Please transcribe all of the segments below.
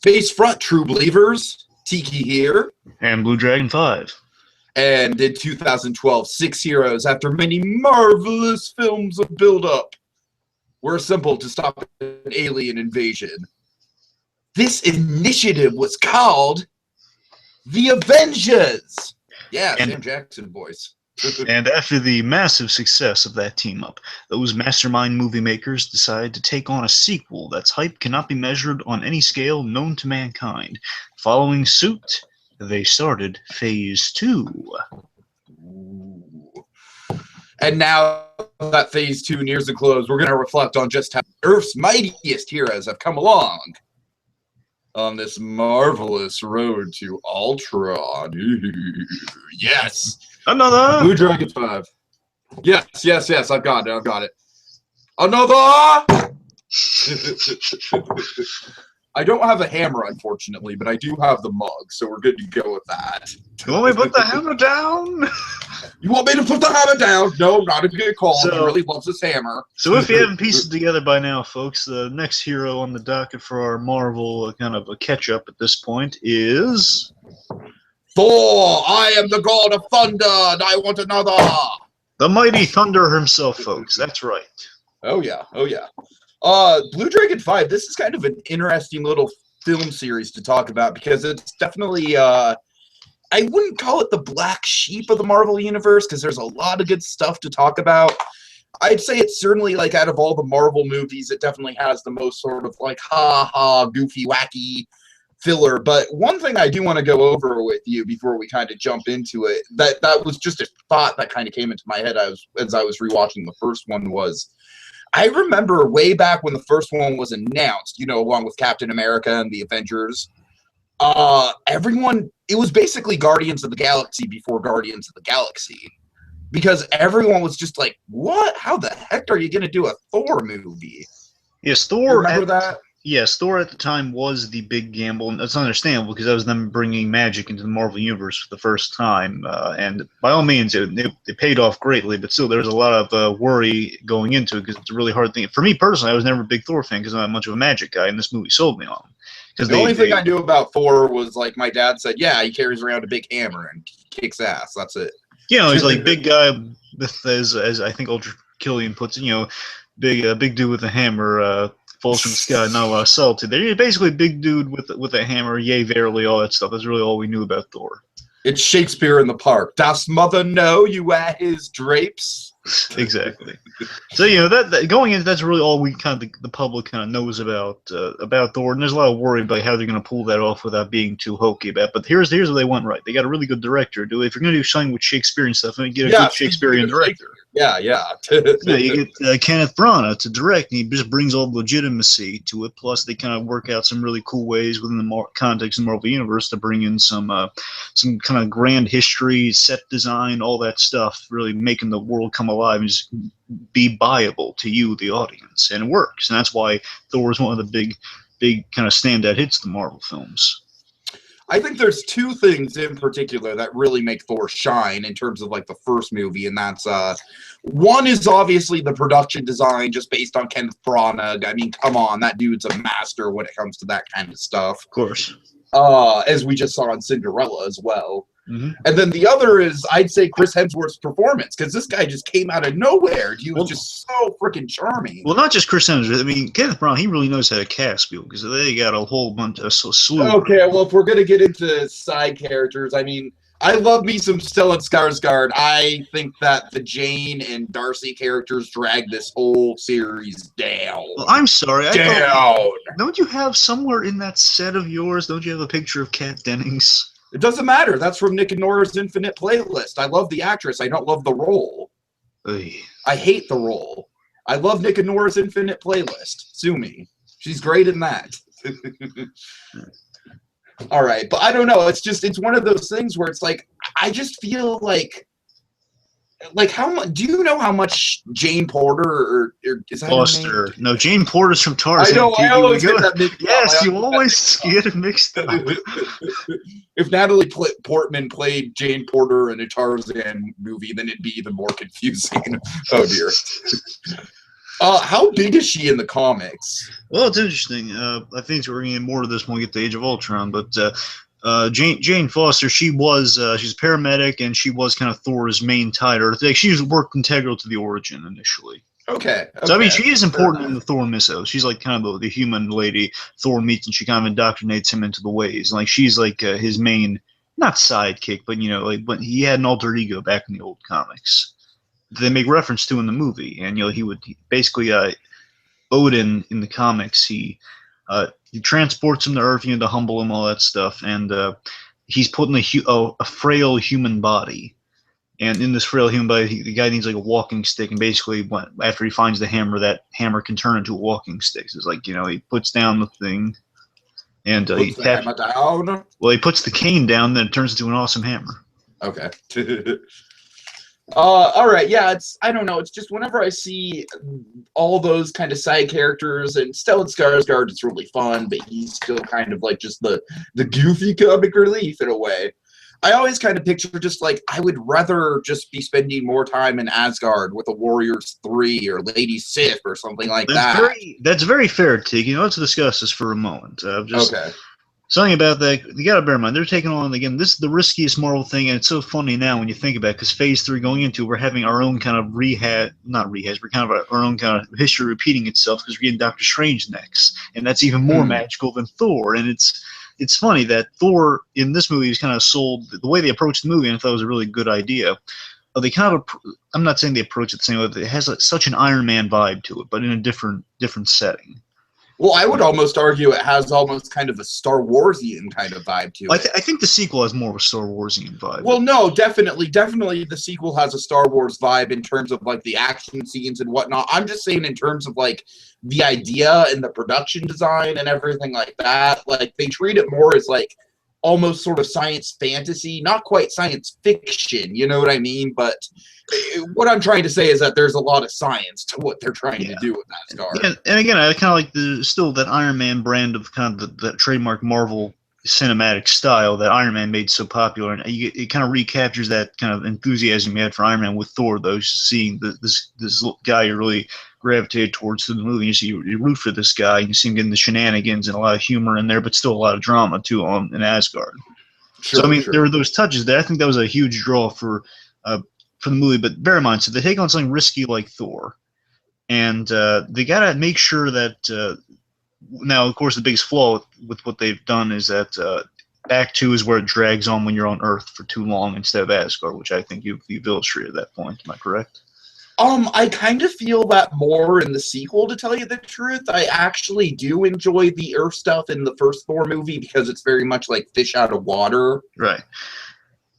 Face front, true believers. Tiki here. And BlueDragonFive. And in 2012, 6 heroes, after many marvelous films of build-up, were assembled to stop an alien invasion. This initiative was called the Avengers. Yeah, Sam Jackson voice. And after the massive success of that team-up, those mastermind movie makers decided to take on a sequel that's hype cannot be measured on any scale known to mankind. Following suit, they started Phase 2. And now that Phase 2 nears the close, we're going to reflect on just how Earth's mightiest heroes have come along on this marvelous road to Ultron. Yes! Another! BlueDragonFive. Yes, I've got it. Another! I don't have a hammer, unfortunately, but I do have the mug, so we're good to go with that. You want me to put the hammer down? You want me to put the hammer down? No, not a good call. He really loves his hammer. So if you haven't pieced it together by now, folks, the next hero on the docket for our Marvel kind of a catch-up at this point is... Thor! I am the god of thunder, and I want another! The mighty Thunder himself, folks. That's right. Oh, yeah. BlueDragonFive, this is kind of an interesting little film series to talk about because it's definitely, I wouldn't call it the black sheep of the Marvel Universe because there's a lot of good stuff to talk about. I'd say it's certainly, like, out of all the Marvel movies, it definitely has the most sort of, like, ha-ha, goofy, wacky filler. But one thing I do want to go over with you before we kind of jump into it, that was just a thought that kind of came into my head as I was rewatching the first one was, I remember way back when the first one was announced, you know, along with Captain America and the Avengers, it was basically Guardians of the Galaxy before Guardians of the Galaxy. Because everyone was just like, what? How the heck are you going to do a Thor movie? Yes, Thor. Remember that? Yes, Thor at the time was the big gamble, and that's understandable because that was them bringing magic into the Marvel Universe for the first time. And by all means, it paid off greatly, but still, there was a lot of worry going into it because it's a really hard thing. For me personally, I was never a big Thor fan because I'm not much of a magic guy, and this movie sold me on him. The only thing I knew about Thor was, like, my dad said, yeah, he carries around a big hammer and kicks ass. That's it. You know, he's like big guy with, as I think Ultra Killian puts it, you know, big dude with a hammer, falls from the sky, not a lot of subtlety there. You're basically a big dude with a hammer, yea, verily, all that stuff. That's really all we knew about Thor. It's Shakespeare in the Park. Does mother know you wear his drapes? Exactly. So, you know, that going into that's really all we kind of the public kind of knows about Thor, and there's a lot of worry about how they're going to pull that off without being too hokey about it. But here's where they went right. They got a really good director. If you're going to do something with Shakespearean stuff, then get a good Shakespearean director. Yeah. You get Kenneth Branagh to direct, and he just brings all the legitimacy to it. Plus, they kind of work out some really cool ways within the context of the Marvel Universe to bring in some kind of grand history, set design, all that stuff, really making the world come alive and just be buyable to you, the audience, and it works. And that's why Thor is one of the big kind of standout hits of the Marvel films. I think there's two things in particular that really make Thor shine in terms of, like, the first movie, and that's one is obviously the production design just based on Kenneth Branagh. I mean, come on, that dude's a master when it comes to that kind of stuff. Of course. As we just saw in Cinderella as well. Mm-hmm. And then the other is, I'd say, Chris Hemsworth's performance, because this guy just came out of nowhere. He was just so freaking charming. Well, not just Chris Hemsworth. I mean, Kenneth Branagh, he really knows how to cast people, because they got a whole bunch of slew. Okay, well, if we're going to get into side characters, I mean, I love me some Stellan Skarsgård. I think that the Jane and Darcy characters drag this whole series down. Well, I'm sorry. Don't you have somewhere in that set of yours, don't you have a picture of Kat Dennings? It doesn't matter. That's from Nick and Nora's Infinite Playlist. I love the actress. I don't love the role. Oy. I hate the role. I love Nick and Nora's Infinite Playlist. Sue me. She's great in that. All right. But I don't know. It's one of those things where it's like, I just feel like how much? Do you know how much Jane Porter or is that Foster? Her name? No, Jane Porter's from Tarzan. I know. I always get that mixed up. Yes, you always get it mixed up. If Natalie Portman played Jane Porter in a Tarzan movie, then it'd be even more confusing. Oh dear. How big is she in the comics? Well, it's interesting. I think we're going to get more of this when we get to Age of Ultron, but Jane Foster, she's a paramedic, and she was kind of Thor's main tighter. Like, she was worked integral to the origin initially. Okay. So I mean, she is important in the Thor mythos. She's like kind of the human lady Thor meets, and she kind of indoctrinates him into the ways. Like, she's like his main, not sidekick, but like when he had an alter ego back in the old comics, they make reference to in the movie, and he would basically Odin in the comics, he transports him to Earth, to humble him, all that stuff, and he's put in a frail human body. And in this frail human body, the guy needs like a walking stick, and basically, after he finds the hammer, that hammer can turn into a walking stick. So it's like, he puts down the thing, and he taps. Well, he puts the cane down, then it turns into an awesome hammer. Okay. All right, yeah, I don't know, it's just whenever I see all those kind of side characters, and Stellan Skarsgård is really fun, but he's still kind of like just the goofy comic relief in a way. I always kind of picture just like, I would rather just be spending more time in Asgard with a Warriors 3 or Lady Sif or something like that. That's very fair, Tiki. Let's discuss this for a moment. Okay. Something about that, you got to bear in mind, they're taking on, again, this is the riskiest Marvel thing, and it's so funny now when you think about it, because Phase 3 going into, we're having our own kind of we're kind of our own kind of history repeating itself, because we're getting Doctor Strange next, and that's even more magical than Thor, and it's funny that Thor, in this movie, is kind of sold, the way they approached the movie, and I thought it was a really good idea. They kind of, I'm not saying they approach it the same way, but it has such an Iron Man vibe to it, but in a different setting. Well, I would almost argue it has almost kind of a Star Warsian kind of vibe to it. I think the sequel has more of a Star Warsian vibe. Well, no, definitely the sequel has a Star Wars vibe in terms of like the action scenes and whatnot. I'm just saying in terms of like the idea and the production design and everything like that. Like, they treat it more as like almost sort of science fantasy, not quite science fiction, you know what I mean? But what I'm trying to say is that there's a lot of science to what they're trying to do with Asgard. And again, I kind of like still that Iron Man brand of kind of the trademark Marvel cinematic style that Iron Man made so popular, and it kind of recaptures that kind of enthusiasm you had for Iron Man with Thor, though, seeing this guy you really gravitated towards through the movie. You root for this guy, and you see him getting the shenanigans and a lot of humor in there, but still a lot of drama too in Asgard. Sure, so I mean, there were those touches there. I think that was a huge draw for the movie. But bear in mind, so they take on something risky like Thor, and they gotta make sure that. Now, of course, the biggest flaw with what they've done is that Act 2 is where it drags on when you're on Earth for too long instead of Asgard, which I think you've illustrated that point. Am I correct? I kind of feel that more in the sequel, to tell you the truth. I actually do enjoy the Earth stuff in the first Thor movie because it's very much like fish out of water. Right.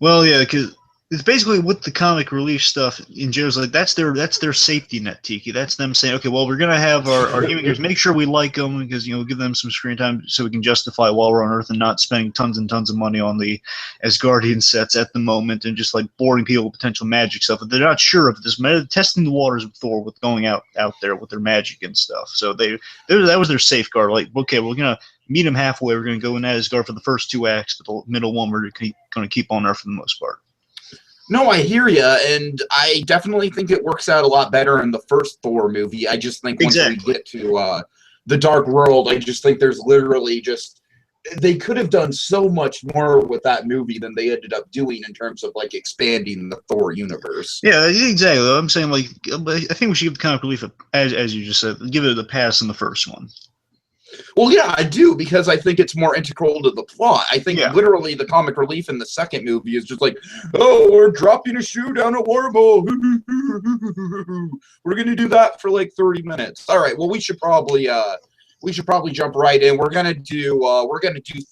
Well, yeah, because it's basically with the comic relief stuff in general, like that's their safety net, Tiki. That's them saying, okay, well, we're gonna have our human characters, make sure we like them because give them some screen time so we can justify while we're on Earth and not spending tons and tons of money on the Asgardian sets at the moment and just like boring people with potential magic stuff. But they're not sure of this. They're testing the waters with Thor with going out there with their magic and stuff. So that was their safeguard. Like, okay, we're gonna meet them halfway. We're gonna go in Asgard for the first 2 acts, but the middle one we're gonna keep on Earth for the most part. No, I hear you, and I definitely think it works out a lot better in the first Thor movie. I just think once we get to the Dark World, I just think there's literally they could have done so much more with that movie than they ended up doing in terms of like expanding the Thor universe. Yeah, exactly. I'm saying, like, I think we should give the comic relief, as you just said, give it a pass in the first one. Well, yeah, I do, because I think it's more integral to the plot. I think literally the comic relief in the second movie is just like, oh, we're dropping a shoe down a wormhole. We're gonna do that for like 30 minutes. All right, well, we should probably jump right in. We're gonna do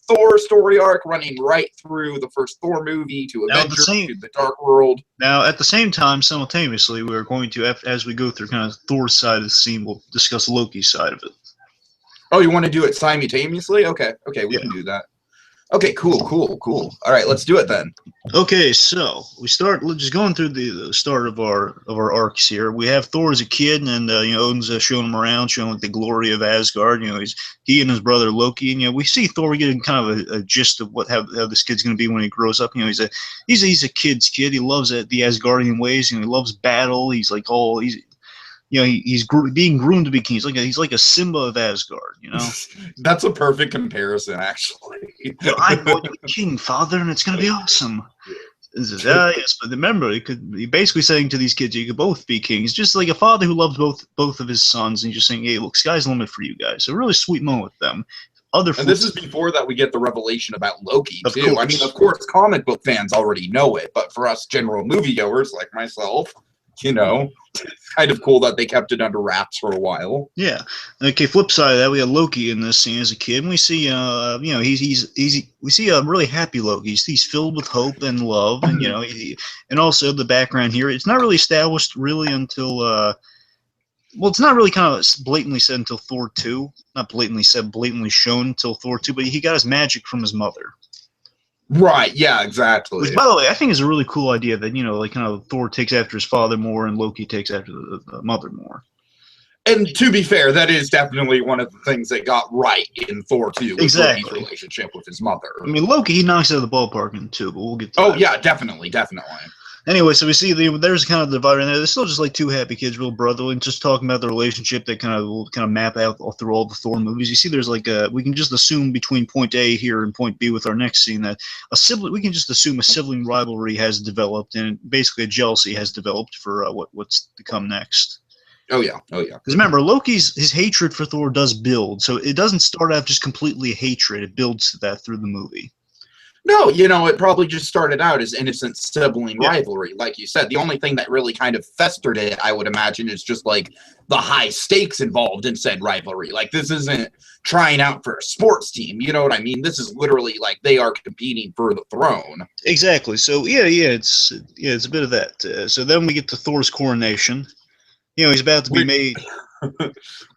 Thor's story arc running right through the first Thor movie to Avengers to the Dark World. Now, at the same time, simultaneously, we're going to, as we go through kind of Thor's side of the scene, we'll discuss Loki's side of it. Oh, you want to do it simultaneously? Okay, we can do that. Okay, cool. All right, let's do it then. Okay, so we start just going through the start of our arcs here. We have Thor as a kid, and Odin's showing him around, showing like the glory of Asgard. He and his brother Loki, and we see Thor getting kind of a gist of how this kid's going to be when he grows up. He's a kid's kid. He loves the Asgardian ways. He loves battle. He's like you know, he's being groomed to be king. He's like a Simba of Asgard, you know. That's a perfect comparison, actually. I'm going to be king, father, and it's going to be awesome. And says, yes, but remember, he basically saying to these kids, you could both be kings. Just like a father who loves both of his sons, and just saying, hey, look, sky's the limit for you guys. So a really sweet moment with them. And this is before that we get the revelation about Loki, Of too. course. I mean, of course, comic book fans already know it, but for us general moviegoers like myself, you know, it's kind of cool that they kept it under wraps for a while. Yeah. Okay. Flip side of that, we got Loki in this scene as a kid, and we see, you know, we see a really happy Loki. He's filled with hope and love, and you know, and also the background here. It's not really established really until, well, it's not really kind of blatantly said until Thor 2. Not blatantly said, blatantly shown until Thor 2. But he got his magic from his mother. Right, yeah, exactly. Which, by the way, I think is a really cool idea that, you know, like kind of Thor takes after his father more and Loki takes after the mother more. And to be fair, that is definitely one of the things that got right in Thor 2. Exactly. Loki's relationship with his mother. I mean, Loki, he knocks it out of the ballpark in 2, but we'll get to that. Yeah, definitely. Anyway, so we see there's kind of the divide in there. There's still just like two happy kids, real brotherly, and just talking about the relationship that kind of map out all through all the Thor movies. You see, there's like we can just assume between point A here and point B with our next scene that we can just assume a sibling rivalry has developed, and basically a jealousy has developed for what's to come next. Oh yeah. Because remember, his hatred for Thor does build, so it doesn't start out just completely hatred. It builds to that through the movie. No, you know, it probably just started out as innocent sibling rivalry. Like you said, the only thing that really kind of festered it, I would imagine, is just like the high stakes involved in said rivalry. Like, this isn't trying out for a sports team. You know what I mean? This is literally like they are competing for the throne. Exactly. So it's a bit of that. So then we get to Thor's coronation. You know, he's about to be made.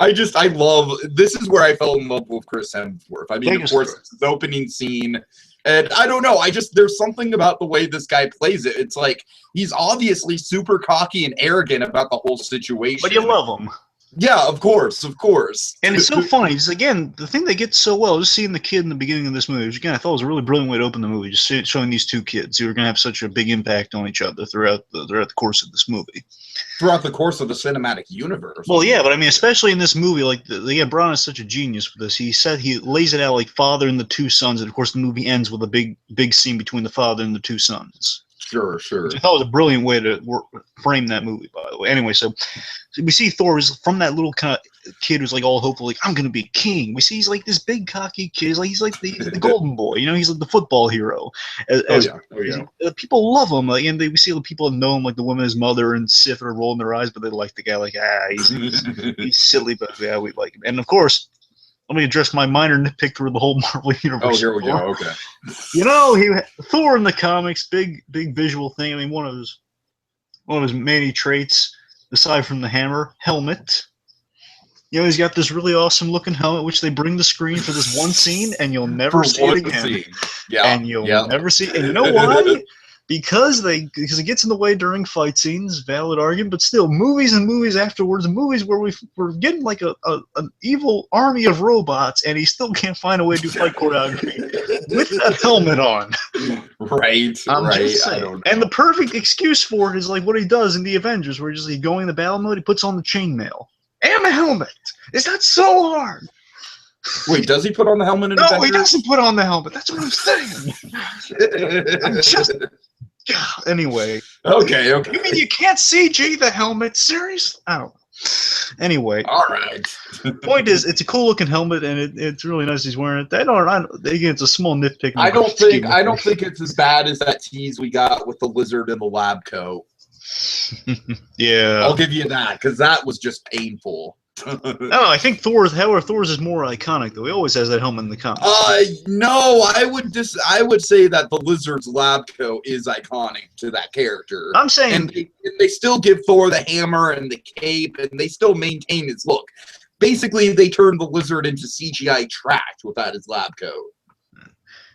I love, this is where I fell in love with Chris Hemsworth. I mean, of course, it's his opening scene. And I don't know, there's something about the way this guy plays it. It's like, he's obviously super cocky and arrogant about the whole situation. But you love him. Yeah, of course. And it's so funny, because again, the thing that gets so well, just seeing the kid in the beginning of this movie, which again, I thought was a really brilliant way to open the movie, just showing these two kids who are going to have such a big impact on each other throughout the course of this movie. Throughout the course of the cinematic universe. Well, yeah, but I mean, especially in this movie, like, Braun is such a genius for this. He said he lays it out like father and the two sons, and of course the movie ends with a big scene between the father and the two sons. Sure. Which I thought was a brilliant way to frame that movie, by the way. Anyway, so we see Thor is from that little kind of kid who's like all hopeful, like, I'm going to be king. We see he's like this big cocky kid. He's like the golden boy, you know, he's like the football hero. People love him. Like, and we see the people know him, like the woman, his mother, and Sif are rolling their eyes, but they like the guy, like, he's silly, but yeah, we like him. And of course, let me address my minor nitpick through the whole Marvel universe. Oh, here we go. Okay. You know, Thor in the comics, big visual thing. I mean, one of his many traits, aside from the hammer, helmet. You know, he's got this really awesome looking helmet, which they bring to screen for this one scene, and you'll never see it again. Yeah. And you'll never see. And you know why? Because it gets in the way during fight scenes, valid argument, but still, movies and movies afterwards, movies where we're getting like an evil army of robots, and he still can't find a way to do fight choreography with that helmet on. Right. I'm just saying. I don't know. And the perfect excuse for it is like what he does in the Avengers, where he's going in the battle mode, he puts on the chainmail and the helmet. Is that so hard? Wait, does he put on the helmet in No, Avengers? he doesn't put on the helmet. That's what I'm saying. I'm just... Anyway. Okay. You mean you can't CG the helmet? Serious? I don't know. Anyway. All right. Point is, it's a cool looking helmet, and it's really nice he's wearing it. Again, it's a small nitpick. I don't think it's as bad as that tease we got with the lizard in the lab coat. Yeah. I'll give you that, because that was just painful. No, I think Thor's is more iconic though. He always has that helmet in the comics. No, I would say that the lizard's lab coat is iconic to that character. I'm saying, and they still give Thor the hammer and the cape, and they still maintain his look. Basically, they turned the lizard into CGI trash without his lab coat.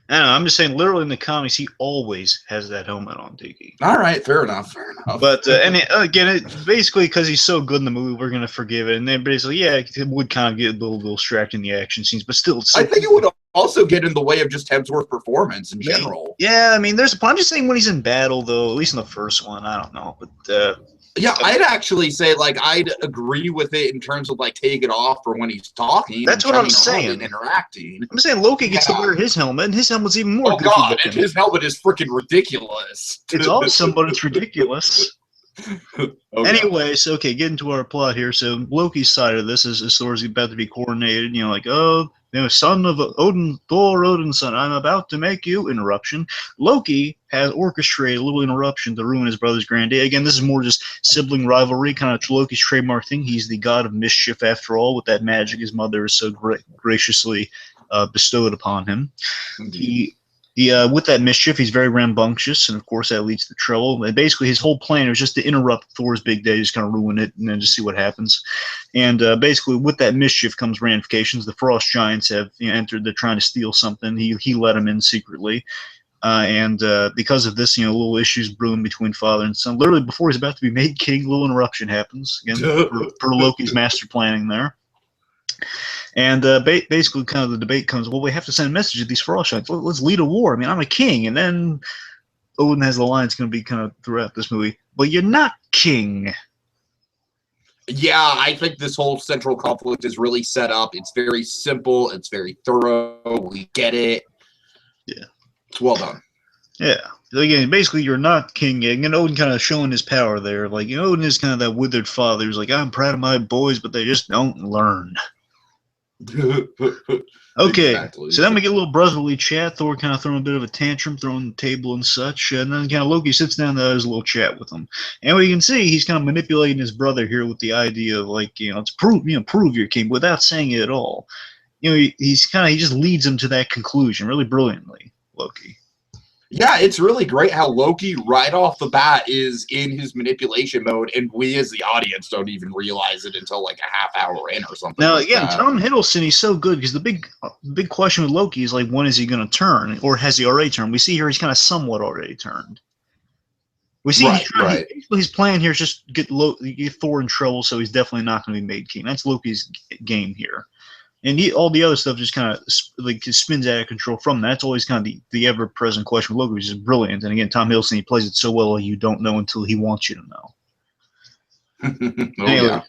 I don't know, I'm just saying, literally in the comics, he always has that helmet on, Tiki. All right, fair enough. But again, basically because he's so good in the movie, we're gonna forgive it. And then basically, yeah, it would kind of get a little distracting in the action scenes, but still. I think it would also get in the way of just Hemsworth's performance in general. Yeah, I mean, I'm just saying when he's in battle, though, at least in the first one, I don't know, but Yeah, I'd actually say, like, I'd agree with it in terms of, like, take it off for when he's talking. That's and what I'm chumming around saying. and interacting. I'm saying Loki gets to Yeah. wear his helmet, and his helmet's even more Oh, goofy God, looking. and his helmet is freaking ridiculous. It's awesome, but it's ridiculous. Oh, Anyways, okay, getting to our plot here. So Loki's side of this is Thor's about to be coronated. You know, like, oh, you know, son of Odin, Thor, Odin's son, I'm about to make you. Interruption. Loki has orchestrated a little interruption to ruin his brother's grand day. Again, this is more just sibling rivalry, kind of Loki's trademark thing. He's the god of mischief, after all, with that magic his mother has so graciously bestowed upon him. Indeed. With that mischief, he's very rambunctious, and of course that leads to trouble. And basically, his whole plan was just to interrupt Thor's big day, just kind of ruin it, and then just see what happens. And basically, with that mischief comes ramifications. The Frost Giants have entered. They're trying to steal something. He let them in secretly, and because of this, little issues brewing between father and son. Literally, before he's about to be made king, a little interruption happens again per Loki's master planning there. And basically, kind of the debate comes, well, we have to send a message to these Frost Giants. Let's lead a war. I mean, I'm a king. And then Odin has the line it's going to be kind of throughout this movie. But you're not king. Yeah, I think this whole central conflict is really set up. It's very simple. It's very thorough. We get it. Yeah. It's well done. Yeah. So again, basically, you're not king. And Odin kind of showing his power there. Like, Odin is kind of that withered father who's like, I'm proud of my boys, but they just don't learn. Okay, Exactly. So then we get a little brotherly chat. Thor kind of throwing a bit of a tantrum, throwing the table and such, and then kind of Loki sits down and has a little chat with him. And we can see he's kind of manipulating his brother here with the idea of like, let's prove you're king without saying it at all. He just leads him to that conclusion really brilliantly, Loki. Yeah, it's really great how Loki, right off the bat, is in his manipulation mode, and we as the audience don't even realize it until like a half hour in or something. Now, again, Tom Hiddleston, he's so good because the big question with Loki is like, when is he going to turn, or has he already turned? We see here he's kind of somewhat already turned. We see his plan here is just get Thor in trouble, so he's definitely not going to be made king. That's Loki's game here. And all the other stuff just kind of like spins out of control from that. That's always kind of the ever-present question with Loki, which is brilliant. And again, Tom Hiddleston, he plays it so well you don't know until he wants you to know.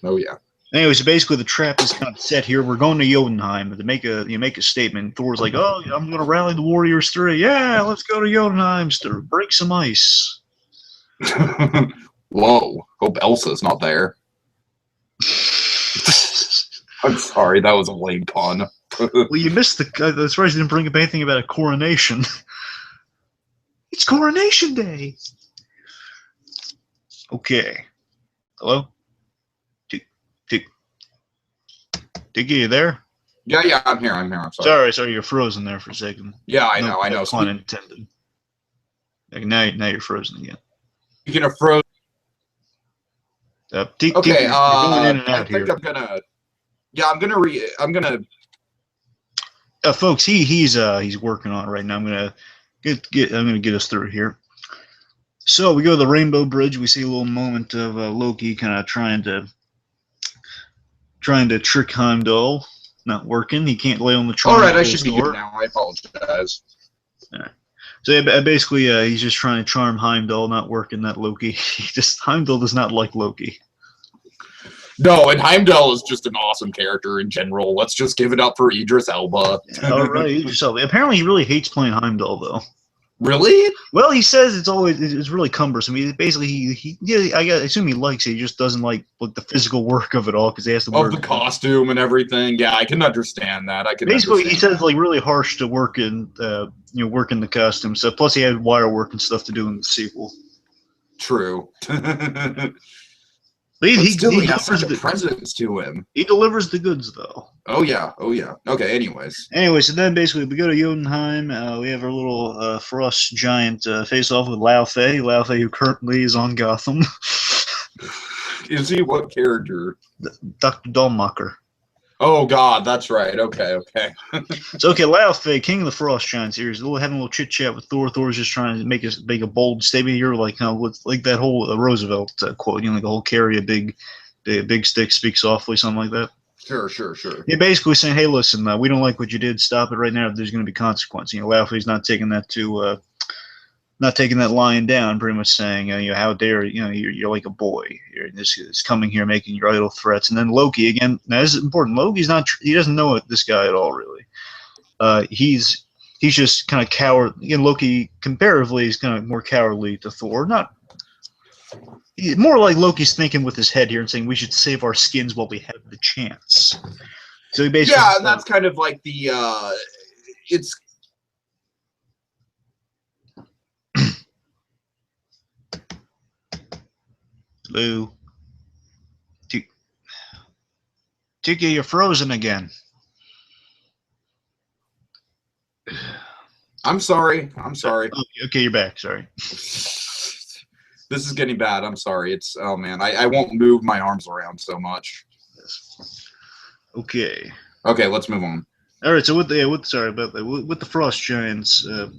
Oh yeah. Anyway, so basically the trap is kind of set here. We're going to Jotunheim to make a statement. Thor's like, oh, I'm going to rally the Warriors 3. Yeah, let's go to Jotunheim to break some ice. Whoa. Hope Elsa's not there. I'm sorry, that was a lame pun. Well, you missed that's right, you didn't bring up anything about a coronation. It's Coronation Day! Okay. Hello? Tiki, you there? Yeah, I'm here, I'm sorry. Sorry, you're frozen there for a second. Yeah, I know. No pun intended. Now you're frozen again. Speaking of frozen... Okay, you're going in and out I think here. I'm gonna folks, he's working on it right now. I'm gonna get us through here. So we go to the Rainbow Bridge. We see a little moment of Loki kind of trying to trick Heimdall. Not working. He can't lay on the charm. All right, I should be good now. I apologize. Yeah. So basically, he's just trying to charm Heimdall. Not working. That Loki. Heimdall does not like Loki. No, and Heimdall is just an awesome character in general. Let's just give it up for Idris Elba. All right, Idris Elba. Apparently, he really hates playing Heimdall, though. Really? Well, he says it's really cumbersome. I assume he likes it. He just doesn't like the physical work of it all because he has to work the costume and everything. Yeah, I can understand that. He says really harsh to work in work in the costume. So plus he had wire work and stuff to do in the sequel. True. But he has such a presence to him. He delivers the goods, though. Oh yeah. Okay. Anyways, so then basically we go to Jotunheim. We have our little Frost Giant face off with Lao Fei. Lao Fei, who currently is on Gotham. Is he what character? Dr. Dolmacher. Oh God, that's right. Okay. So Lao Fei, King of the Frost Giants here, is having a little chit chat with Thor. Thor's just trying to make a bold statement here, like like that whole Roosevelt quote, like the whole carry a big stick, speak softly, something like that. Sure. You're basically saying, hey, listen, we don't like what you did. Stop it right now. There's going to be consequences. Lao Fei's not taking that too not taking that lying down, pretty much saying, you know, how dare you know, you're like a boy. This is coming here making your idle threats. And then Loki again. Now this is important. Loki's not. He doesn't know this guy at all, really. He's just kind of coward. Again, Loki comparatively is kind of more cowardly to Thor. Not more like Loki's thinking with his head here and saying we should save our skins while we have the chance. So he basically and that's kind of like the it's. Lou. Tiki, you're frozen again. I'm sorry. I'm sorry. Okay, you're back. Sorry. This is getting bad. I'm sorry. It's oh man, I won't move my arms around so much. Okay. Okay, let's move on. All right. So with the frost giants, so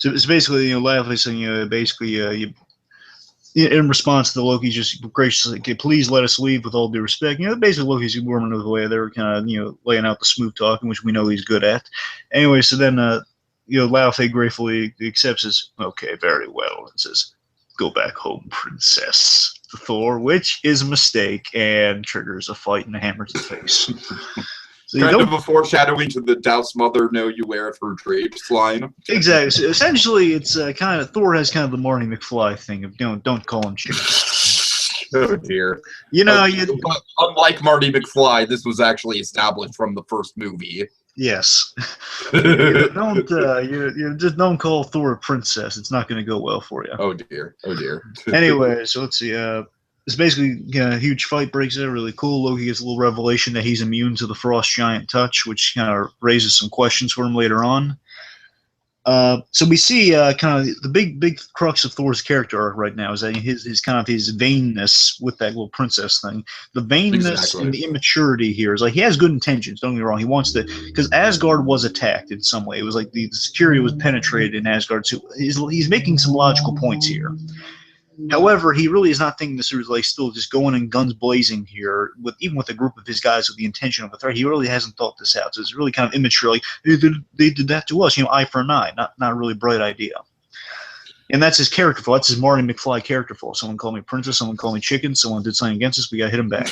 it's basically, you know, Laufey saying, you know, basically in response to Loki just graciously, okay, please let us leave with all due respect. You know, basically Loki's warming the way. They were kind of, you know, laying out the smooth talking, which we know he's good at. Anyway, so then, you know, Laufey gratefully accepts his, okay, very well, and says, go back home, princess, to Thor, which is a mistake and triggers a fight and a hammer to the face. So kind of a foreshadowing to the Douse Mother, know you weareth her drapes line. Exactly. So essentially, it's kind of Thor has kind of the Marty McFly thing of don't call him chicken. Oh dear. You know, but unlike Marty McFly, this was actually established from the first movie. Yes. You just don't call Thor a princess. It's not going to go well for you. Oh dear. Oh dear. Anyway, so let's see. It's basically, you know, a huge fight breaks out. Really cool. Loki gets a little revelation that he's immune to the frost giant touch, which kind of raises some questions for him later on. So we see kind of the big crux of Thor's character arc right now is that his kind of his vainness with that little princess thing. The vainness and the immaturity here is like he has good intentions. Don't get me wrong. He wants to, because Asgard was attacked in some way. It was like the security was penetrated in Asgard. So he's making some logical points here. However, he really is not thinking this is like still just going in guns blazing here, even with a group of his guys with the intention of a threat. He really hasn't thought this out. So it's really kind of immature. Like they did that to us, you know, eye for an eye. Not a really bright idea. And that's his character flaw. That's his Marty McFly character flaw. Someone called me princess. Someone called me chicken. Someone did something against us. We got to hit him back.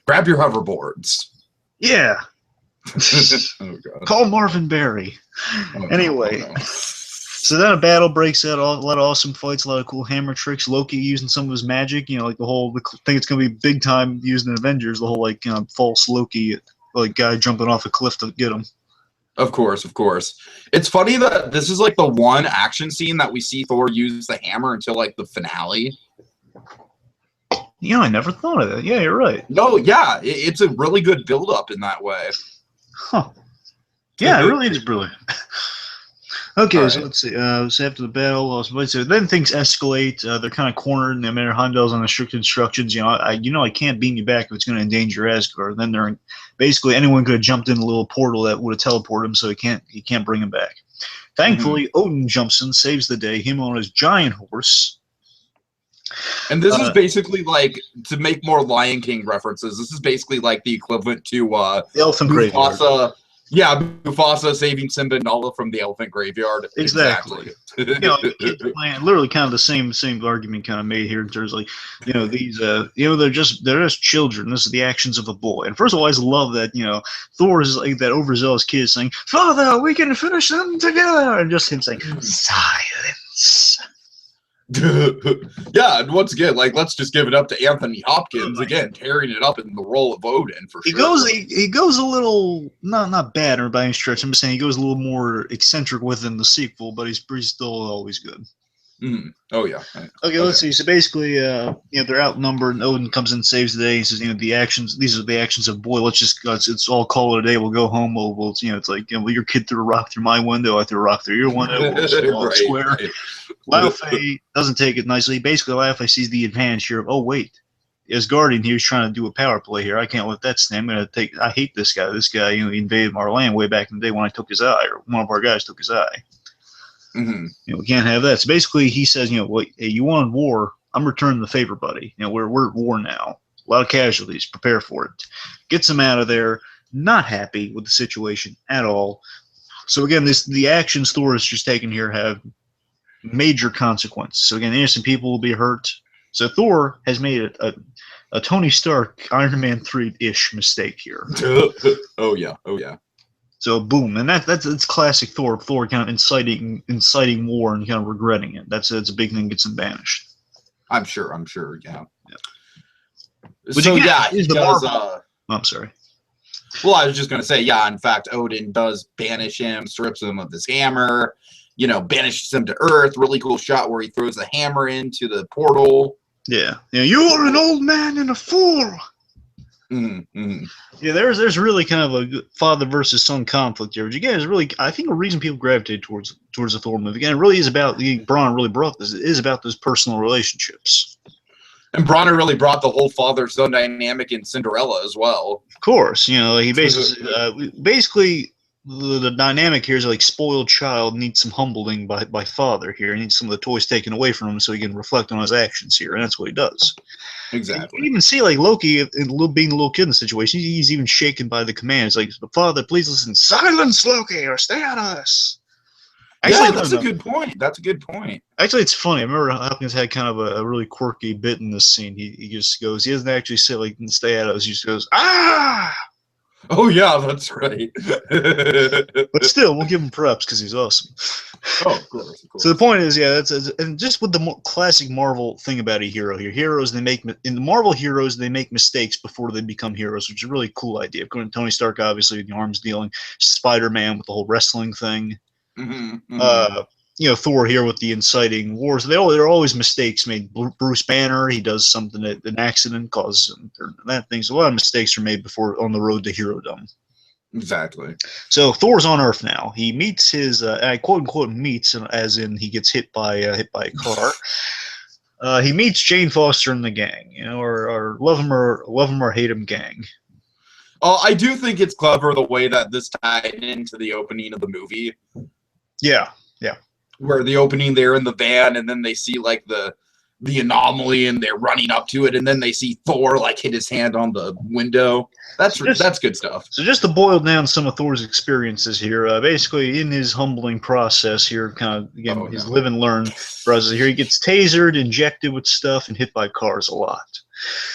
Grab your hoverboards. Yeah. Oh, God. Call Marvin Berry. Oh, anyway. no. So then a battle breaks out, a lot of awesome fights, a lot of cool hammer tricks. Loki using some of his magic, you know, like the thing it's going to be big time used in Avengers, the whole, like, false Loki, like, guy jumping off a cliff to get him. Of course, of course. It's funny that this is, like, the one action scene that we see Thor use the hammer until, like, the finale. You know, I never thought of that. Yeah, you're right. No, yeah, it's a really good build-up in that way. Huh. Yeah, it really is brilliant. Okay, right. So let's see. So after the battle, so then things escalate. They're kind of cornered, and Mayor Heimdall's on the strict instructions. I can't beam you back if it's going to endanger Asgard. Then they're basically anyone could have jumped in a little portal that would have teleported him, so he can't bring him back. Thankfully, Odin jumps in, saves the day. Him on his giant horse. And this is basically like, to make more Lion King references, this is basically like the equivalent to the Elephant Graveyard. Yeah, Mufasa saving Simba and Nala from the elephant graveyard. Exactly. You know, literally kind of the same argument kind of made here in terms of, like, you know, these they're just children. This is the actions of a boy. And first of all, I just love that, you know, Thor is like that overzealous kid saying, "Father, we can finish them together," and just him saying, "Silence." Yeah, and once again, like, let's just give it up to Anthony Hopkins again, tearing it up in the role of Odin for sure. He goes a little not bad or by any stretch. I'm just saying he goes a little more eccentric within the sequel, but he's still always good. Oh yeah. Okay, let's see. So basically, they're outnumbered, and Odin comes in and saves the day. He says, you know, these are the actions of boy. Let's all call it a day. We'll go home. We'll you know, it's like, you know, your kid threw a rock through my window. I threw a rock through your window. We'll square. Right. Laufey doesn't take it nicely. Basically, Laufey sees the advantage here of, oh wait, as Guardian, he was trying to do a power play here. I can't let that stand. I hate this guy. This guy, you know, he invaded our land way back in the day when I took his eye, or one of our guys took his eye. You know, we can't have that. So basically, he says, you know, well, hey, you wanted war. I'm returning the favor, buddy. You know, we're at war now. A lot of casualties. Prepare for it. Gets him out of there. Not happy with the situation at all. So again, the actions Thor is just taking here have major consequences. So again, innocent people will be hurt. So Thor has made a Tony Stark Iron Man 3-ish mistake here. Oh yeah. So boom, and that's classic Thor. Thor kind of inciting war and kind of regretting it. That's a big thing. Gets him banished. I'm sure. Yeah. Which So again, yeah, he is the does. Marvel. I'm sorry. Well, I was just gonna say, yeah. In fact, Odin does banish him, strips him of his hammer. Banishes him to Earth. Really cool shot where he throws the hammer into the portal. Yeah. You are an old man and a fool. Yeah, there's really kind of a father versus son conflict here, which again is really, I think, a reason people gravitate towards the Thor movie. Again, it really is about, Braun really brought this, it is about those personal relationships. And Bronner really brought the whole father-son dynamic in Cinderella as well. Of course, he basically the dynamic here is like spoiled child needs some humbling by father here. He needs some of the toys taken away from him so he can reflect on his actions here, and that's what he does. Exactly. You even see like Loki being a little kid in the situation. He's even shaken by the commands. Like, father, please listen. Silence, Loki, or stay out of this. Actually, that's a good point. That's a good point. Actually, it's funny. I remember Hopkins had kind of a really quirky bit in this scene. He just goes, he doesn't actually say like stay out of us. He just goes, ah. Oh yeah, that's right. But still, we'll give him props because he's awesome. Oh, of course. So the point is, yeah, and just with the classic Marvel thing about a hero here. Heroes, in the Marvel heroes, they make mistakes before they become heroes, which is a really cool idea. According to Tony Stark, obviously, the arms dealing, Spider-Man with the whole wrestling thing. Thor here with the inciting wars. There are always mistakes made. Bruce Banner, he does something that an accident causes that thing. So a lot of mistakes are made before on the road to herodom. Exactly. So Thor's on Earth now. He meets his, I quote unquote meets, as in he gets hit by a car. He meets Jane Foster and the gang, or love him or hate him gang. I do think it's clever the way that this tied into the opening of the movie. Yeah. Where the opening, they're in the van, and then they see like the anomaly, and they're running up to it, and then they see Thor like hit his hand on the window. That's good stuff. So just to boil down some of Thor's experiences here, basically in his humbling process here, kind of again his live and learn process here, he gets tasered, injected with stuff, and hit by cars a lot.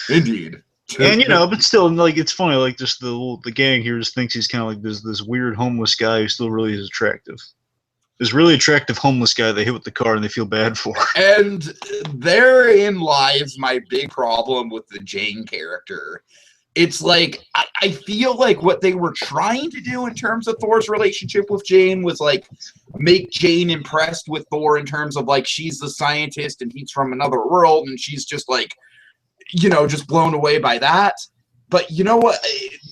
Indeed. And but still, like, it's funny, like just the gang here just thinks he's kind of like this weird homeless guy who still really is attractive. This really attractive homeless guy they hit with the car and they feel bad for. And therein lies my big problem with the Jane character. It's like, I feel like what they were trying to do in terms of Thor's relationship with Jane was like make Jane impressed with Thor in terms of like she's the scientist and he's from another world and she's just like, just blown away by that. But you know what?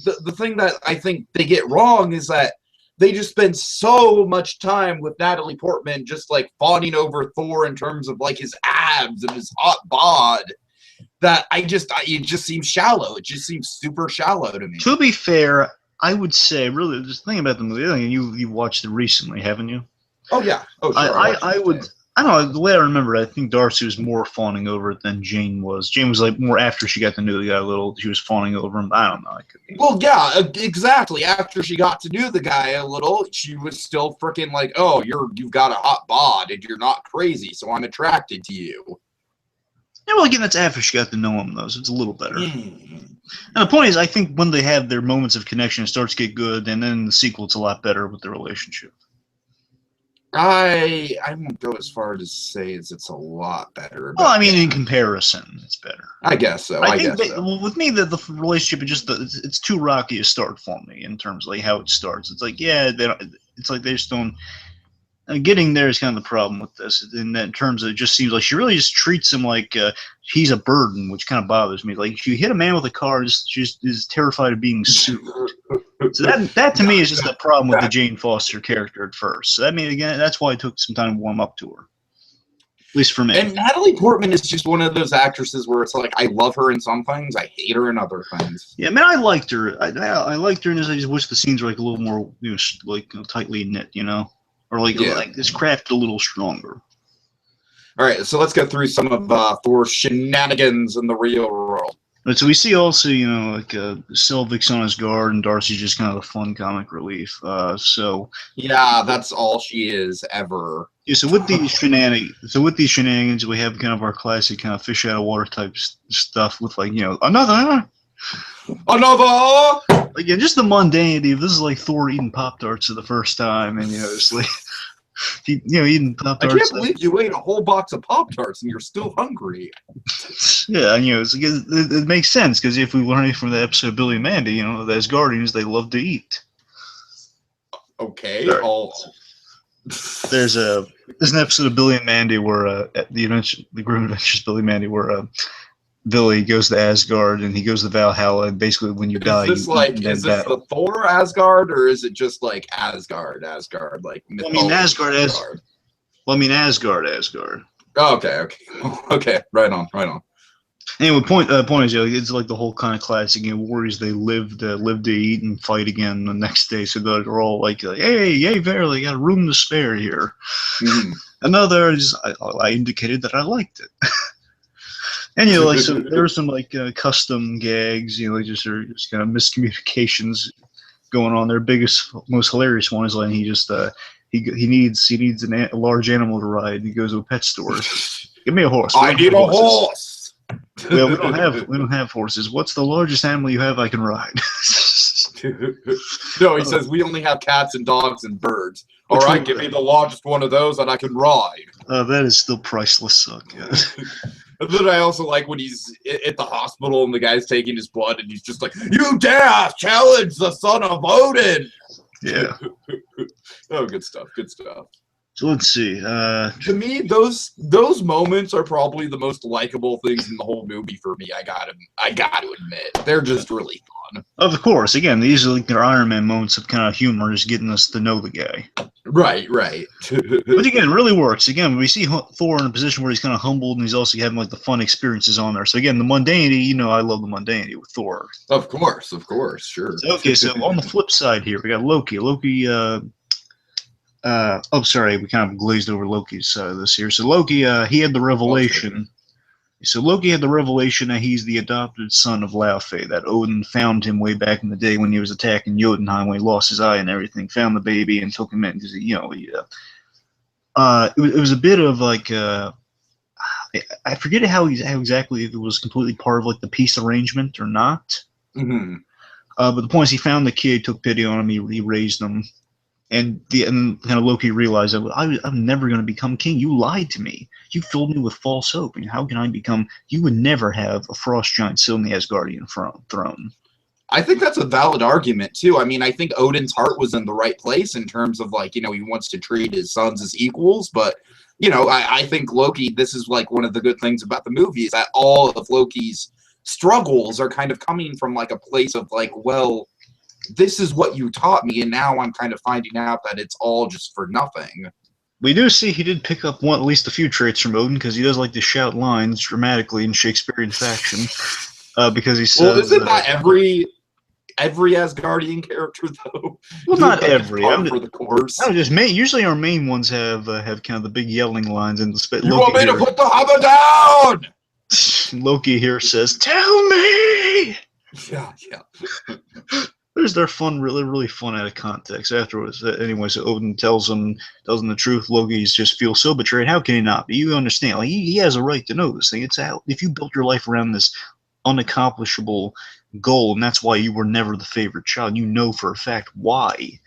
The thing that I think they get wrong is that they just spend so much time with Natalie Portman just like fawning over Thor in terms of like his abs and his hot bod that it just seems shallow. It just seems super shallow to me. To be fair, I would say really the thing about the movie, and you watched it recently, haven't you? Oh yeah. Oh sure. I don't know, the way I remember it, I think Darcy was more fawning over it than Jane was. Jane was like more after she got to know the guy a little, she was fawning over him. I don't know. Well, yeah, exactly. After she got to know the guy a little, she was still freaking like, oh, you've got a hot bod and you're not crazy, so I'm attracted to you. Yeah, well, again, that's after she got to know him, though, so it's a little better. And the point is, I think when they have their moments of connection, it starts to get good, and then the sequel, it's a lot better with the relationship. I won't go as far to say it's a lot better. Well, I mean, in comparison, it's better. I guess so. I guess so. Well, with me, the relationship is just it's too rocky a start for me in terms of like how it starts. It's like, yeah, it's like they just don't. Getting there is kind of the problem with this. In that terms, it just seems like she really just treats him like he's a burden, which kind of bothers me. Like, if you hit a man with a car, she just is terrified of being sued. So that to me is just the problem with the Jane Foster character at first. So that's why it took some time to warm up to her. At least for me. And Natalie Portman is just one of those actresses where it's like, I love her in some things, I hate her in other things. Yeah, I liked her. I liked her, and I just wish the scenes were like a little more, tightly knit, or like this crafted a little stronger. All right, so let's go through some of Thor's shenanigans in the real world. But so we see also, Selvig's on his guard, and Darcy's just kind of a fun comic relief. Yeah, that's all she is ever. Yeah, so with these shenanigans, we have kind of our classic kind of fish out of water type stuff with like another. Again, just the mundanity of this is like Thor eating Pop-Tarts for the first time, and it's like eating Pop-Tarts. I can't believe you ate a whole box of Pop-Tarts and you're still hungry. Yeah, it makes sense because if we learn from the episode of Billy and Mandy, the Asgardians, they love to eat. Okay, there's an episode of Billy and Mandy where the Grim Adventures of Billy and Mandy where Billy goes to Asgard and he goes to Valhalla, and basically when you die, is this the Thor Asgard, or is it just like Asgard, like mythology? Asgard. Oh, okay, right on. Anyway, point is, it's like the whole kind of classic. Warriors, they live to eat and fight again the next day. So they're all like hey, verily, got a room to spare here. Mm-hmm. Another is I indicated that I liked it. And so there were some custom gags, just kind of miscommunications going on. Their biggest, most hilarious one is when he just he needs a large animal to ride. He goes to a pet store. Give me a horse. I need a horse. Well, we don't have horses. What's the largest animal you have I can ride? No, he says we only have cats and dogs and birds. All right, give me the largest one of those and I can ride. That is still priceless. And then I also like when he's at the hospital and the guy's taking his blood and he's just like, "You dare challenge the son of Odin!" Yeah. Oh, good stuff. So let's see. To me, those moments are probably the most likable things in the whole movie for me. I gotta admit, they're just really fun. Of course, again, these are like their Iron Man moments of kind of humor, just getting us to know the guy. Right. But again, it really works. Again, we see Thor in a position where he's kind of humbled and he's also having like the fun experiences on there. So again, the mundanity, I love the mundanity with Thor. Of course, sure. So on the flip side here, we got Loki. We kind of glazed over Loki's side of this here. So Loki, he had the revelation. So Loki had the revelation that he's the adopted son of Laufey, that Odin found him way back in the day when he was attacking Jotunheim, when he lost his eye and everything, found the baby and took him in because it was a bit of like I forget how exactly, if it was completely part of like the peace arrangement or not. Mm-hmm. But the point is, he found the kid, took pity on him, he raised him. And kind of Loki realized that I'm never going to become king. You lied to me. You filled me with false hope. And how can I become? You would never have a frost giant sit on the Asgardian throne. I think that's a valid argument too. I mean, I think Odin's heart was in the right place in terms of he wants to treat his sons as equals. But I think Loki. This is like one of the good things about the movie is that all of Loki's struggles are kind of coming from like a place of this is what you taught me, and now I'm kind of finding out that it's all just for nothing. We do see he did pick up at least a few traits from Odin, because he does like to shout lines dramatically in Shakespearean fashion. Because he says, "Well, isn't that every Asgardian character though?" Well, not every. For the course. No, usually our main ones have kind of the big yelling lines, and you want me to put the hammer down? Loki here says, "Tell me." Yeah. There's their fun, really fun out of context afterwards. Anyway, so Odin tells him the truth. Loki just feels so betrayed. How can he not be? You understand? He has a right to know this thing. It's out. If you built your life around this unaccomplishable goal, and that's why you were never the favorite child, you know for a fact why.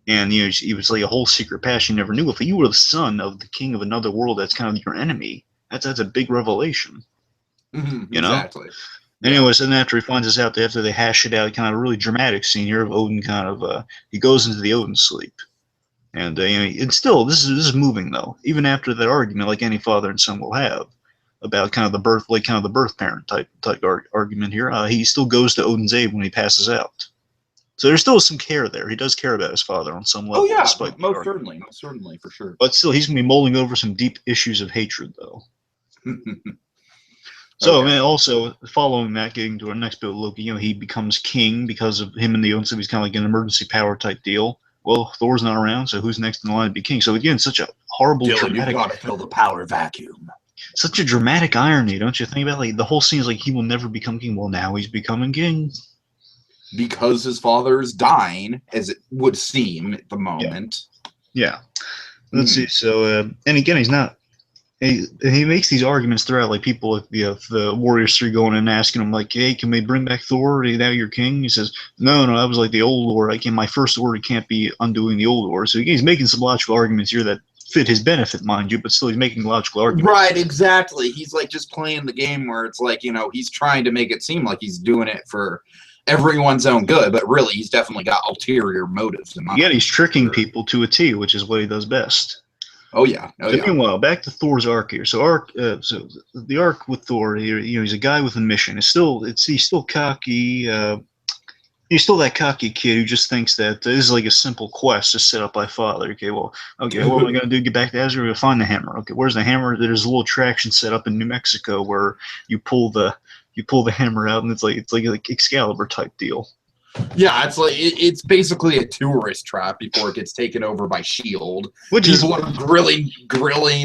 And it was like a whole secret passion you never knew. If you were the son of the king of another world, that's kind of your enemy. That's a big revelation. Mm-hmm, exactly. Anyways, and after he finds this out, after they hash it out, kind of a really dramatic scene here of Odin kind of, he goes into the Odin sleep. And, it's still, this is moving though. Even after that argument, like any father and son will have, about kind of the birth parent type argument here, he still goes to Odin's aid when he passes out. So there's still some care there. He does care about his father on some level. Oh yeah, most certainly, for sure. But still, he's going to be mulling over some deep issues of hatred though. So, okay. Also, following that, getting to our next bit of Loki, he becomes king because of him and the Odin, so he's kind of like an emergency power type deal. Well, Thor's not around, so who's next in line to be king? So again, such a horrible, dramatic... You've got to fill the power vacuum. Such a dramatic irony, don't you think about it? The whole scene is like he will never become king. Well, now he's becoming king. Because his father is dying, as it would seem at the moment. Yeah. Let's see. So, and again, he's not. He makes these arguments throughout, like people at the Warriors 3 going and asking him, like, hey, can we bring back Thor? Now you're king? He says, no, I was like the old order. My first order can't be undoing the old order. So he's making some logical arguments here that fit his benefit, mind you, but still he's making logical arguments. Right, exactly. He's like just playing the game where it's like, he's trying to make it seem like he's doing it for everyone's own good, but really he's definitely got ulterior motives in mind. Yeah, he's tricking people to a T, which is what he does best. Oh yeah. Meanwhile, back to Thor's arc here. So so the arc with Thor here, he's a guy with a mission. He's still cocky. He's still that cocky kid who just thinks that this is like a simple quest just set up by Father. Okay, what am I gonna do? Get back to Asgard? We're gonna find the hammer. Okay, where's the hammer? There's a little attraction set up in New Mexico where you pull the hammer out, and it's like Excalibur type deal. Yeah, it's basically a tourist trap before it gets taken over by S.H.I.E.L.D. Which is what grilling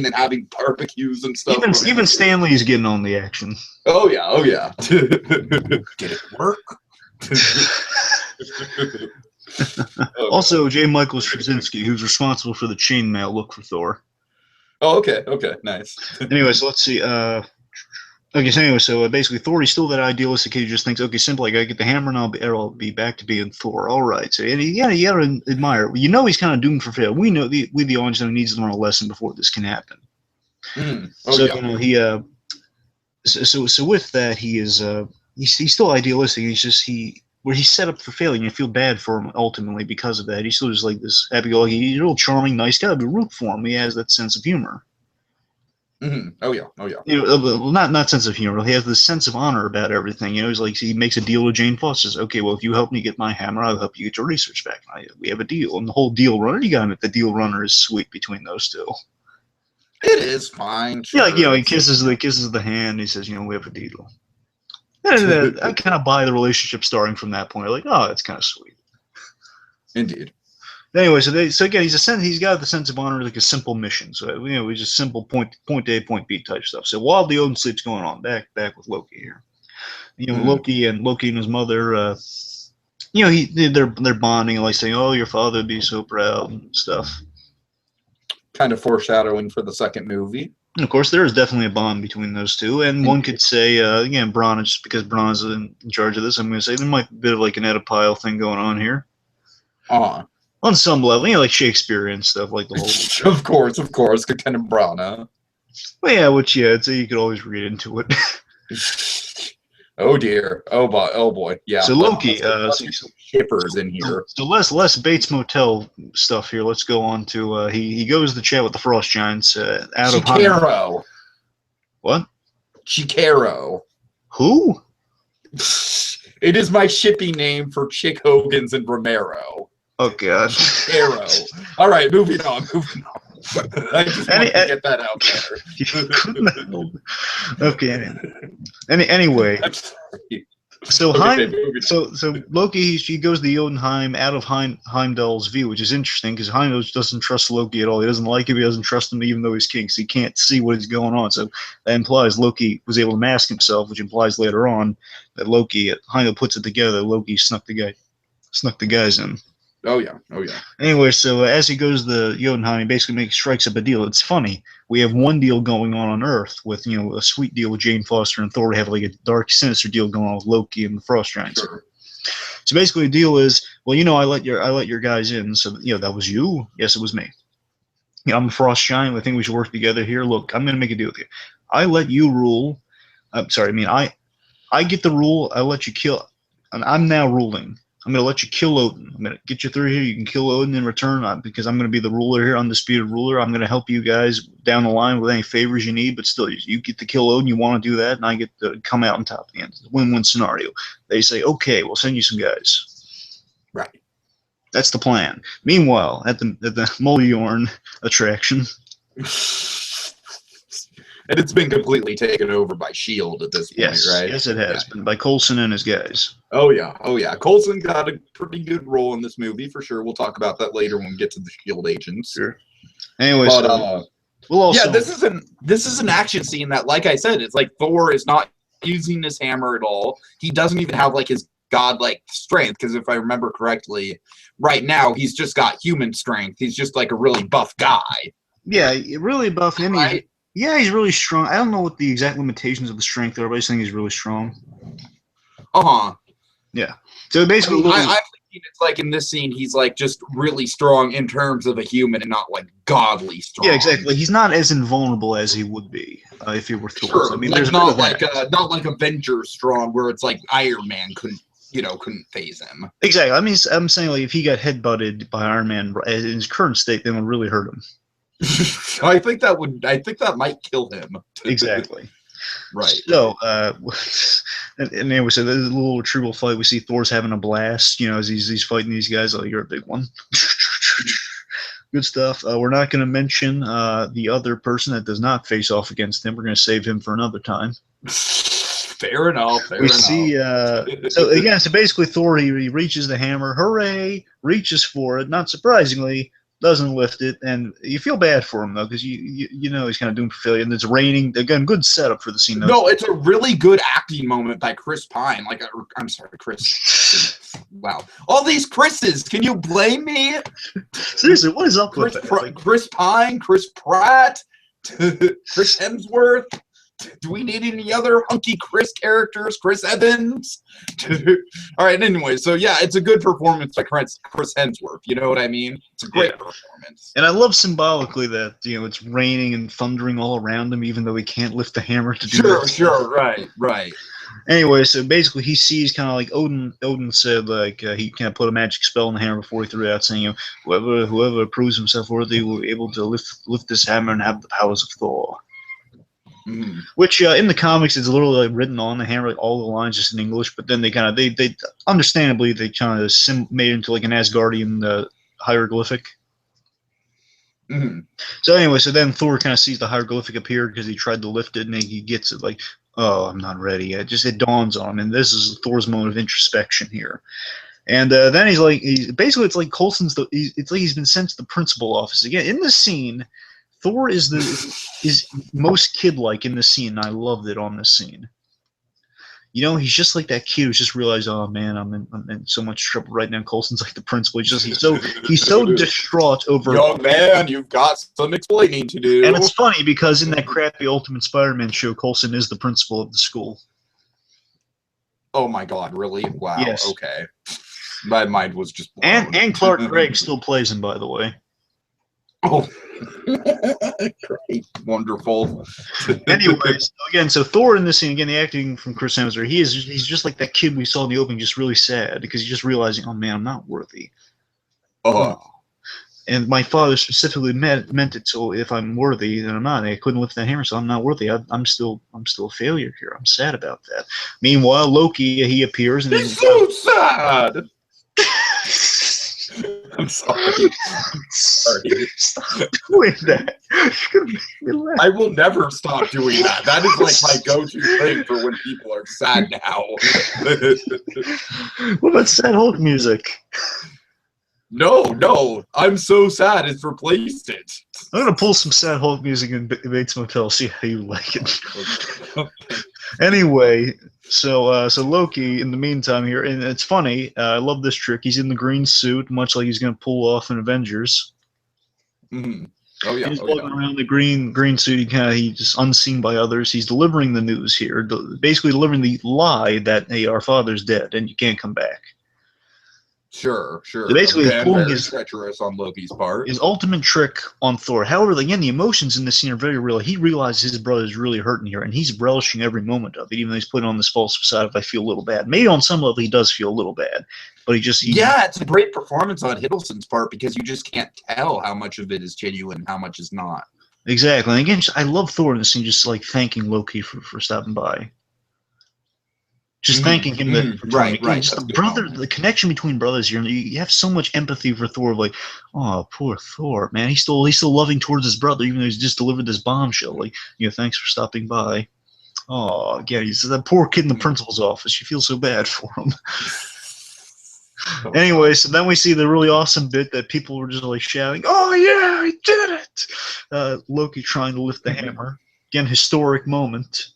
and having barbecues and stuff. Even Stanley's getting on the action. Oh yeah. Did it work? Also, J. Michael Straczynski, who's responsible for the chainmail look for Thor. Oh, okay, nice. Anyway, so let's see. So basically, Thor, he's still that idealistic kid who just thinks, okay, simple, I gotta get the hammer and I'll be back to being Thor. All right. So, and you gotta admire. He's kind of doomed for failure. We know the audience know he needs to learn a lesson before this can happen. So with that, he is he's still idealistic. Where he's set up for failure, and you feel bad for him ultimately because of that. He's still just like this happy-go-lucky, he's a real charming, nice guy, but root for him. He has that sense of humor. Mm-hmm. Oh yeah. Not sense of humor. He has this sense of honor about everything. He's like, he makes a deal with Jane Foster. Says, okay, well, if you help me get my hammer, I'll help you get your research back. We have a deal. And the whole deal runner, you got him. The deal runner is sweet between those two. It is fine. Sure. Yeah, he kisses the hand. He says, we have a deal. And I kind of buy the relationship starting from that point. Like, oh, that's kind of sweet. Indeed. Anyway, so again, he's got the sense of honor, like a simple mission. So we just simple point A, point B type stuff. So while the Odin sleep's going on, back with Loki here. Loki and his mother, they're bonding, like saying, "Oh, your father would be so proud" and stuff. Kind of foreshadowing for the second movie. And of course, there is definitely a bond between those two, and one could say, again, Braun, just because Braun's in charge of this, I'm going to say there might be a bit of like an Oedipile thing going on here. On some level, like Shakespearean stuff, like the whole. Of course, good kind of Braun, huh? Well, yeah, I'd say you could always read into it. Oh dear, oh boy, yeah. So Loki, shippers in here. So less Bates Motel stuff here. Let's go on to he goes to chat with the Frost Giants out of Chikaro. What? Chikaro. Who? It is my shipping name for Chick Hogan's and Romero. Oh God. Chikaro. All right, moving on. I just want to get that out there. Okay. Anyway. I'm sorry. So Loki, he goes to Jotunheim out of Heimdall's view, which is interesting because Heimdall doesn't trust Loki at all. He doesn't like him. He doesn't trust him even though he's king, so he can't see what is going on. So that implies Loki was able to mask himself, which implies later on that Heimdall puts it together. Loki snuck the guys in. Oh yeah. Anyway, so as he goes to Jotunheim, he basically strikes up a deal. It's funny. We have one deal going on Earth with a sweet deal with Jane Foster and Thor. We have like a dark, sinister deal going on with Loki and the Frost Giants. Sure. So basically, the deal is, I let your guys in. So that was you. Yes, it was me. I'm a Frost Giant. I think we should work together here. Look, I'm going to make a deal with you. I let you rule. I'm sorry. I get the rule. I let you kill, and I'm now ruling. I'm going to let you kill Odin. I'm going to get you through here. You can kill Odin in return because I'm going to be the ruler here, undisputed ruler. I'm going to help you guys down the line with any favors you need, but still, you get to kill Odin. You want to do that, and I get to come out on top at the end. It's a win-win scenario. They say, okay, we'll send you some guys. Right. That's the plan. Meanwhile, at the Mulyorn attraction. And it's been completely taken over by S.H.I.E.L.D. at this point, right? Yes, it has been by Coulson and his guys. Oh yeah. Coulson got a pretty good role in this movie for sure. We'll talk about that later when we get to the S.H.I.E.L.D. agents. Sure. Anyway, this is an action scene that, like I said, it's like Thor is not using his hammer at all. He doesn't even have like his godlike strength, because if I remember correctly, right now he's just got human strength. He's just like a really buff guy. Yeah, really buff him. Right? Yeah, he's really strong. I don't know what the exact limitations of the strength are, but I just think he's really strong. Uh-huh. Yeah. So basically, I think it's like in this scene, he's like just really strong in terms of a human and not like godly strong. Yeah, exactly. He's not as invulnerable as he would be if he were Thor. Sure. So, I mean, like, there's not like Avengers strong, where it's like Iron Man couldn't phase him. Exactly. I mean, I'm saying like if he got headbutted by Iron Man in his current state, then it would really hurt him. I think that might kill him. Exactly. Right. So, and anyway, so there's a little trivial fight. We see Thor's having a blast, as he's fighting these guys. Oh, you're a big one. Good stuff. We're not going to mention the other person that does not face off against him. We're going to save him for another time. Fair enough. We see. So again, so basically, Thor he reaches the hammer. Hooray! Reaches for it. Not surprisingly, doesn't lift it, and you feel bad for him though, because you know he's kind of doomed for failure. And it's raining. Again, good setup for the scene. No, it's a really good acting moment by Chris Pine. I'm sorry, Chris. Wow, all these Chris's. Can you blame me? Seriously, what is up with that? Chris Pine, Chris Pratt, Chris Hemsworth. Do we need any other hunky Chris characters? Chris Evans? All right, anyway, so yeah, it's a good performance by Chris Hemsworth. You know what I mean? It's a great performance. And I love symbolically that, it's raining and thundering all around him, even though he can't lift the hammer to do that. Sure, right. Anyway, so basically he sees kind of like Odin said, like he can't put a magic spell on the hammer before he threw it out, saying, whoever proves himself worthy will be able to lift this hammer and have the powers of Thor. Mm. Which in the comics is literally written on the hammer, like all the lines just in English. But then they understandably kind of made it into like an Asgardian hieroglyphic. Mm. So anyway, so then Thor kind of sees the hieroglyphic appear because he tried to lift it, and he gets it like, oh, I'm not ready yet. It dawns on him, and this is Thor's moment of introspection here. And then it's like Coulson's it's like he's been sent to the principal office again in this scene. Thor is most kid-like in this scene, and I loved it on this scene. He's just like that kid who's just realized, oh man, I'm in so much trouble right now. Coulson's like the principal. He's so distraught over. Young man, you've got some explaining to do. And it's funny because in that crappy Ultimate Spider-Man show, Coulson is the principal of the school. Oh my God, really? Wow. Yes. Okay. My mind was just blown. And Clark Gregg still plays him, by the way. Oh, great, wonderful. Anyways, again, so Thor in this scene, again, the acting from Chris Hemsworth, he's just like that kid we saw in the opening, just really sad because he's just realizing, oh man, I'm not worthy. And my father specifically meant it, so if I'm worthy, then I'm not. I couldn't lift that hammer, so I'm not worthy. I'm still a failure here. I'm sad about that. Meanwhile, Loki, he appears and he's so sad. I'm sorry. Stop doing that. You're gonna make me laugh. I will never stop doing that. That is like my go-to thing for when people are sad now. What about sad Hulk music? No. I'm so sad. It's replaced it. I'm gonna pull some sad Hulk music in Bates Motel. See how you like it. Anyway, so Loki, in the meantime here, and it's funny. I love this trick. He's in the green suit, much like he's gonna pull off in Avengers. Mm-hmm. Oh yeah. He's walking around the green suit. He's just unseen by others. He's delivering the news here, basically delivering the lie that hey, our father's dead and you can't come back. Sure. So basically, he's pulling his treacherous on Loki's part. His ultimate trick on Thor. However, again, the emotions in this scene are very real. He realizes his brother's really hurting here, and he's relishing every moment of it, even though he's putting on this false facade of I feel a little bad. Maybe on some level he does feel a little bad, but yeah, it's a great performance on Hiddleston's part because you just can't tell how much of it is genuine, how much is not. Exactly. And again, I love Thor in this scene, just like thanking Loki for stopping by. Just thanking him right. Just the connection between brothers here. You have so much empathy for Thor. Like, oh, poor Thor, man. He's still loving towards his brother, even though he's just delivered this bombshell. Like, thanks for stopping by. Oh, yeah, he's that poor kid in the principal's office. You feel so bad for him. Anyway, so then we see the really awesome bit that people were just like shouting, "Oh yeah, he did it!" Loki trying to lift the hammer. Again, historic moment.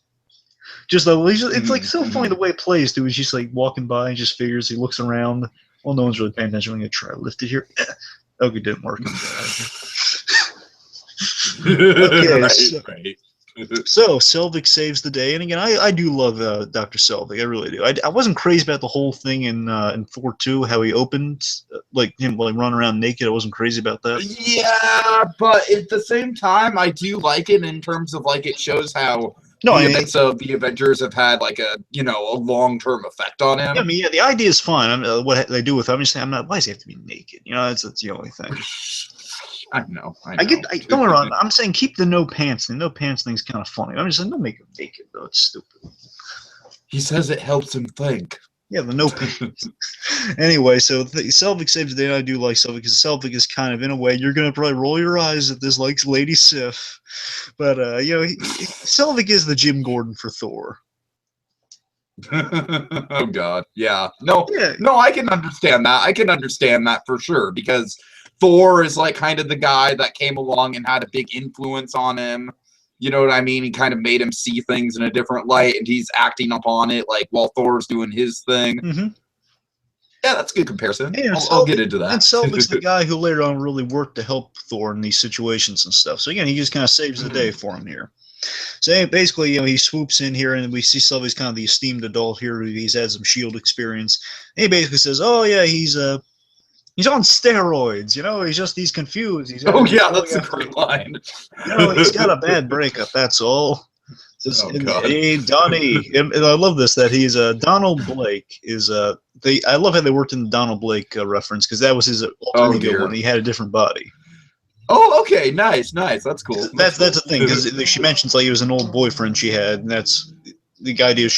Just it's like so funny the way it plays too. He's just like walking by and just figures, he looks around. Well, no one's really paying attention. I'm gonna try to lift it here. Okay, it didn't work. Okay, right. So Selvig saves the day, and again, I do love Dr. Selvig. I really do. I wasn't crazy about the whole thing in Thor 2, how he opened, like him like running around naked. I wasn't crazy about that. Yeah, but at the same time, I do like it in terms of like it shows how No, the events of the Avengers have had like a a long-term effect on him. Yeah, I mean, yeah, the idea is fine. What they do with it, I'm just saying, I'm not. Why does he have to be naked? That's the only thing. I know. Don't get me wrong. I'm saying keep the no pants thing. No pants thing's kind of funny. I'm just saying don't make him naked though. It's stupid. He says it helps him think. Yeah, the no pants. Anyway, so Selvig saves the day. I do like Selvig because Selvig is kind of, in a way, you're gonna probably roll your eyes at this, like Lady Sif, but Selvig is the Jim Gordon for Thor. Oh God, yeah. No, Yeah. no, I can understand that. I can understand that for sure because Thor is like kind of the guy that came along and had a big influence on him. You know what I mean? He kind of made him see things in a different light, and he's acting upon it like while Thor's doing his thing. Mm-hmm. Yeah, that's a good comparison. Yeah, I'll get into that. And Selvig's the guy who later on really worked to help Thor in these situations and stuff. So again, he just kind of saves the day for him here. So basically, he swoops in here, and we see Selvig's kind of the esteemed adult here. He's had some SHIELD experience. And he basically says, "Oh yeah, he's on steroids. He's confused. Oh yeah, that's a great line. He's got a bad breakup. That's all." God. Hey, Donnie, and I love this that he's Donald Blake is I love how they worked in the Donald Blake reference because that was his alter ego when he had a different body. Oh, okay, nice. That's cool. That's the thing because she mentions like he was an old boyfriend she had, and that's the idea.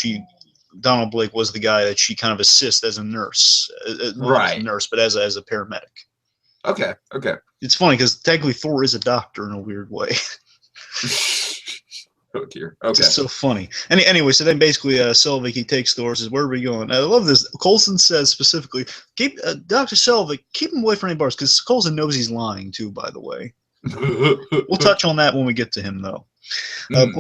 Donald Blake was the guy that she kind of assists as a nurse, not as a nurse, but as a paramedic. Okay. It's funny because technically Thor is a doctor in a weird way. Oh dear. Okay. It's so funny. Anyway, so then basically Selvig, he takes Thor, says, "Where are we going?" I love this. Coulson says specifically, "Keep Dr. Selvig, keep him away from any bars," because Coulson knows he's lying too. By the way, we'll touch on that when we get to him, though.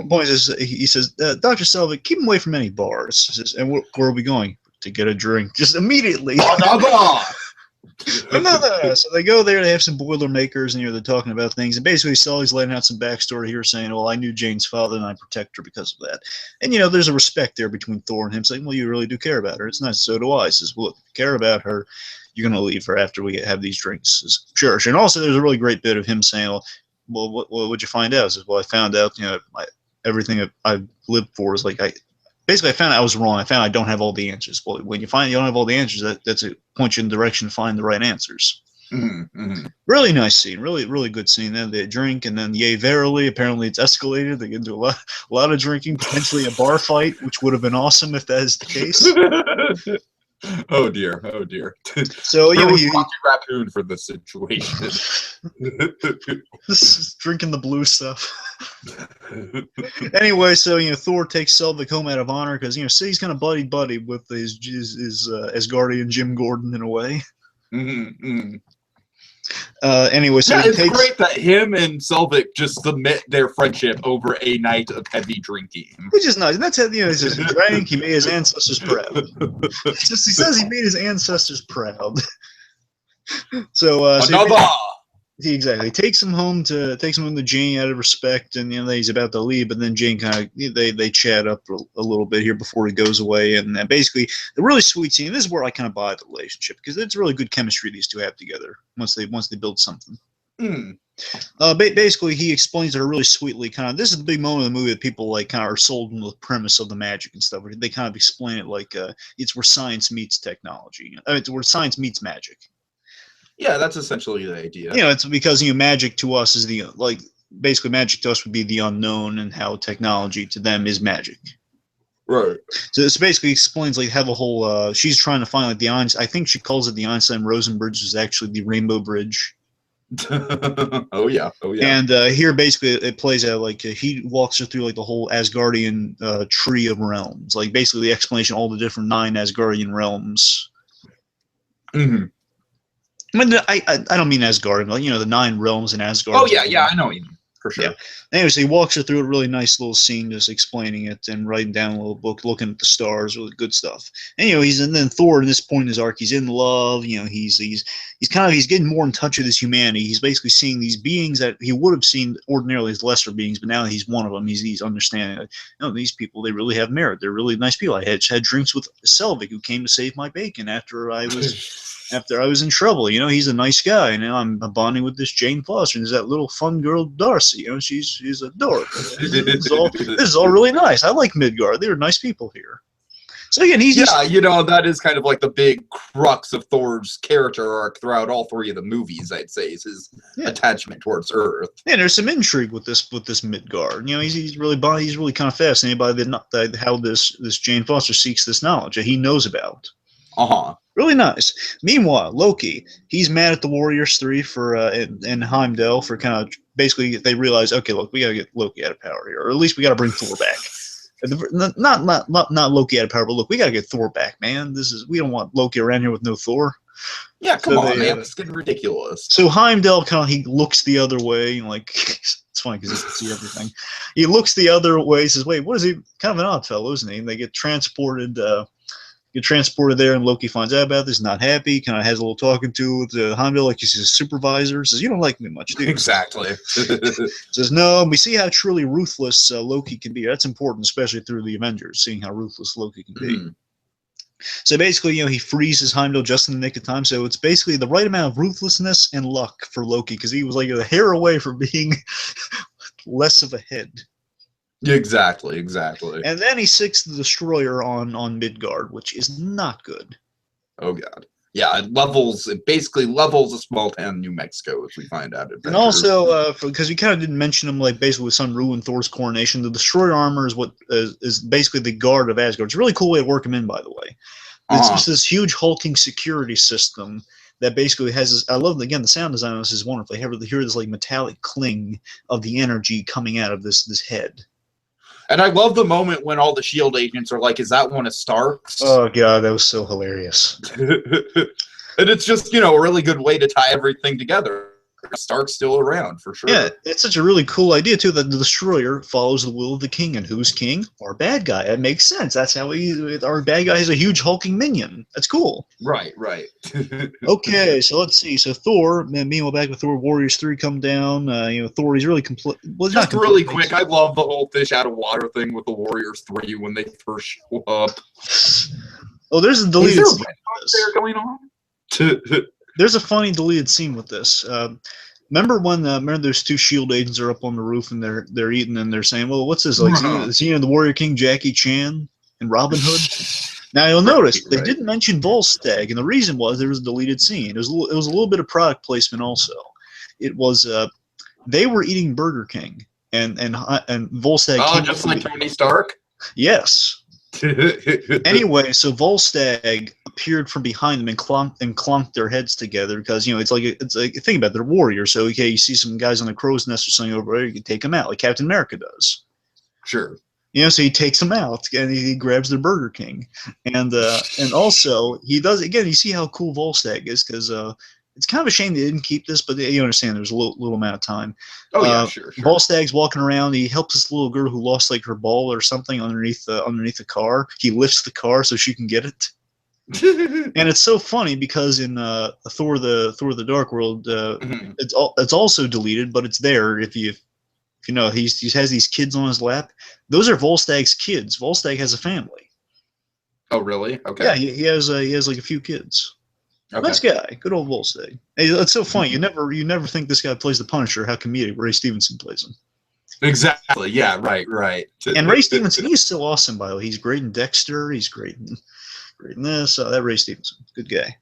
Point is, he says, "Dr. Selvig, keep him away from any bars." He says, "And where are we going?" "To get a drink." Just immediately. So they go there, they have some Boilermakers, and they're talking about things, and basically Sully's laying out some backstory here saying, well, I knew Jane's father and I protect her because of that. And there's a respect there between Thor and him saying, well, you really do care about her. It's nice. So do I. He says, well, if you care about her, you're going to leave her after we have these drinks. He says, sure. And also there's a really great bit of him saying, well, what would you find out? He says, well, I found out, everything I've lived for is like, basically, I found out I was wrong. I found I don't have all the answers. Well, when you find you don't have all the answers, that's a point you in the direction to find the right answers. Mm-hmm. Really nice scene. Really, really good scene. Then they drink, and then yay, verily, apparently it's escalated. They get into a lot of drinking, potentially a bar fight, which would have been awesome if that is the case. Oh dear. So he's raccoon for the situation. This is drinking the blue stuff. Anyway, so Thor takes Selvig home out of honor because he's kind of buddy with his Asgardian Jim Gordon in a way. Mm-hmm. Anyway, so it's great that him and Selvig just submit their friendship over a night of heavy drinking, which is nice. And that's how he says he drank. He made his ancestors proud. He says he made his ancestors proud. So exactly takes him home to Jane out of respect, and he's about to leave, but then Jane kind of they chat up a little bit here before he goes away, and basically the really sweet scene. This is where I kind of buy the relationship because it's really good chemistry these two have together once they build something. Basically, he explains to her really sweetly. Kind of, this is the big moment of the movie that people like kind of are sold into the premise of the magic and stuff. They kind of explain it like it's where science meets technology. It's where science meets magic. Yeah, that's essentially the idea. It's because magic to us is basically magic to us would be the unknown, and how technology to them is magic. Right. So this basically explains like how the whole she's trying to find like the Einstein. I think she calls it the Einstein-Rosen bridge, is actually the Rainbow Bridge. Oh yeah. And here basically it plays out like he walks her through like the whole Asgardian tree of realms, like basically the explanation of all the different 9 Asgardian realms. Mm-hmm. I mean, I don't mean Asgard, but the 9 realms in Asgard. Oh yeah, I know what you mean. for sure. Yeah. Anyway, so he walks her through a really nice little scene, just explaining it and writing down a little book, looking at the stars, really good stuff. And and then Thor at this point in his arc, he's in love. He's getting more in touch with his humanity. He's basically seeing these beings that he would have seen ordinarily as lesser beings, but now he's one of them. He's understanding that, these people, they really have merit. They're really nice people. I had drinks with Selvig, who came to save my bacon after I was in trouble. He's a nice guy. And now I'm bonding with this Jane Foster, and there's that little fun girl Darcy. She's a dork. This is all really nice. I like Midgard. They're nice people here. So again, that is kind of like the big crux of Thor's character arc throughout all three of the movies. I'd say is his attachment towards Earth. Yeah, there's some intrigue with this Midgard. He's really kind of fascinated by how this Jane Foster seeks this knowledge that he knows about. Really nice. Meanwhile, Loki, he's mad at the Warriors 3 and Heimdall for kind of basically they realize, okay, look, we gotta get Loki out of power here, or at least we gotta bring Thor back. Not Loki out of power, but look, we gotta get Thor back, man. We don't want Loki around here with no Thor. Yeah, come on, man. It's getting ridiculous. So Heimdall he looks the other way, it's funny because he can see everything. He looks the other way, says, wait, what is he? Kind of an odd fellow, isn't he? And they get transported there, and Loki finds out about this, not happy, kind of has a little talking to with Heimdall, like he's his supervisor, says, you don't like me much, do you? Exactly. Says, no, and we see how truly ruthless Loki can be. That's important, especially through the Avengers, seeing how ruthless Loki can be. So basically, he freezes Heimdall just in the nick of time, so it's basically the right amount of ruthlessness and luck for Loki, because he was like a hair away from being less of a head. Exactly. And then he sinks the destroyer on Midgard, which is not good. Oh god. Yeah, it basically levels a small town in New Mexico, as we find out. And also, because we kind of didn't mention him, like basically with some ruin Thor's coronation, the destroyer armor is what is basically the guard of Asgard. It's a really cool way to work him in, by the way. It's just this huge hulking security system that basically has this. I love, again, the sound design on this is wonderful. You hear this like metallic cling of the energy coming out of this head. And I love the moment when all the S.H.I.E.L.D. agents are like, is that one of Stark's? Oh, God, that was so hilarious. And it's just, a really good way to tie everything together. Stark's still around, for sure. Yeah, it's such a really cool idea, too, that the Destroyer follows the will of the king. And who's king? Our bad guy. That makes sense. That's how our bad guy is a huge hulking minion. That's cool. Right. Okay, so let's see. So Thor, meanwhile, back with Thor, Warriors 3 come down. Thor, he's really just really quick, I love the whole fish out of water thing with the Warriors 3 when they first show up. Oh, there's a deleted scene there going on? There's a funny deleted scene with this. Remember those two S.H.I.E.L.D. agents are up on the roof and they're eating and they're saying, well, what's this like? Is he the Warrior King, Jackie Chan, and Robin Hood? Now you'll notice they didn't mention Volstagg, and the reason was there was a deleted scene. It was a little bit of product placement also. It was they were eating Burger King and Volstagg. Oh, just like Tony Stark. Yes. Anyway, so Volstagg appeared from behind them and clonked their heads together because it's like think about it, they're warriors. So okay, you see some guys on the crow's nest or something over there, you can take them out like Captain America does. Sure. So he takes them out and he grabs their Burger King, and also he does again. You see how cool Volstagg is because it's kind of a shame they didn't keep this, but you understand there's a little amount of time. Oh yeah, sure. Volstagg's walking around. He helps this little girl who lost like her ball or something underneath the car. He lifts the car so she can get it. And it's so funny because in Thor the Dark World, it's also deleted, but it's there if you know he has these kids on his lap. Those are Volstagg's kids. Volstagg has a family. Oh really? Okay. Yeah, he has like a few kids. Okay. Nice guy, good old Volstagg. Hey, it's so funny. You never think this guy plays the Punisher. How comedic Ray Stevenson plays him. Exactly. Yeah. Right. And Ray Stevenson, he's still awesome. By the way, he's great in Dexter. He's great in this. That Ray Stevenson, good guy.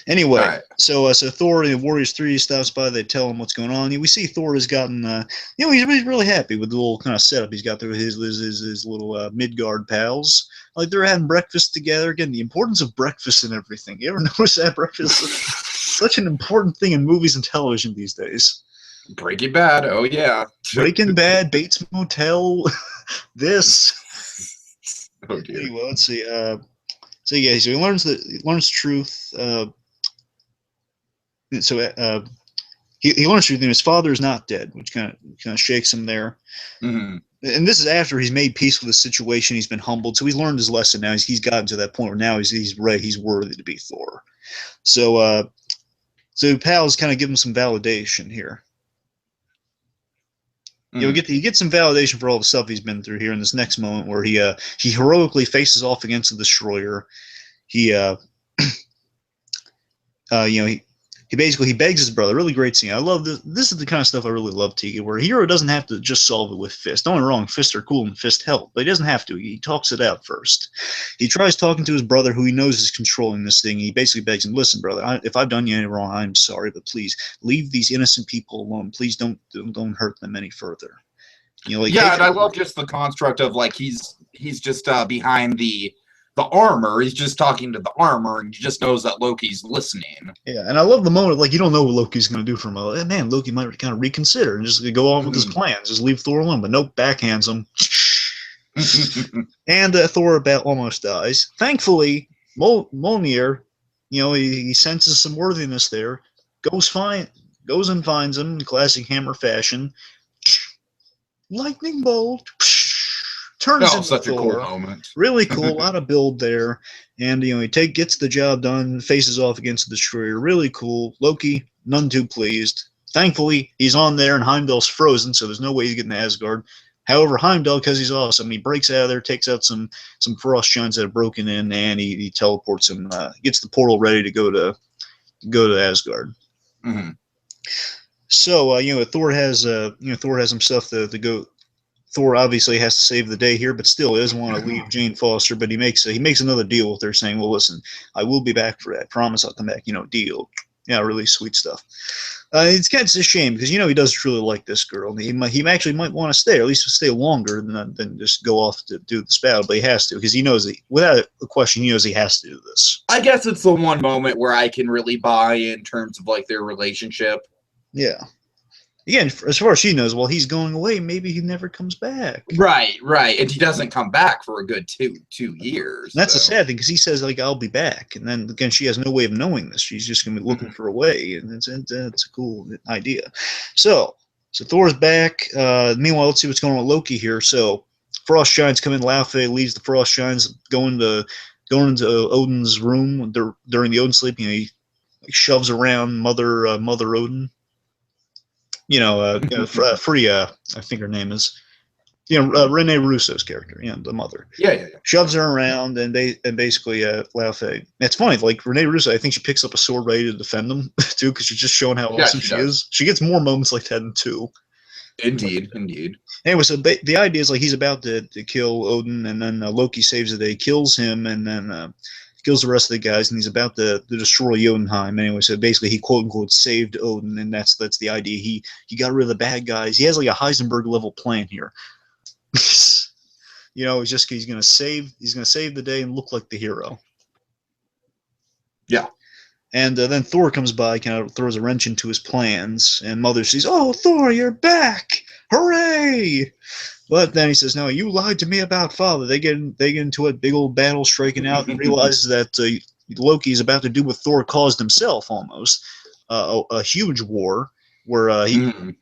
Anyway, right. So Thor and Warriors 3 stops by. They tell him what's going on. We see Thor has gotten, he's really happy with the little kind of setup he's got there with his little Midgard pals. Like they're having breakfast together. Again, the importance of breakfast and everything. You ever notice that breakfast is such an important thing in movies and television these days? Breaking Bad. Oh yeah. Breaking Bad, Bates Motel, this. Oh dear. Anyway, let's see. So he learns truth. he learns through them his father is not dead, which kind of shakes him there. Mm-hmm. And this is after he's made peace with the situation. He's been humbled, so he's learned his lesson. Now he's gotten to that point where now he's ready. He's worthy to be Thor. So Pal's kind of give him some validation here. Mm-hmm. You get some validation for all the stuff he's been through here in this next moment where he heroically faces off against the destroyer. He he basically begs his brother. Really great scene. I love this. This is the kind of stuff I really love, Tiki, where a hero doesn't have to just solve it with fists. Don't get me wrong, fists are cool and fists help, but he doesn't have to. He talks it out first. He tries talking to his brother, who he knows is controlling this thing. He basically begs him, "Listen, brother, if I've done you any wrong, I'm sorry, but please leave these innocent people alone. Please don't hurt them any further." Yeah, and I love just the construct of like he's just behind the armor. He's just talking to the armor, and he just knows that Loki's listening. Yeah, and I love the moment, like, you don't know what Loki's going to do for him. Man, Loki might kind of reconsider and just go on with his plans. Just leave Thor alone, but nope, backhands him. And Thor about almost dies. Thankfully, Mjolnir, he senses some worthiness there. Goes and finds him in classic Hammer fashion. Lightning bolt. Turns into such Thor. A cool moment. Really cool, a lot of build there, and he gets the job done, faces off against the destroyer. Really cool. Loki, none too pleased. Thankfully, he's on there, and Heimdall's frozen, so there's no way he's getting to Asgard. However, Heimdall, because he's awesome, he breaks out of there, takes out some frost giants that have broken in, and he teleports him, gets the portal ready to go to Asgard. Mm-hmm. So Thor has some stuff to go. Thor obviously has to save the day here, but still he doesn't want to leave Jane Foster. But he makes another deal with her, saying, "Well, listen, I will be back for that. Promise I'll come back. Deal." Yeah, really sweet stuff. It's kind of a shame because he does truly like this girl. He actually might want to stay, or at least stay longer than just go off to do this battle. But he has to because he knows without a question, he knows he has to do this. I guess it's the one moment where I can really buy in terms of like their relationship. Yeah. Again, as far as she knows, while he's going away, maybe he never comes back. Right, and he doesn't come back for a good two years. And that's the sad thing, because he says, like, "I'll be back," and then again, she has no way of knowing this. She's just going to be looking for a way, and it's a cool idea. So Thor's back. Meanwhile, let's see what's going on with Loki here. So Frost Giants come in. Laufey leads the Frost Giants, going into Odin's room during the Odin sleep. He shoves around Mother Odin. Freya, I think her name is. Rene Russo's character, the mother. Yeah. Shoves her around and basically Laufey. It's funny, like Rene Russo, I think she picks up a sword ready to defend him too, because she's just showing how awesome she is. She gets more moments like that in 2. Indeed. Anyway, so the idea is like he's about to kill Odin, and then Loki saves the day, kills him, and then kills the rest of the guys, and he's about to destroy Jotunheim. Anyway, so basically he quote unquote saved Odin, and that's the idea. He got rid of the bad guys. He has like a Heisenberg level plan here. He's gonna save the day and look like the hero. Yeah. And then Thor comes by, kind of throws a wrench into his plans, and Mother says, "Oh, Thor, you're back! Hooray!" But then he says, "No, you lied to me about father." They get into a big old battle, striking out, and realizes that Loki is about to do what Thor caused himself, almost a huge war where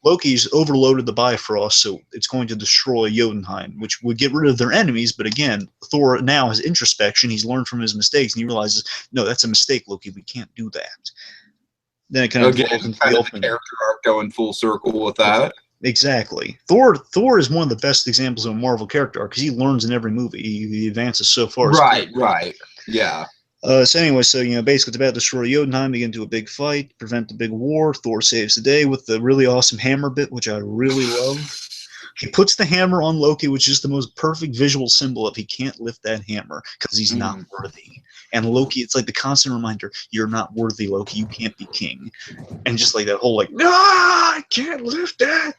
Loki's overloaded the Bifrost, so it's going to destroy Jotunheim, which would get rid of their enemies. But again, Thor now has introspection. He's learned from his mistakes, and he realizes, no, that's a mistake, Loki. We can't do that. Then it kind of falls into the open. Character arc going full circle with that. Exactly. Thor is one of the best examples of a Marvel character arc because he learns in every movie. He advances so far. Right. Yeah. So anyway, basically it's about to destroy Jotunheim, they get into a big fight, prevent the big war. Thor saves the day with the really awesome hammer bit, which I really love. He puts the hammer on Loki, which is the most perfect visual symbol of he can't lift that hammer because he's not worthy. And Loki, it's like the constant reminder, you're not worthy, Loki, you can't be king. And just like that whole no, I can't lift that.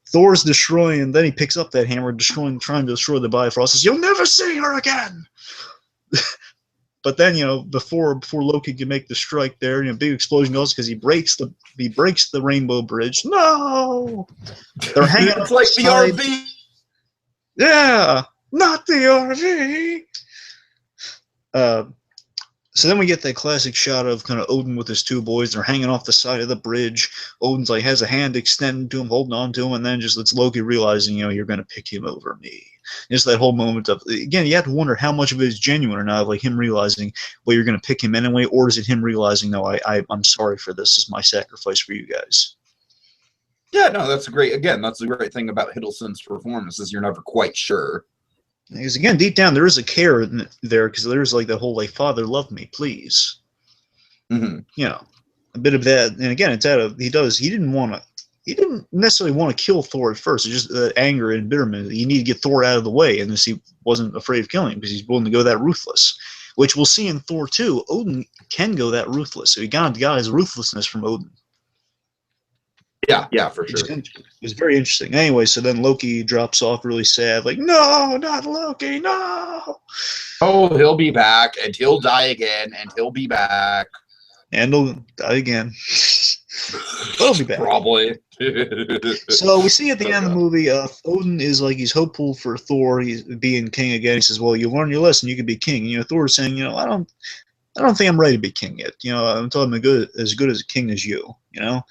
Thor's destroying, and then he picks up that hammer, trying to destroy the Bifrost. Says, "You'll never see her again." But then, before Loki can make the strike there, big explosion goes because he breaks the Rainbow Bridge. No, they're hanging. It's like the RV. Yeah, not the RV. So then we get that classic shot of kind of Odin with his two boys. They're hanging off the side of the bridge. Odin's like has a hand extended to him, holding on to him, and then just lets Loki realizing, you're going to pick him over me. Just that whole moment of, again, you have to wonder how much of it is genuine or not, like him realizing, well, you're going to pick him anyway, or is it him realizing, no, I'm sorry for this. This is my sacrifice for you guys. Yeah, no, that's a great thing about Hiddleston's performance is you're never quite sure. Because again, deep down, there is a care there because there's like the whole like, Father, love me, please. Mm-hmm. A bit of that. And again, it's out of he didn't necessarily want to kill Thor at first. It's just anger and bitterment. You need to get Thor out of the way, and he wasn't afraid of killing him because he's willing to go that ruthless. Which we'll see in Thor 2. Odin can go that ruthless. So he got his ruthlessness from Odin. Yeah, for sure. It was very interesting. Anyway, so then Loki drops off really sad, like, no, not Loki, no! Oh, he'll be back, and he'll die again, and he'll be back. And he'll die again. But he'll be back. Probably. So we see at the end of the movie, Odin is like, he's hopeful for Thor, he's being king again. He says, well, you learn your lesson, you can be king. Thor's saying, I don't think I'm ready to be king yet. Until I'm as good as a king as you. And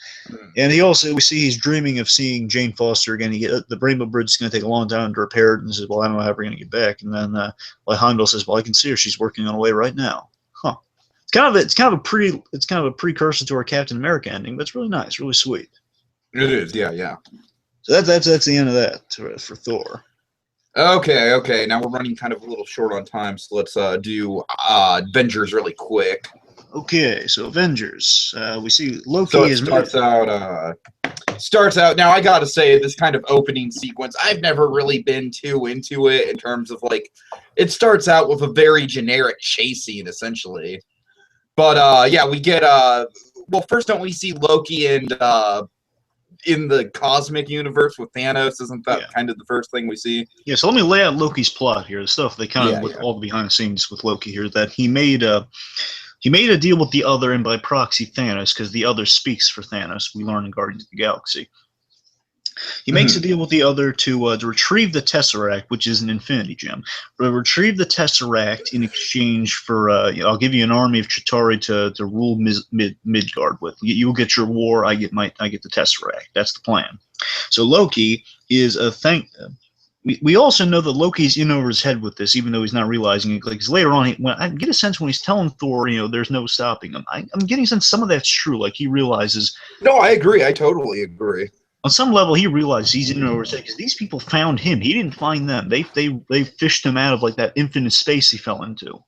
we see he's dreaming of seeing Jane Foster again. The Rainbow Bridge is going to take a long time to repair it, and says, well, I don't know how we're going to get back. And then Heimdall says, well, I can see her. She's working on a way right now. Huh. It's kind of a precursor to our Captain America ending, but it's really nice, really sweet. It is, yeah. So that's the end of that for Thor. Okay. Now we're running kind of a little short on time, so let's do Avengers really quick. Okay, so Avengers. We see Loki. So it starts out. Now I gotta say, this kind of opening sequence, I've never really been too into it in terms of like, it starts out with a very generic chase scene essentially. But yeah, we get well, first don't we see Loki and in the cosmic universe with Thanos? Isn't that kind of the first thing we see? Yeah, so let me lay out Loki's plot here. The stuff they kind of with all the behind the scenes with Loki here, that he made a deal with the Other, and by proxy Thanos, because the Other speaks for Thanos. We learn in Guardians of the Galaxy. He makes a deal with the Other to retrieve the Tesseract, which is an Infinity Gem. Retrieve the Tesseract in exchange for I'll give you an army of Chitauri to rule Midgard with. You'll get your war. I get the Tesseract. That's the plan. So Loki is we also know that Loki's in over his head with this, even though he's not realizing it. Like later on, I get a sense when he's telling Thor, there's no stopping him. I'm getting a sense some of that's true. Like he realizes. No, I agree. I totally agree. On some level, he realizes he's in over his head because these people found him. He didn't find them. They fished him out of like that infinite space he fell into.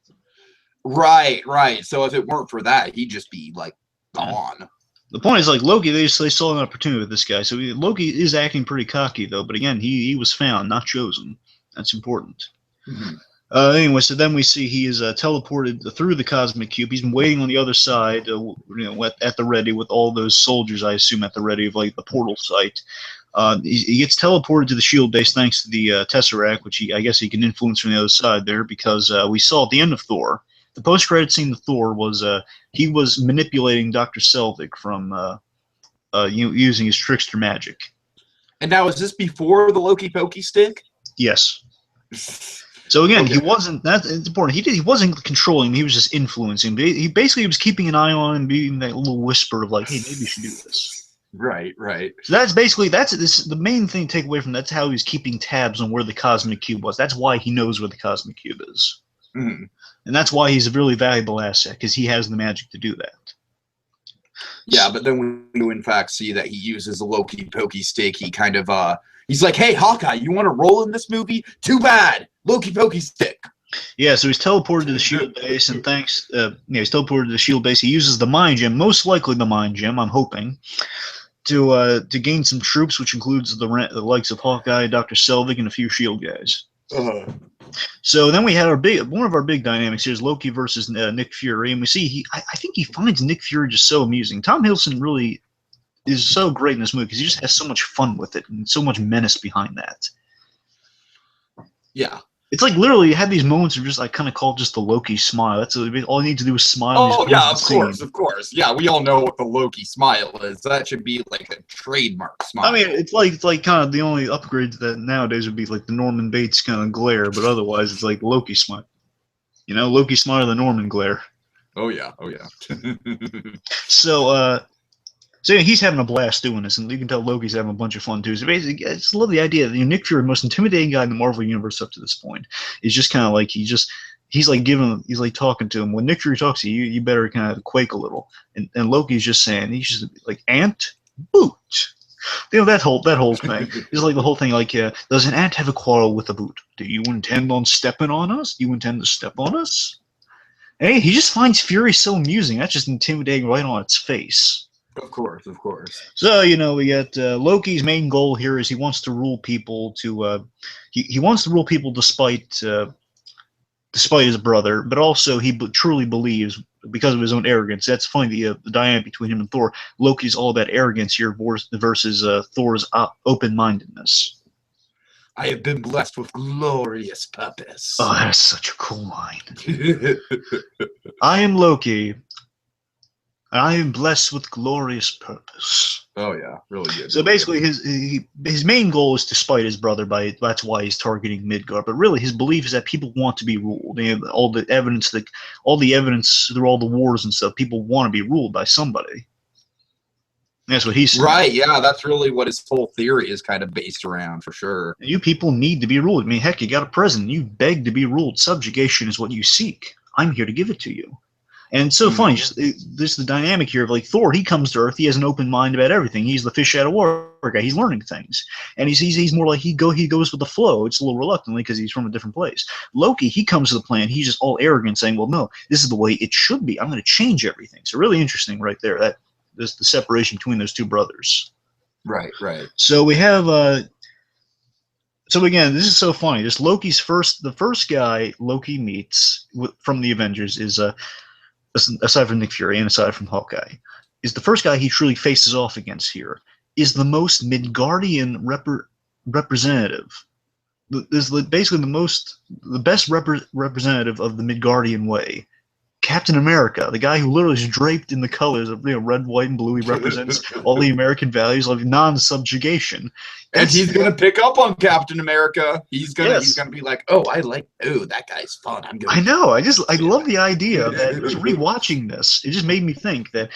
Right. So if it weren't for that, he'd just be like gone. The point is, like Loki, they saw an opportunity with this guy. So Loki is acting pretty cocky, though. But again, he was found, not chosen. That's important. Anyway, so then we see he is teleported through the cosmic cube. He's been waiting on the other side, at the ready with all those soldiers, I assume, at the ready of like the portal site. He gets teleported to the shield base thanks to the Tesseract, which I guess he can influence from the other side there, because we saw at the end of Thor, the post-credit scene of Thor was he was manipulating Dr. Selvig from using his trickster magic. And now, is this before the Loki Pokey stick? Yes. So again, he wasn't. That's important. He wasn't controlling him. He was just influencing. He basically was keeping an eye on him, being that little whisper of like, "Hey, maybe you should do this." Right. So that's basically the main thing to take away from that's how he was keeping tabs on where the cosmic cube was. That's why he knows where the cosmic cube is, and that's why he's a really valuable asset because he has the magic to do that. Yeah, but then we do in fact see that he uses the Loki Pokey stick. He kind of he's like, "Hey, Hawkeye, you want to roll in this movie? Too bad, Loki Pokey stick." Yeah, so he's teleported to the shield base, and he's teleported to the shield base. He uses the mind gem, most likely the mind gem, I'm hoping, to gain some troops, which includes the likes of Hawkeye, Dr. Selvig, and a few shield guys. So then we had one of our big dynamics here is Loki versus Nick Fury, and we see I think he finds Nick Fury just so amusing. Tom Hiddleston really is so great in this movie because he just has so much fun with it and so much menace behind that. Yeah. It's like literally you have these moments of just I kind of call it just the Loki smile. That's all you need to do is smile. Oh yeah, of course. Yeah, we all know what the Loki smile is. That should be like a trademark smile. I mean, it's like kind of the only upgrade to that nowadays would be like the Norman Bates kind of glare, but otherwise it's like Loki smile. Loki smile, the Norman glare. Oh yeah. Oh yeah. So yeah, he's having a blast doing this, and you can tell Loki's having a bunch of fun too. So basically, I just love the idea that Nick Fury, the most intimidating guy in the Marvel universe up to this point, is just kind of like he's like talking to him. When Nick Fury talks to you, you better kind of quake a little. And Loki's just saying, he's just like, ant boot. That whole thing is like the whole thing. Like, does an ant have a quarrel with a boot? Do you intend on stepping on us? Do you intend to step on us? Hey, he just finds Fury so amusing. That's just intimidating right on its face. Of course, of course. So we got Loki's main goal here is he wants to rule people he wants to rule people despite his brother, but also he truly believes because of his own arrogance. That's funny the dynamic between him and Thor. Loki's all about arrogance here versus Thor's open-mindedness. I have been blessed with glorious purpose. Oh, that's such a cool line. I am Loki. I am blessed with glorious purpose. Oh yeah, really good. So basically, his main goal is to spite his brother. That's why he's targeting Midgard. But really, his belief is that people want to be ruled. All the evidence through all the wars and stuff, people want to be ruled by somebody. That's what he's saying. Right. Yeah, that's really what his whole theory is kind of based around, for sure. You people need to be ruled. I mean, heck, you got a president. You beg to be ruled. Subjugation is what you seek. I'm here to give it to you. And it's so funny, there's the dynamic here of like Thor. He comes to Earth. He has an open mind about everything. He's the fish out of water guy. He's learning things, and he's more like he goes with the flow. It's a little reluctantly because he's from a different place. Loki, he comes to the plan. He's just all arrogant, saying, "Well, no, this is the way it should be. I'm going to change everything." So really interesting, right there. That there's the separation between those two brothers. Right. Right. So we have. So again, this is so funny. This the first guy Loki meets from the Avengers is aside from Nick Fury and aside from Hawkeye, is the first guy he truly faces off against here, is the most Midgardian representative. Is basically the best representative of the Midgardian way. Captain America, the guy who literally is draped in the colors of red, white, and blue. He represents all the American values of non-subjugation. And he's gonna pick up on Captain America. He's gonna be like, oh, that guy's fun. I know. I love the idea that just rewatching this. It just made me think that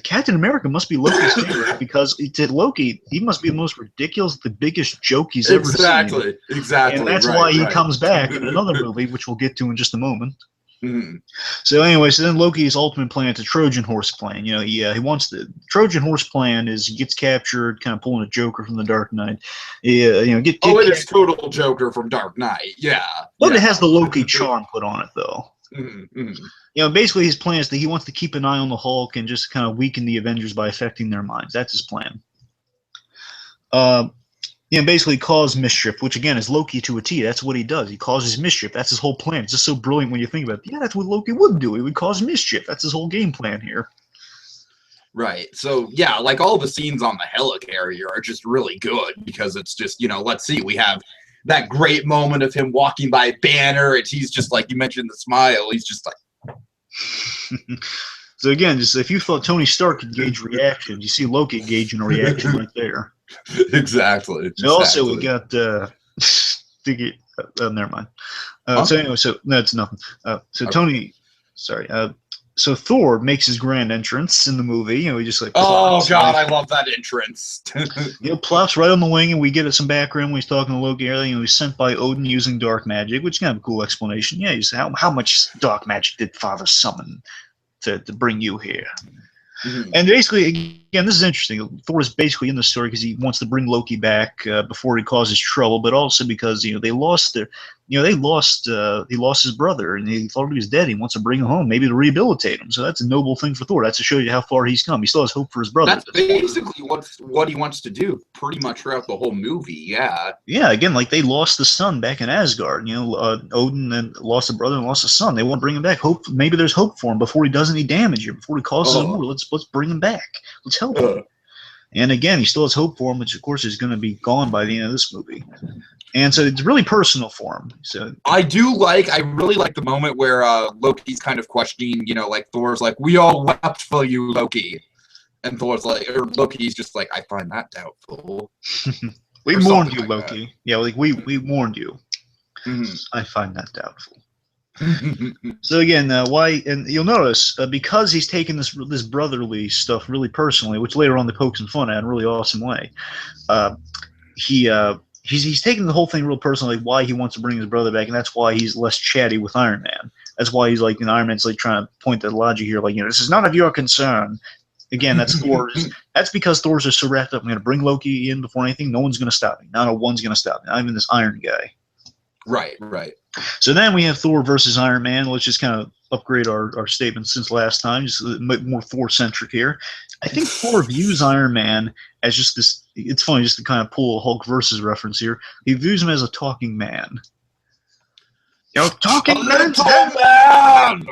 Captain America must be Loki's favorite because to Loki, he must be the most ridiculous, the biggest joke he's ever seen. Exactly. And that's why he comes back in another movie, which we'll get to in just a moment. Mm-hmm. So anyway, then Loki's ultimate plan is a Trojan horse plan. He wants the Trojan horse plan is he gets captured, kind of pulling a Joker from the Dark Knight. It is total Joker from Dark Knight. Yeah, but it has the Loki charm put on it though. Mm-hmm. Basically his plan is that he wants to keep an eye on the Hulk and just kind of weaken the Avengers by affecting their minds. That's his plan. Basically cause mischief, which again is Loki to a T. That's what he does. He causes mischief. That's his whole plan. It's just so brilliant when you think about it. Yeah, that's what Loki would do. He would cause mischief. That's his whole game plan here. Right. So, yeah, like all the scenes on the helicarrier are just really good because it's just, let's see, we have that great moment of him walking by Banner, and he's just like, you mentioned the smile, he's just like... So again, just if you thought Tony Stark could gauge reaction, you see Loki gauging a reaction right there. Exactly. Also, we got Tiki. Never mind. So anyway, so that's nothing. So Thor makes his grand entrance in the movie. He just like. Oh God, I love that entrance. Plops right on the wing, and we get some background when he's talking to Loki. He's sent by Odin using dark magic, which is kind of a cool explanation. Yeah, he's how much dark magic did Father summon to bring you here? Mm-hmm. And basically, again, this is interesting. Thor is basically in the story because he wants to bring Loki back before he causes trouble, but also because they lost he lost his brother, and he thought he was dead. He wants to bring him home, maybe to rehabilitate him. So that's a noble thing for Thor. That's to show you how far he's come. He still has hope for his brother. That's basically what he wants to do, pretty much throughout the whole movie. Yeah. Yeah. Again, like they lost the son back in Asgard. Odin and lost a brother and lost a son. They want to bring him back. Hope maybe there's hope for him before he does any damage here, before he causes more. Let's bring him back. Let's help him. And again, he still has hope for him, which of course is going to be gone by the end of this movie. And so it's really personal for him. So I really like the moment where Loki's kind of questioning, like Thor's like, we all wept for you, Loki. And Thor's like, or Loki's just like, I find that doubtful. We warned you, Loki. That. Yeah, like we warned you. Mm-hmm. I find that doubtful. So again, why? And you'll notice because he's taken this brotherly stuff really personally, which later on they poke some fun at in a really awesome way. Uh, he's taking the whole thing real personally, like why he wants to bring his brother back, and that's why he's less chatty with Iron Man. That's why he's like, Iron Man's like trying to point that logic here, like, this is none of your concern. Again, that's Thor's. That's because Thor's are so wrapped up. I'm going to bring Loki in before anything. No one's going to stop me. Not one's going to stop me. Not even this Iron guy. Right. So then we have Thor versus Iron Man. Let's just kind of upgrade our statements since last time, just a bit more Thor-centric here. I think Thor views Iron Man as just this. It's funny just to kind of pull a Hulk versus reference here. He views him as a talking man. Talking man's head man!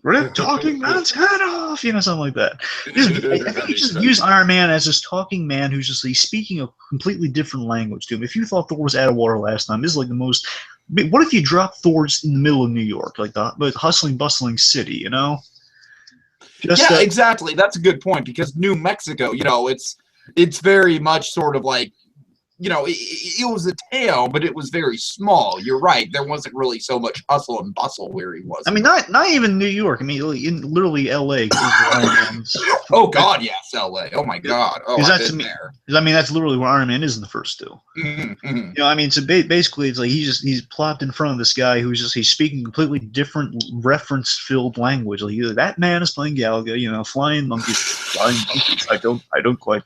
Rip talking man's head off! Something like that. I think you just use Iron Man as this talking man who's just he's speaking a completely different language to him. If you thought Thor was out of water last time, this is like the most. What if you dropped Thor in the middle of New York, like the hustling, bustling city, Just, yeah, exactly. That's a good point because New Mexico, it's very much sort of like, it was a town, but it was very small. You're right. There wasn't really so much hustle and bustle where he was. I mean, not even New York. I mean, in literally L.A. Oh God, yes, L.A. Oh my God. Oh, I've been there. I mean, that's literally where Iron Man is in the first two. Mm-hmm. I mean, so basically, it's like he's plopped in front of this guy he's speaking completely different reference-filled language. Like that man is playing Galaga, flying monkeys. I don't quite.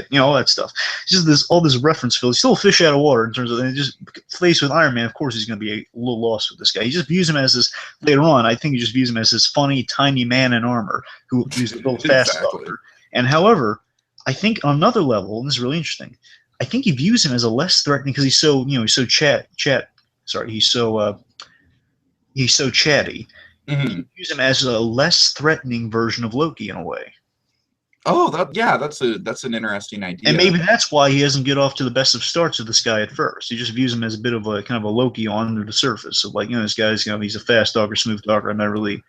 Yeah, all that stuff. It's just all this reference field. He's still a fish out of water in terms of, and just faced with Iron Man, of course he's going to be a little lost with this guy. He just views him as this, later on, I think he just views him as this funny, tiny man in armor who is a little fast talker. And however, I think on another level, and this is really interesting, I think he views him as a less threatening because he's so, he's so chatty. Mm-hmm. He views him as a less threatening version of Loki in a way. Oh, that's an interesting idea. And maybe that's why he doesn't get off to the best of starts with this guy at first. He just views him as a bit of a kind of a Loki under the surface. So like, this guy's, he's a fast talker, smooth talker. I'm not really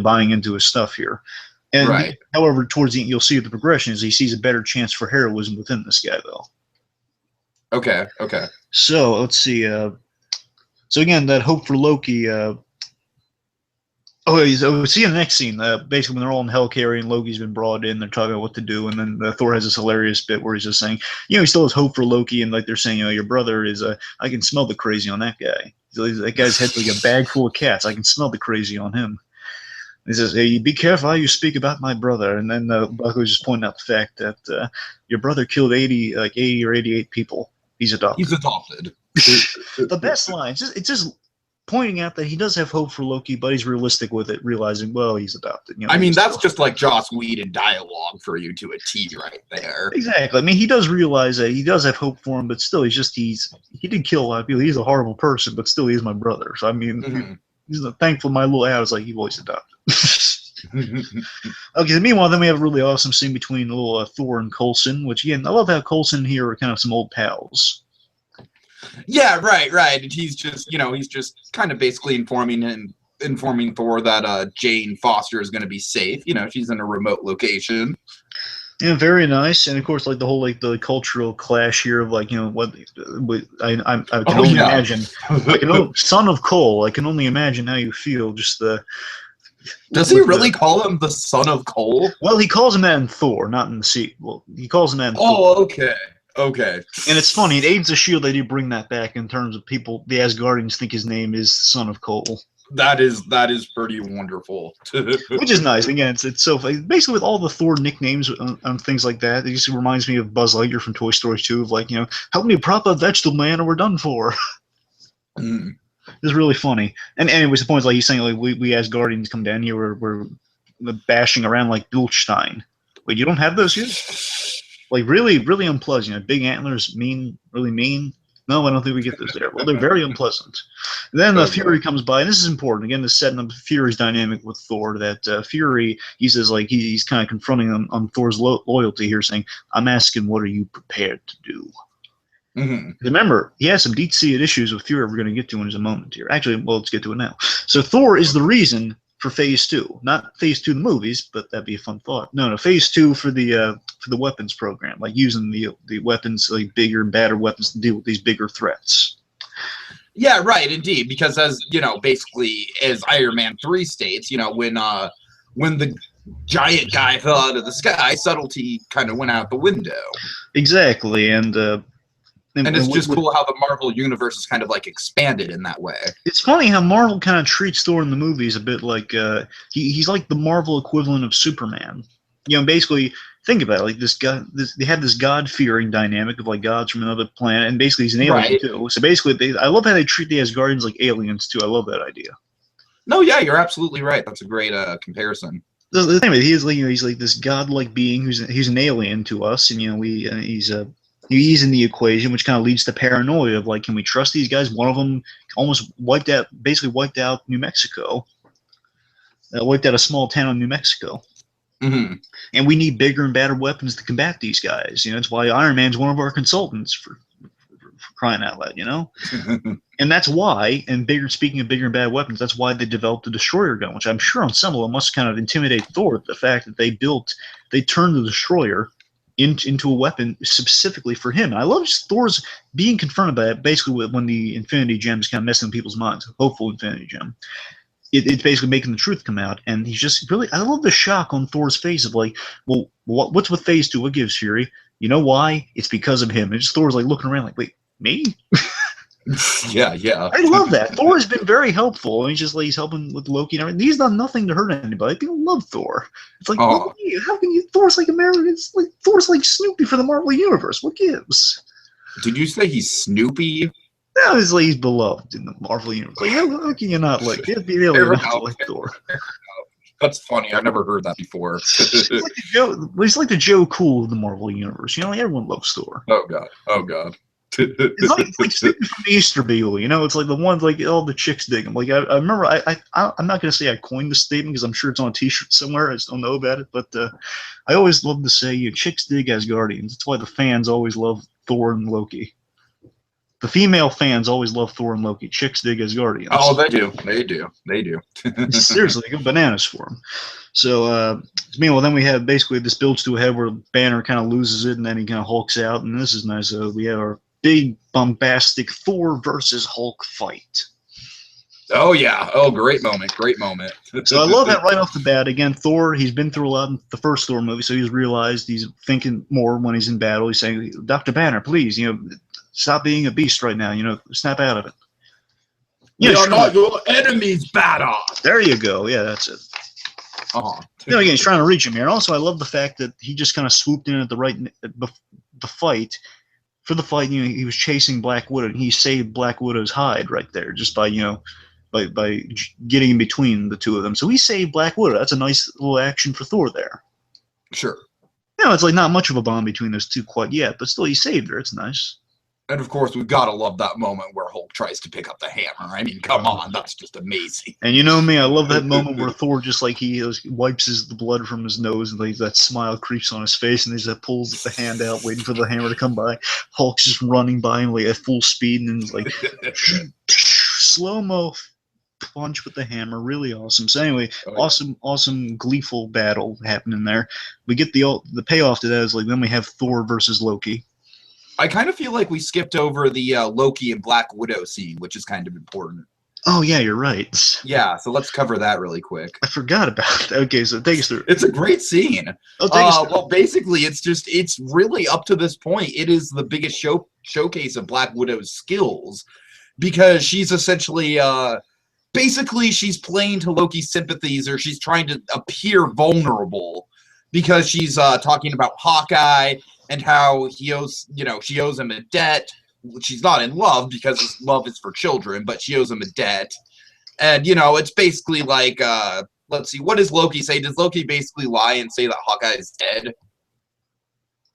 buying into his stuff here. And right. However, towards the end, you'll see the progression is he sees a better chance for heroism within this guy, though. Okay. So let's see. So again, that hope for Loki. See in the next scene, basically when they're all in Hellcarrier and Loki's been brought in, they're talking about what to do, and then Thor has this hilarious bit where he's just saying, he still has hope for Loki, and like they're saying, your brother is I can smell the crazy on that guy. That guy's head's like a bag full of cats. I can smell the crazy on him. He says, hey, be careful how you speak about my brother. And then Bucko's just pointing out the fact that your brother killed 80 or 88 people. He's adopted. The best line, it's just pointing out that he does have hope for Loki, but he's realistic with it, realizing, well, he's adopted. I mean, that's just like Joss Whedon dialogue for you to a T right there. Exactly. I mean, he does realize that he does have hope for him, but still, he did kill a lot of people. He's a horrible person, but still, he's my brother. So, I mean, he's thankful my little ad was like, he was adopted. Okay, so meanwhile, then we have a really awesome scene between little Thor and Coulson, which, again, I love how Coulson here are kind of some old pals. Yeah, right. And he's just kind of basically informing Thor that Jane Foster is going to be safe. She's in a remote location. Yeah, very nice. And of course, like the whole the cultural clash here of what I can only imagine. Son of Cole, I can only imagine how you feel. Just the. Does he really call him the son of Cole? Well, he calls him that in Thor, not in the sea. Well, he calls him that in Thor. Oh, okay. And it's funny, in Agents of S.H.I.E.L.D., they do bring that back in terms of people, the Asgardians think his name is Son of Cole. That is pretty wonderful. Which is nice. Again, it's so basically with all the Thor nicknames and things like that, it just reminds me of Buzz Lightyear from Toy Story 2 of help me prop up Vegetable Man or we're done for. It's really funny. And anyways, the point is he's saying we Asgardians come down here, we're bashing around like Dulstein. Wait, you don't have those here? Really, really unpleasant. Big antlers, really mean. No, I don't think we get those there. Well, they're very unpleasant. Then Fury comes by, and this is important. Again, this setting up Fury's dynamic with Thor. That Fury, he says he's kind of confronting him on Thor's loyalty here, saying, "I'm asking, what are you prepared to do?" Remember, he has some deep-seated issues with Fury we're going to get to in just a moment here. Actually, well, let's get to it now. So Thor is the reason for Phase 2. Not Phase 2 the movies, but that'd be a fun thought. No, Phase 2 for the weapons program, like using the weapons, like bigger and badder weapons to deal with these bigger threats. Yeah, right, indeed. Because as you know, basically, as Iron Man 3 states, you know, when the giant guy fell out of the sky, subtlety kind of went out the window. Exactly, and it's just cool how the Marvel universe is kind of like expanded in that way. It's funny how Marvel kind of treats Thor in the movies a bit like he's like the Marvel equivalent of Superman. You know, basically, think about it, like this guy. They have this God-fearing dynamic of like gods from another planet, and basically he's an alien too. So basically, I love how they treat the Asgardians like aliens too. I love that idea. No, yeah, you're absolutely right. That's a great comparison. The thing, he's like, you know, he's like this godlike being he's an alien to us, and you know, he's in the equation, which kind of leads to paranoia of like, can we trust these guys? One of them basically wiped out New Mexico, wiped out a small town in New Mexico. Mm-hmm. And we need bigger and badder weapons to combat these guys. You know, that's why Iron Man's one of our consultants for crying out loud, you know? And that's why, speaking of bigger and bad weapons, that's why they developed the destroyer gun, which I'm sure on some level must kind of intimidate Thor, the fact that they turned the destroyer into a weapon specifically for him. And I love Thor's being confronted by it basically when the Infinity Gem's kind of messing with people's minds, hopeful Infinity Gem. It's basically making the truth come out, and he's just really. I love the shock on Thor's face of like, well, what's with Phase 2? What gives Fury? You know why? It's because of him. And just Thor's like looking around like, wait, me? Yeah. I love that. Thor has been very helpful, and he's helping with Loki and everything. He's done nothing to hurt anybody. People love Thor. It's like, how can you? Thor's like American. It's like Thor's like Snoopy for the Marvel Universe. What gives? Did you say he's Snoopy? No, he's beloved in the Marvel Universe. Like, how can you not like? You'd be able not to like Thor. That's funny. I've never heard that before. He's like the Joe Cool of the Marvel Universe. You know, like everyone loves Thor. Oh god. It's like Snoopy from the Easter Beagle. You know, it's like the ones like all the chicks dig him. Like I remember, I'm not gonna say I coined the statement because I'm sure it's on a T-shirt somewhere. I just don't know about it. But I always love to say, chicks dig Asgardians. That's why the fans always love Thor and Loki. The female fans always love Thor and Loki. Chicks dig Asgardians. Oh, they do. Seriously, they go bananas for them. So, meanwhile, then we have basically this builds to a head where Banner kind of loses it, and then he kind of hulks out, and this is nice. We have our big, bombastic Thor versus Hulk fight. Oh, yeah. Oh, great moment. So I love that right off the bat. Again, Thor, he's been through a lot in the first Thor movie, so he's realized he's thinking more when he's in battle. He's saying, Dr. Banner, please, stop being a beast right now. Snap out of it. We are not your enemies, badass. There you go. Yeah, that's it. Again, he's trying to reach him here. And also, I love the fact that he just kind of swooped in at the fight. For the fight, he was chasing Black Widow, and he saved Black Widow's hide right there just by by getting in between the two of them. So he saved Black Widow. That's a nice little action for Thor there. Sure. It's like not much of a bond between those two quite yet, but still he saved her. It's nice. And of course, we've got to love that moment where Hulk tries to pick up the hammer. I mean, come on, that's just amazing. And you know me, I love that moment where Thor just like he wipes the blood from his nose, and like that smile creeps on his face, and he just pulls the hand out, waiting for the hammer to come by. Hulk's just running by him like at full speed, and then like slow-mo punch with the hammer, really awesome. So anyway, awesome, gleeful battle happening there. We get the payoff to that is like then we have Thor versus Loki. I kind of feel like we skipped over the Loki and Black Widow scene, which is kind of important. Oh, yeah, you're right. Yeah, so let's cover that really quick. I forgot about that. Okay, so take us through. It's a great scene. Well, basically, it's really up to this point, it is the biggest showcase of Black Widow's skills, because she's essentially, basically, she's playing to Loki's sympathies, or she's trying to appear vulnerable, because she's talking about Hawkeye, and how she owes him a debt. She's not in love because love is for children, but she owes him a debt. And, it's basically like, let's see, what does Loki say? Does Loki basically lie and say that Hawkeye is dead?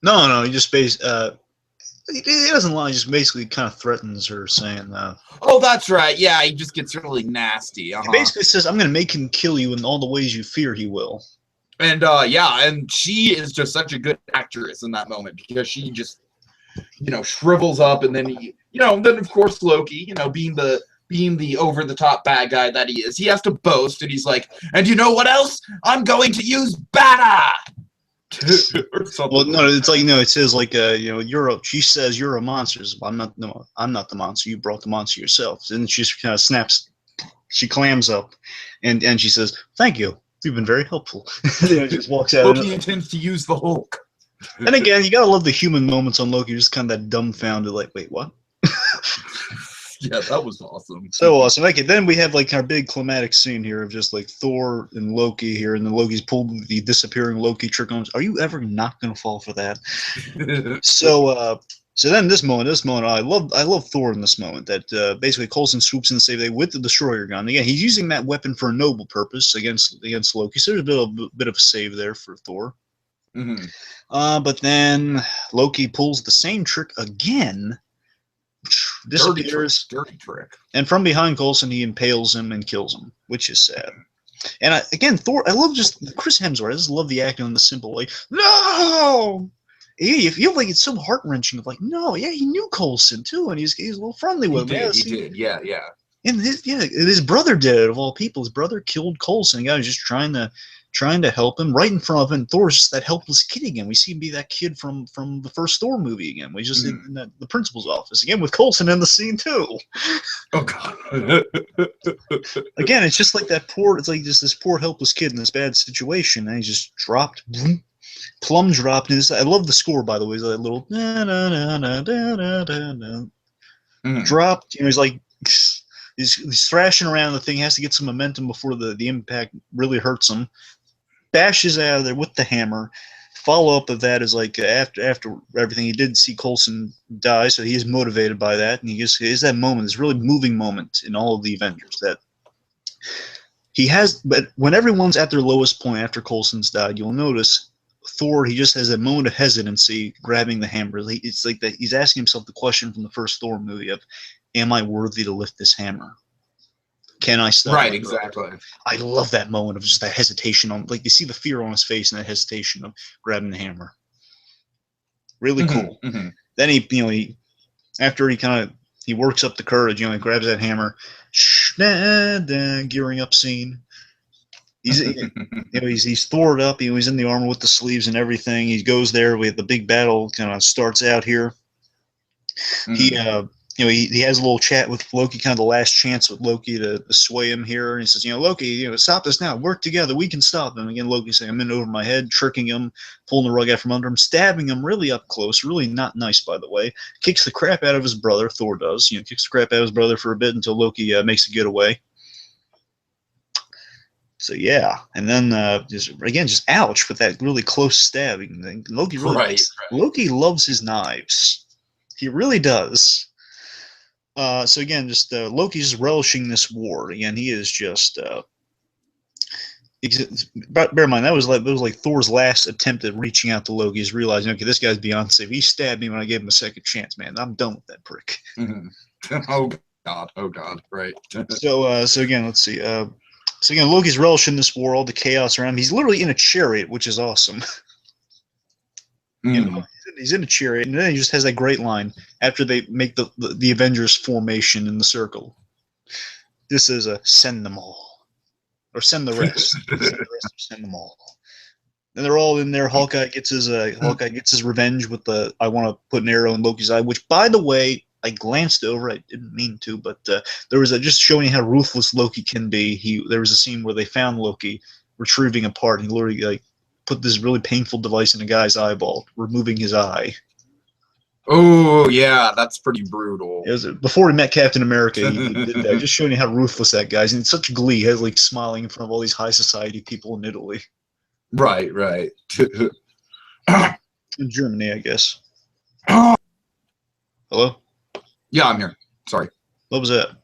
No, he just he doesn't lie, he just basically kind of threatens her, saying oh, that's right. Yeah, he just gets really nasty. He basically says, I'm going to make him kill you in all the ways you fear he will. And and she is just such a good actress in that moment, because she just, shrivels up, and then then of course Loki, being the over the top bad guy that he is, he has to boast, and he's like, and you know what else? I'm going to use Banner or something. Well, no, it's like it says like she says you're a monster. Well, I'm not the monster. You brought the monster yourself. And she just kind of snaps. She clams up, and she says, "Thank you. You've been very helpful." Just walks out. Loki intends to use the Hulk. And again, you gotta love the human moments on Loki. Just kind of that dumbfounded, like, wait, what? Yeah, that was awesome. So awesome. Okay, then we have like our big climatic scene here of just like Thor and Loki here, and then Loki's pulled the disappearing Loki trick on. Are you ever not gonna fall for that? So then this moment, I love Thor in this moment. That basically Coulson swoops in to save the day with the destroyer gun. Again, he's using that weapon for a noble purpose against Loki. So there's a bit of a save there for Thor. Mm-hmm. But then Loki pulls the same trick again. Disappears. Dirty trick. And from behind Coulson, he impales him and kills him, which is sad. And again, Thor, I love just Chris Hemsworth. I just love the acting on the simple, like, no! You feel like it's so heart-wrenching of like, no, yeah, he knew Coulson too, and he's a little friendly with him. He did, yeah. And his brother did it, of all people. His brother killed Coulson. The guy was just trying to help him right in front of him. And Thor's just that helpless kid again. We see him be that kid from the first Thor movie again. We just in the principal's office again with Coulson in the scene too. Oh God. Again, it's just like that poor. It's like just this poor helpless kid in this bad situation, and he just dropped. Boom, plum dropped. I love the score, by the way. It's that little dropped. He's like. He's thrashing around the thing, has to get some momentum before the impact really hurts him. Bashes out of there with the hammer. Follow up of that is like after everything, he did see Coulson die, so he is motivated by that, and he is that moment, this really moving moment in all of the Avengers that he has. But when everyone's at their lowest point after Coulson's died, you'll notice Thor, he just has a moment of hesitancy grabbing the hammer. It's like that he's asking himself the question from the first Thor movie of, am I worthy to lift this hammer? Can I stop? Right, exactly. I love that moment of just that hesitation on, like you see the fear on his face and that hesitation of grabbing the hammer. Really cool. Mm-hmm. Then he after he works up the courage, he grabs that hammer, gearing up scene. He's Thored up. He's in the armor with the sleeves and everything. He goes there. The big battle kind of starts out here. Mm-hmm. He has a little chat with Loki, kind of the last chance with Loki to sway him here. And he says, Loki, stop this now. Work together. We can stop him. Again, Loki's saying, I'm in over my head, tricking him, pulling the rug out from under him, stabbing him really up close. Really not nice, by the way. Kicks the crap out of his brother. Thor does. Kicks the crap out of his brother for a bit until Loki makes a getaway. So, yeah. And then, just ouch with that really close stabbing. Loki really Loki loves his knives. He really does. So again, just Loki's relishing this war. Again, he is just. Bear in mind, it was like Thor's last attempt at reaching out to Loki. Is realizing, okay, this guy's beyond safe. He stabbed me when I gave him a second chance, man. I'm done with that prick. Mm-hmm. Oh God, right. So again, let's see. So again, Loki's relishing this war, all the chaos around him. He's literally in a chariot, which is awesome. He's in a chariot, and then he just has that great line after they make the Avengers formation in the circle. This is a send them all, or send the rest. Send them all. And they're all in there. Hawkeye gets his revenge with the I want to put an arrow in Loki's eye. Which, by the way, I glanced over. I didn't mean to, but there was just showing how ruthless Loki can be. There was a scene where they found Loki retrieving a part, and he literally put this really painful device in a guy's eyeball, removing his eye. Oh, yeah, that's pretty brutal. Before he met Captain America, he did that, just showing you how ruthless that guy is. And such glee, he has smiling in front of all these high society people in Italy. Right. In Germany, I guess. Hello? Yeah, I'm here. Sorry. What was that?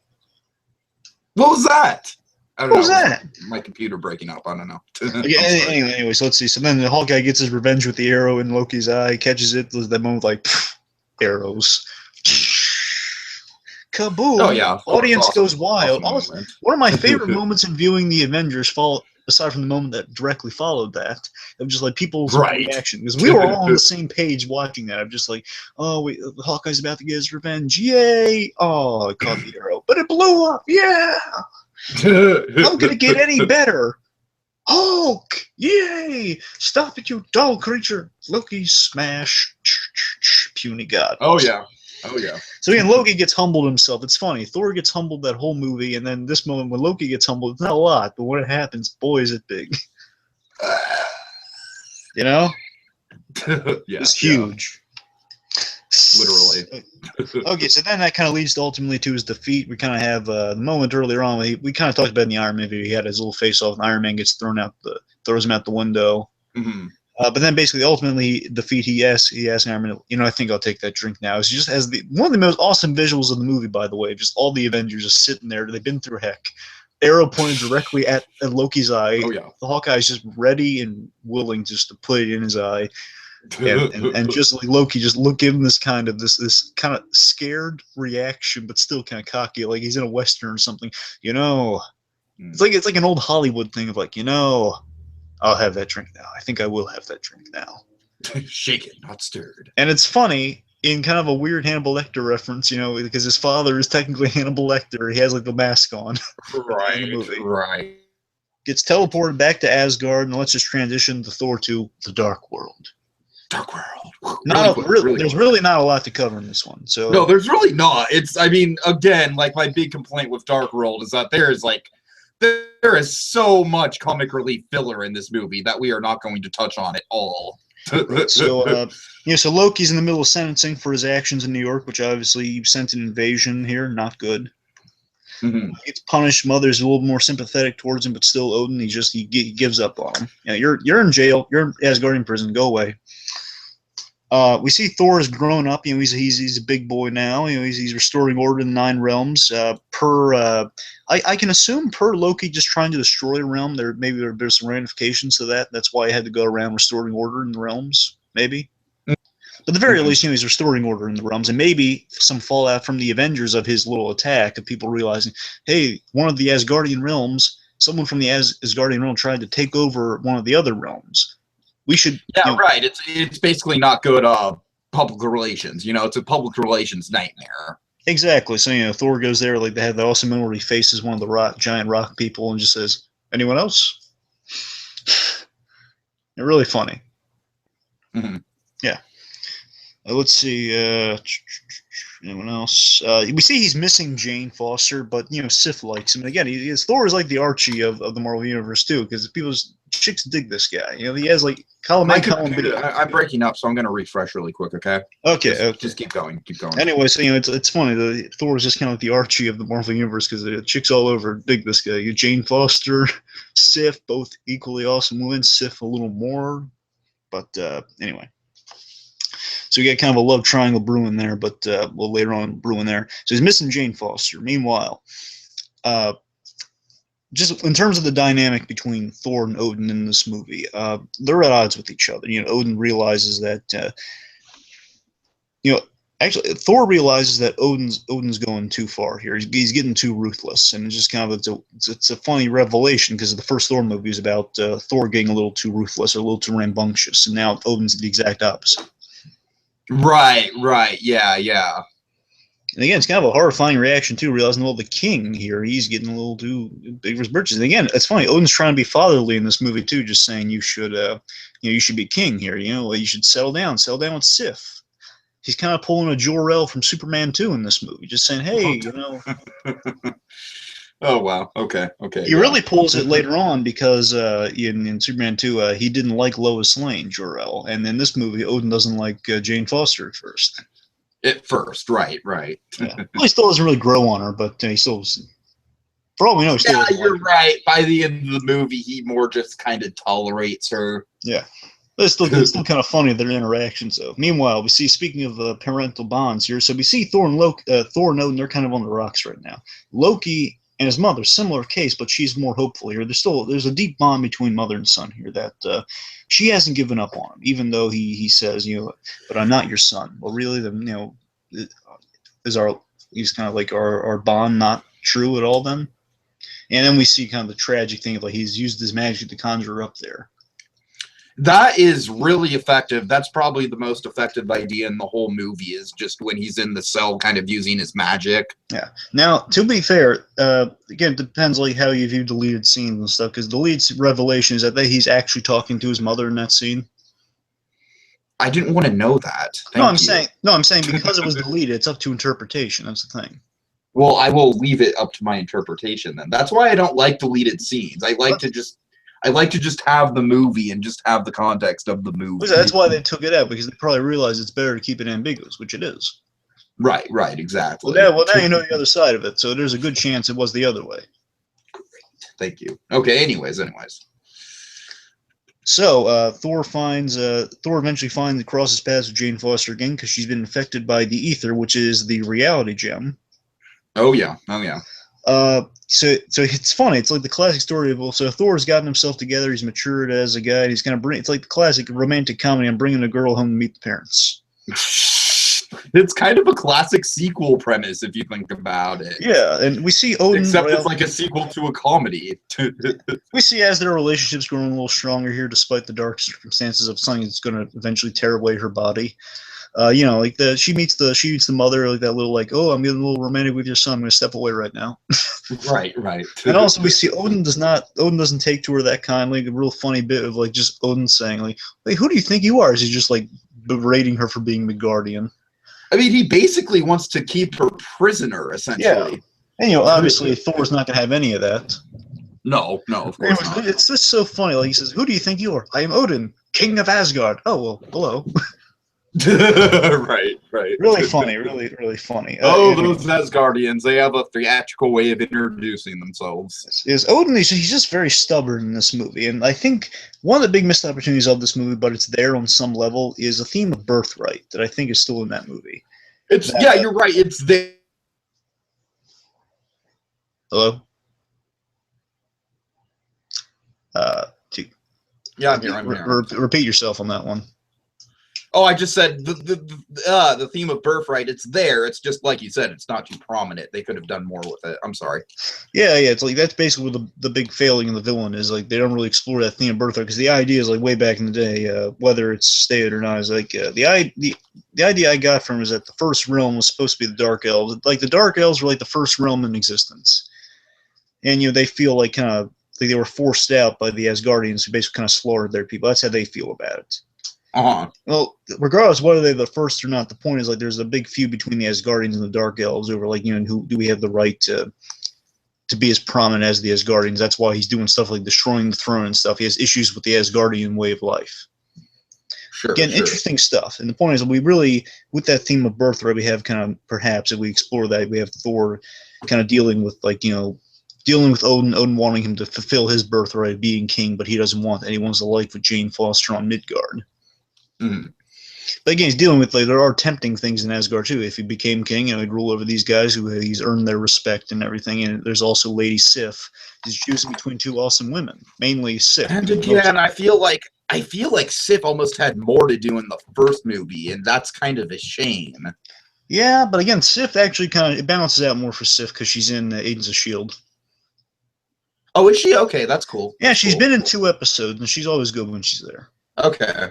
What was that? I don't know. What was that? My computer breaking up. I don't know. Anyway, so let's see. So then the Hawkeye gets his revenge with the arrow in Loki's eye, catches it. There's that moment arrows. Kaboom! Oh yeah. Audience awesome. goes wild. Awesome one of my favorite moments in viewing the Avengers, aside from the moment that directly followed that, of just people's reaction, because we were all on the same page watching that. I'm just like, Hawkeye's about to get his revenge. Yay! Oh, it caught the arrow, but it blew up. Yeah. I'm gonna get any better. Hulk! Yay! Stop it, you dull creature! Loki smash! Puny god. Oh yeah. Oh yeah. So again, Loki gets humbled himself. It's funny. Thor gets humbled that whole movie, and then this moment when Loki gets humbled, it's not a lot, but when it happens, boy, is it big. You know? Yeah. It's huge. Literally. Okay, so then that kind of leads ultimately to his defeat. We kind of have the moment earlier on. We kind of talked about in the Iron Man video. He had his little face off, and Iron Man gets throws him out the window. Mm-hmm. But then basically, ultimately, defeat. He asks Iron Man, I think I'll take that drink now. It's just as one of the most awesome visuals of the movie, by the way. Just all the Avengers just sitting there. They've been through heck. Arrow pointed directly at Loki's eye. Oh yeah. The Hawkeye's just ready and willing just to put it in his eye. And just like Loki, give him this kind of scared reaction, but still kind of cocky, like he's in a western or something. It's like an old Hollywood thing of like, I'll have that drink now. I think I will have that drink now. Shaken, not stirred. And it's funny in kind of a weird Hannibal Lecter reference, because his father is technically Hannibal Lecter. He has like the mask on. Right. In the movie. Right. Gets teleported back to Asgard, and let's just transition to Thor 2, the Dark World. Dark World. There's really not a lot to cover in this one. So no, there's really not. Again, like my big complaint with Dark World is that there is so much comic relief filler in this movie that we are not going to touch on at all. So Loki's in the middle of sentencing for his actions in New York, which obviously sent an invasion here, not good. Mm-hmm. He gets punished. Mother's a little more sympathetic towards him, but still Odin, he gives up on him. You're in jail. You're in Asgardian prison. Go away. We see Thor has grown up. He's a big boy now. He's restoring order in the 9 realms. I can assume per Loki just trying to destroy a realm. There's some ramifications to that. That's why he had to go around restoring order in the realms. Maybe. But at the very least, he's restoring order in the realms, and maybe some fallout from the Avengers of his little attack of people realizing, hey, one of the Asgardian realms, someone from the Asgardian realm tried to take over one of the other realms. We should. Yeah, right. It's basically not good public relations. It's a public relations nightmare. Exactly. So Thor goes there, like they have the awesome moment where he faces one of the giant rock people and just says, "Anyone else?" They're really funny. Mm-hmm. Yeah. Let's see. Anyone else? We see he's missing Jane Foster, but Sif likes him. And again, Thor is like the Archie of the Marvel Universe too, because chicks dig this guy. He has like column A, column B. I'm breaking up, so I'm going to refresh really quick. Okay. Okay. Just keep going. Keep going. Anyway, so it's funny. Thor is just kind of like the Archie of the Marvel Universe because the chicks all over dig this guy. Jane Foster, Sif, both equally awesome women. Sif a little more, but anyway. So we got kind of a love triangle brewing there, but later on brewing there. So he's missing Jane Foster. Meanwhile, just in terms of the dynamic between Thor and Odin in this movie, they're at odds with each other. Odin realizes that, actually, Thor realizes that Odin's going too far here. He's getting too ruthless, and it's just kind of it's a funny revelation because the first Thor movie is about Thor getting a little too ruthless or a little too rambunctious, and now Odin's the exact opposite. Right, yeah. And again, it's kind of a horrifying reaction too, realizing, the king here, he's getting a little too big for his britches. And again, it's funny, Odin's trying to be fatherly in this movie too, just saying you should be king here. You should settle down with Sif. He's kind of pulling a Jor-El from Superman 2 in this movie, just saying, hey, Oh wow, okay. He really pulls it later on because in Superman 2, he didn't like Lois Lane, Jor-El, and in this movie, Odin doesn't like Jane Foster at first. At first, right. Yeah. Well, he still doesn't really grow on her, but he still, for all we know, you're right. By the end of the movie, he more just kind of tolerates her. Yeah. But it's still kind of funny, their interactions, though. Meanwhile, we see, speaking of parental bonds here, so we see Thor and Odin, they're kind of on the rocks right now. Loki and his mother, similar case, but she's more hopeful here. There's a deep bond between mother and son here that she hasn't given up on him, even though he says, but I'm not your son. Well, really, he's kind of like our bond not true at all then? And then we see kind of the tragic thing of like he's used his magic to conjure up there. That is really effective. That's probably the most effective idea in the whole movie, is just when he's in the cell kind of using his magic. Yeah. Now, to be fair, again, it depends like how you view deleted scenes and stuff, because the lead revelation is that he's actually talking to his mother in that scene. I didn't want to know that. I'm saying because it was deleted, it's up to interpretation. That's the thing. Well, I will leave it up to my interpretation then. That's why I don't like deleted scenes. I like to just have the movie and just have the context of the movie. That's why they took it out, because they probably realized it's better to keep it ambiguous, which it is. Right, exactly. Well, now you know the other side of it, so there's a good chance it was the other way. Great, thank you. Okay, anyways. So Thor eventually finds crosses paths with Jane Foster again because she's been infected by the ether, which is the reality gem. Oh yeah. So it's funny. It's like the classic story of, so Thor's gotten himself together. He's matured as a guy. And he's gonna it's like the classic romantic comedy. I'm bringing a girl home to meet the parents. It's kind of a classic sequel premise if you think about it. Yeah, and we see Odin. Except it's like a sequel to a comedy. We see as their relationship's growing a little stronger here, despite the dark circumstances of something that's going to eventually tear away her body. Like she meets the mother, like that little like, oh, I'm getting a little romantic with your son. I'm going to step away right now. Right. And also we see Odin doesn't take to her that kindly. A real funny bit of like just Odin saying like, wait, who do you think you are? Is he just like berating her for being Midgardian? I mean, he basically wants to keep her prisoner, essentially. Yeah. And obviously Thor's not going to have any of that. No, of course not. It's just so funny. Like he says, who do you think you are? I am Odin, king of Asgard. Oh, well, hello. Right. Really funny, really funny. Those Asgardians, they have a theatrical way of introducing themselves. Is Odin, he's just very stubborn in this movie, and I think one of the big missed opportunities of this movie, but it's there on some level, is a theme of birthright that I think is still in that movie. You're right, it's there. Hello? Yeah, I'm here. Repeat yourself on that one. Oh, I just said the theme of birthright. It's there. It's just like you said. It's not too prominent. They could have done more with it. I'm sorry. Yeah. It's like that's basically what the big failing in the villain is. Like they don't really explore that theme of birthright because the idea is like way back in the day, whether it's stated or not, is like the idea I got from is that the first realm was supposed to be the Dark Elves. Like the Dark Elves were like the first realm in existence, and they feel like kind of like they were forced out by the Asgardians who basically kind of slaughtered their people. That's how they feel about it. Well, regardless whether they're the first or not, the point is like there's a big feud between the Asgardians and the Dark Elves over like who do we have the right to be as prominent as the Asgardians. That's why he's doing stuff like destroying the throne and stuff. He has issues with the Asgardian way of life. Sure. Interesting stuff. And the point is we really, with that theme of birthright, we have kind of, perhaps if we explore that, we have Thor kind of dealing with like dealing with Odin wanting him to fulfill his birthright of being king, but he doesn't want that. He wants a life with Jane Foster on Midgard. Mm. But again, he's dealing with like there are tempting things in Asgard too. If he became king, he'd rule over these guys who he's earned their respect and everything. And there's also Lady Sif. He's choosing between two awesome women, mainly Sif. And again, I feel like Sif almost had more to do in the first movie, and that's kind of a shame. Yeah, but again, Sif actually it balances out more for Sif because she's in Agents of S.H.I.E.L.D. Oh, is she? Okay, that's cool. Yeah, she's been in 2 episodes, and she's always good when she's there. Okay.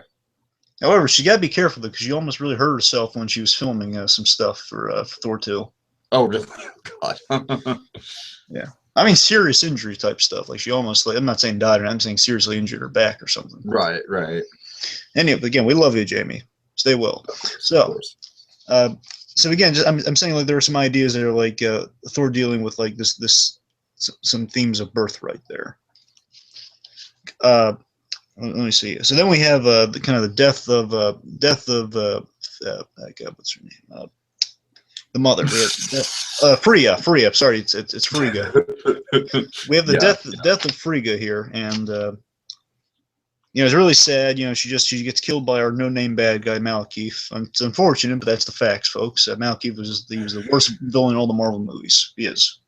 However, she got to be careful because she almost really hurt herself when she was filming some stuff for Thor 2. Oh, really? God. Yeah. I mean, serious injury type stuff. Like she almost, I'm not saying died, I'm saying seriously injured her back or something. Right. Anyway, again, we love you, Jamie. Stay well. So again, I'm saying like there are some ideas that are like Thor dealing with like some themes of birthright there. Let me see. So then we have the kind of the death of what's her name? The mother. Frigga. Sorry, it's Frigga. We have the death of Frigga here, and it's really sad. She gets killed by our no-name bad guy Malekith. It's unfortunate, but that's the facts, folks. Malekith was the worst villain in all the Marvel movies. He is.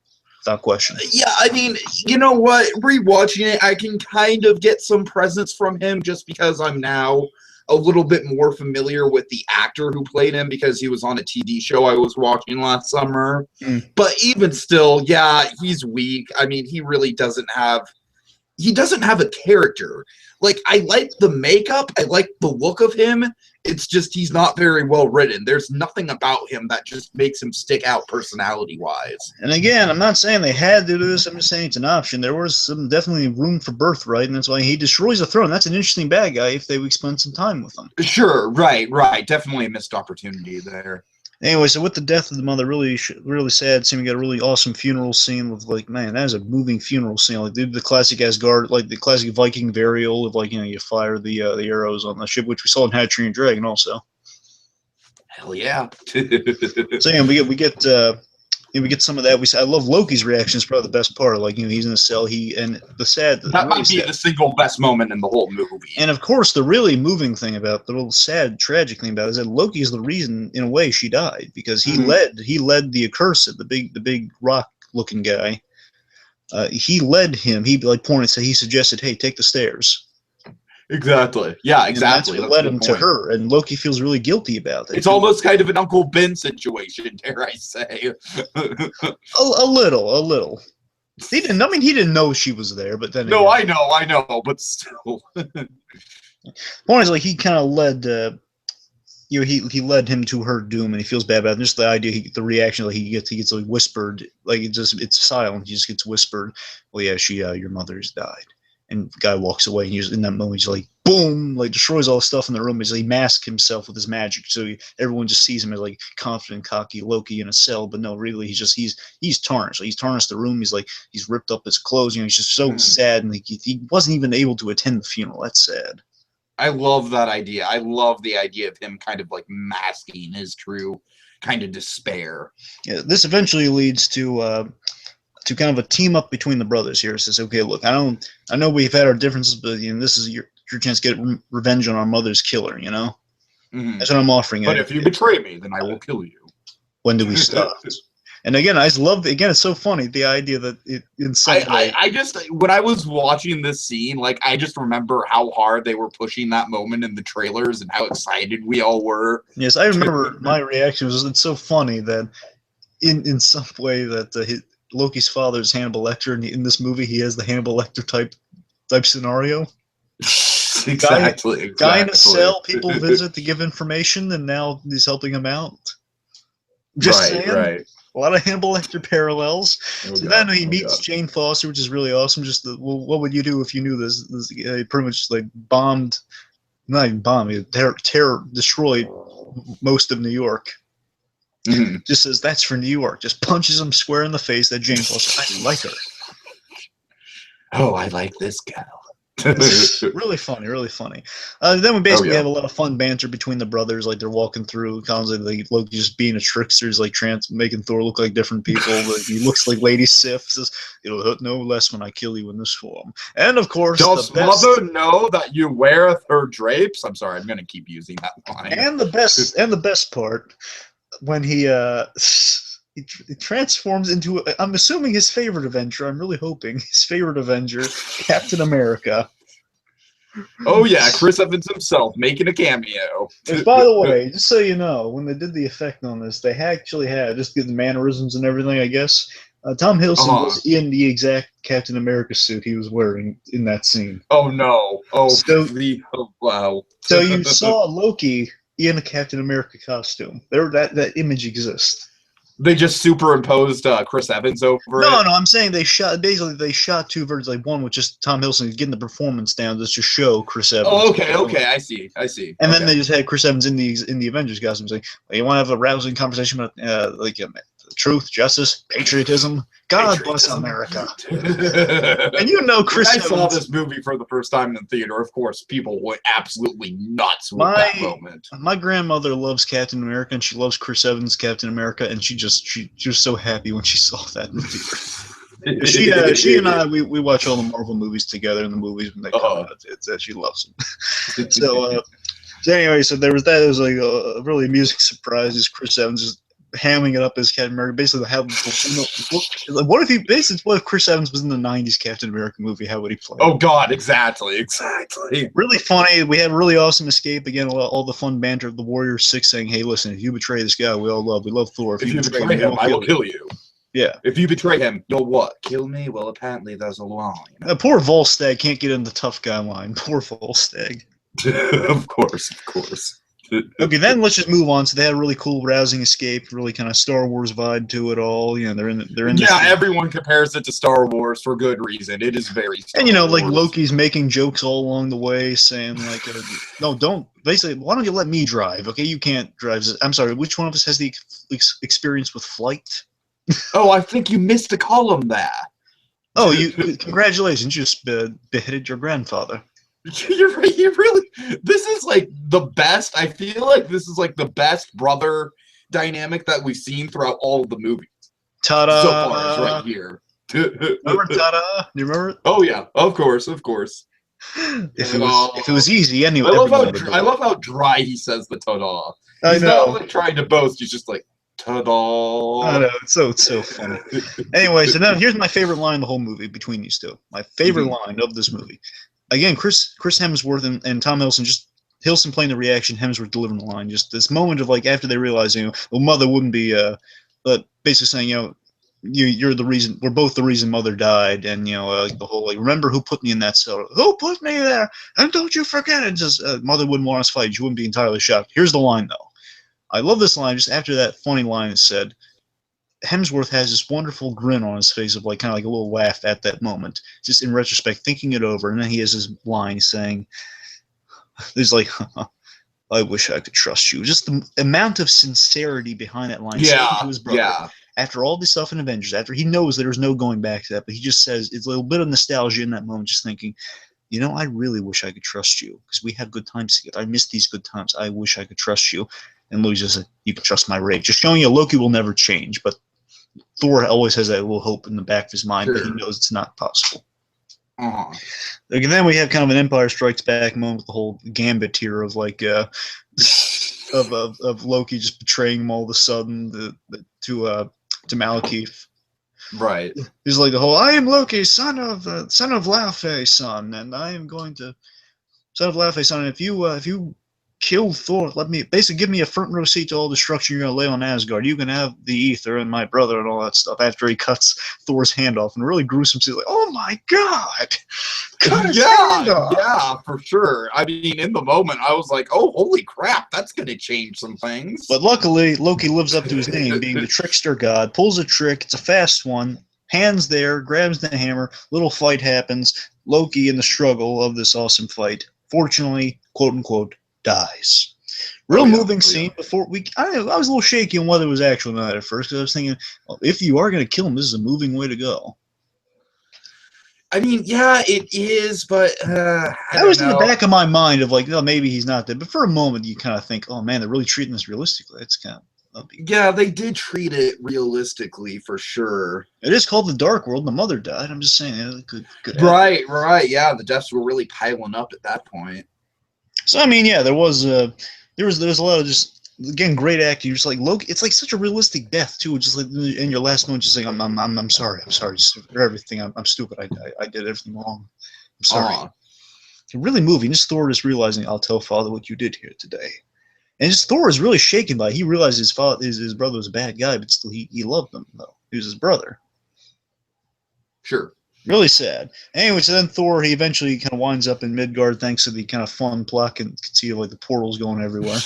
Without question. Yeah, I mean, you know what? Rewatching it, I can kind of get some presence from him just because I'm now a little bit more familiar with the actor who played him because he was on a TV show I was watching last summer. But even still, yeah, he's weak. I mean, he really doesn't have... he doesn't have a character. Like, I like the makeup, I like the look of him. It's just he's not very well written. There's nothing about him that just makes him stick out personality-wise. And again, I'm not saying they had to do this. I'm just saying it's an option. There was some definitely room for birthright, and that's why he destroys the throne. That's an interesting bad guy if they would spend some time with him. Sure, right. Definitely a missed opportunity there. Anyway, so with the death of the mother, really sad scene. We got a really awesome funeral scene with, like, man, that is a moving funeral scene. Like, the classic Asgard, like the classic Viking burial of, like, you fire the arrows on the ship, which we saw in How to Train Your Dragon also. Hell yeah. So yeah, we get some of that. I love Loki's reaction. It's probably the best part. Like, he's in a cell. That might be the single best moment in the whole movie. And of course, the really moving thing about the little sad, tragic thing about it is that Loki is the reason, in a way, she died, because he led the accursed, the big rock-looking guy. He led him. He pointed, so he suggested, "Hey, take the stairs." Exactly. Yeah, exactly. And that's what led him to her, and Loki feels really guilty about it. It's almost kind of an Uncle Ben situation, dare I say. a little. He didn't know she was there, but then... No, I know, but still. Point is, like, he kind of led... he led him to her doom, and he feels bad about it. Just the idea, the reaction that he gets like whispered, like it's silent. He just gets whispered. Well, yeah, your mother's died. And the guy walks away, and in that moment, he's like, boom, like, destroys all the stuff in the room. He masks himself with his magic, so everyone just sees him as, like, confident, cocky Loki in a cell. But no, really, he's tarnished. Like, he's tarnished the room. He's ripped up his clothes. He's just so sad, and he wasn't even able to attend the funeral. That's sad. I love that idea. I love the idea of him kind of, like, masking his true kind of despair. Yeah, this eventually leads to kind of a team up between the brothers here. It says, okay, look, I know we've had our differences, but this is your chance to get revenge on our mother's killer. That's what I'm offering. But if you betray me, then I will kill you. When do we start? And again, I just love. Again, it's so funny the idea that in some way. I just, when I was watching this scene, like, I just remember how hard they were pushing that moment in the trailers and how excited we all were. Yes, I remember my reaction was, it's so funny that in some way that Loki's father is Hannibal Lecter, and in this movie he has the Hannibal Lecter type scenario. Exactly. Guy in a cell, people visit to give information, and now he's helping him out. Just saying. Right. A lot of Hannibal Lecter parallels. Then he meets Jane Foster, which is really awesome. What would you do if you knew this? He pretty much bombed, not even bombed, he destroyed most of New York. Just says, that's for New York. Just punches him square in the face. That Jane Foster, I like her. Oh, I like this gal. Really funny, really funny. Then we basically have a lot of fun banter between the brothers. Like, they're walking through, constantly, like, Loki just being a trickster. He's like making Thor look like different people. Like, he looks like Lady Sif. Says, "It'll hurt no less when I kill you in this form." And of course, does mother know that you wear her drapes? I'm sorry, I'm going to keep using that line. And the best part, when he transforms into, I'm assuming his favorite Avenger. I'm really hoping his favorite Avenger, Captain America. Oh yeah, Chris Evans himself making a cameo. And by the way, just so you know, when they did the effect on this, they actually had, just the mannerisms and everything, I guess, Tom Hiddleston was in the exact Captain America suit he was wearing in that scene. Oh no! Oh wow! So you saw Loki in a Captain America costume. That image exists. They just superimposed Chris Evans over it? No, I'm saying they shot two versions, like one with just Tom Hiddleston getting the performance down just to show Chris Evans. Oh, okay, I see. And then they just had Chris Evans in the Avengers costume saying, well, you want to have a rousing conversation about truth, justice, patriotism? God bless America. And Chris Evans. I saw this movie for the first time in the theater. Of course, people went absolutely nuts with that moment. My grandmother loves Captain America, and she loves Chris Evans' Captain America, and she was so happy when she saw that in the theater. She and I, we watch all the Marvel movies together, and the movies when they come out, it's that she loves them. So anyway, so there was that. It was like a really amusing surprise. Is Chris Evans just hamming it up as Captain America, basically what if Chris Evans was in the '90s Captain America movie? How would he play? Oh God, exactly. Really funny. We had a really awesome escape. Again, all the fun banter of the Warrior 6 saying, "Hey, listen, if you betray this guy we love Thor. If you betray him, I will kill you." Yeah. If you betray him, you'll what? Kill me? Well, apparently there's a line. Poor Volstagg can't get in the tough guy line. Poor Volstagg. Of course, of course. Okay, then let's just move on. So they had a really cool, rousing escape, really kind of Star Wars vibe to it all. You know, they're in this. Yeah, everyone compares it to Star Wars for good reason. It is very Star and you know, Wars. like Loki's making jokes all along the way, saying like, "No, don't." Basically, why don't you let me drive? Okay, you can't drive. I'm sorry. Which one of us has the experience with flight? Oh, I think you missed to call him that. Oh, you! Congratulations, you just beheaded your grandfather. You're right. You really. This is like the best. I feel like this is like the best brother dynamic that we've seen throughout all of the movies. Ta-da! So far, is right here. Remember ta-da? Do you remember it? Oh yeah, of course, of course. If it was easy, anyway. I love how dry he says the ta-da. He's not like trying to boast. He's just like ta-da. I know, it's so funny. Anyway, so now here's my favorite line in the whole movie between these two. My favorite line of this movie. Again, Chris Hemsworth and Tom Hiddleston playing the reaction, Hemsworth delivering the line. Just this moment of like after they realize, you know, well, mother wouldn't be, but basically saying, you know, you're the reason. We're both the reason mother died, and you know, the whole like, remember who put me in that cell? Who put me there? And don't you forget it. Just mother wouldn't want us to fight. She wouldn't be entirely shocked. Here's the line though. I love this line. Just after that funny line is said, Hemsworth has this wonderful grin on his face of like kind of like a little laugh at that moment, just in retrospect, thinking it over, and then he has his line saying, "There's like, I wish I could trust you." Just the amount of sincerity behind that line, saying to his brother, after all this stuff in Avengers, after he knows that there's no going back to that, but he just says it's a little bit of nostalgia in that moment, just thinking, you know, I really wish I could trust you because we had good times together. I miss these good times. I wish I could trust you. And Loki just said, you can trust my rage. Just showing you Loki will never change, but Thor always has that little hope in the back of his mind, but he knows it's not possible. And then we have kind of an Empire Strikes Back moment with the whole gambit here of like of Loki just betraying him all of a sudden to Malekith. Right. He's like the whole I am Loki, son of Laufey, son, and I am going to son of Laufey, son. And if you kill Thor, basically give me a front row seat to all the destruction you're gonna lay on Asgard. You can have the ether and my brother and all that stuff. After he cuts Thor's hand off in a really gruesome scene, like, oh my god, cut his hand off. Yeah, for sure. I mean, in the moment, I was like, oh, holy crap, that's gonna change some things. But luckily, Loki lives up to his name, being the trickster god. Pulls a trick. It's a fast one. Hands there, grabs the hammer. Little fight happens. Loki, in the struggle of this awesome fight, fortunately, quote unquote, dies. Real moving scene. Before I was a little shaky on whether it was actual or not at first because I was thinking, well, if you are going to kill him, this is a moving way to go. I mean, yeah, it is, but that was in the back of my mind of like, oh, maybe he's not dead. But for a moment, you kind of think, oh man, they're really treating this realistically. It's kind of yeah, they did treat it realistically for sure. It is called the Dark World. The mother died. I'm just saying, good. Right. Yeah, the deaths were really piling up at that point. So I mean, yeah, there was a lot of just again great acting. You're just like Loki. It's like such a realistic death too. Just like in your last moment, just like I'm sorry for everything. I'm stupid. I did everything wrong. I'm sorry. Really moving. Just Thor just realizing I'll tell Father what you did here today, and just Thor is really shaken by it. He realizes his brother was a bad guy, but still he loved him though. He was his brother. Sure. Really sad. Anyway, so then Thor, he eventually kind of winds up in Midgard thanks to the kind of fun plot and can see like the portals going everywhere.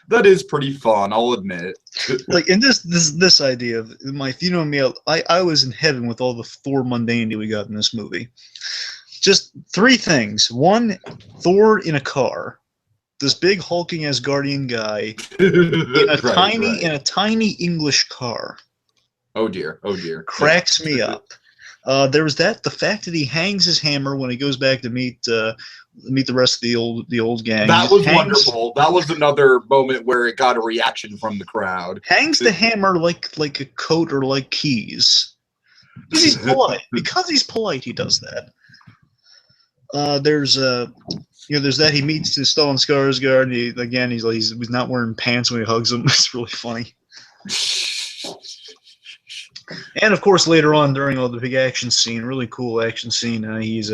That is pretty fun, I'll admit. Like in this idea of you know me, I was in heaven with all the Thor mundanity we got in this movie. Just three things. One, Thor in a car. This big hulking Asgardian guy in a tiny English car. Oh dear. Cracks me up. There was that. The fact that he hangs his hammer when he goes back to meet the rest of the old gang. That was wonderful. That was another moment where it got a reaction from the crowd. Hangs the hammer like a coat or like keys. Because he's polite. Because he's polite, he does that. There's that he meets Stellan Skarsgård. And he's not wearing pants when he hugs him. It's really funny. And of course, later on during all the big action scene, really cool action scene, he's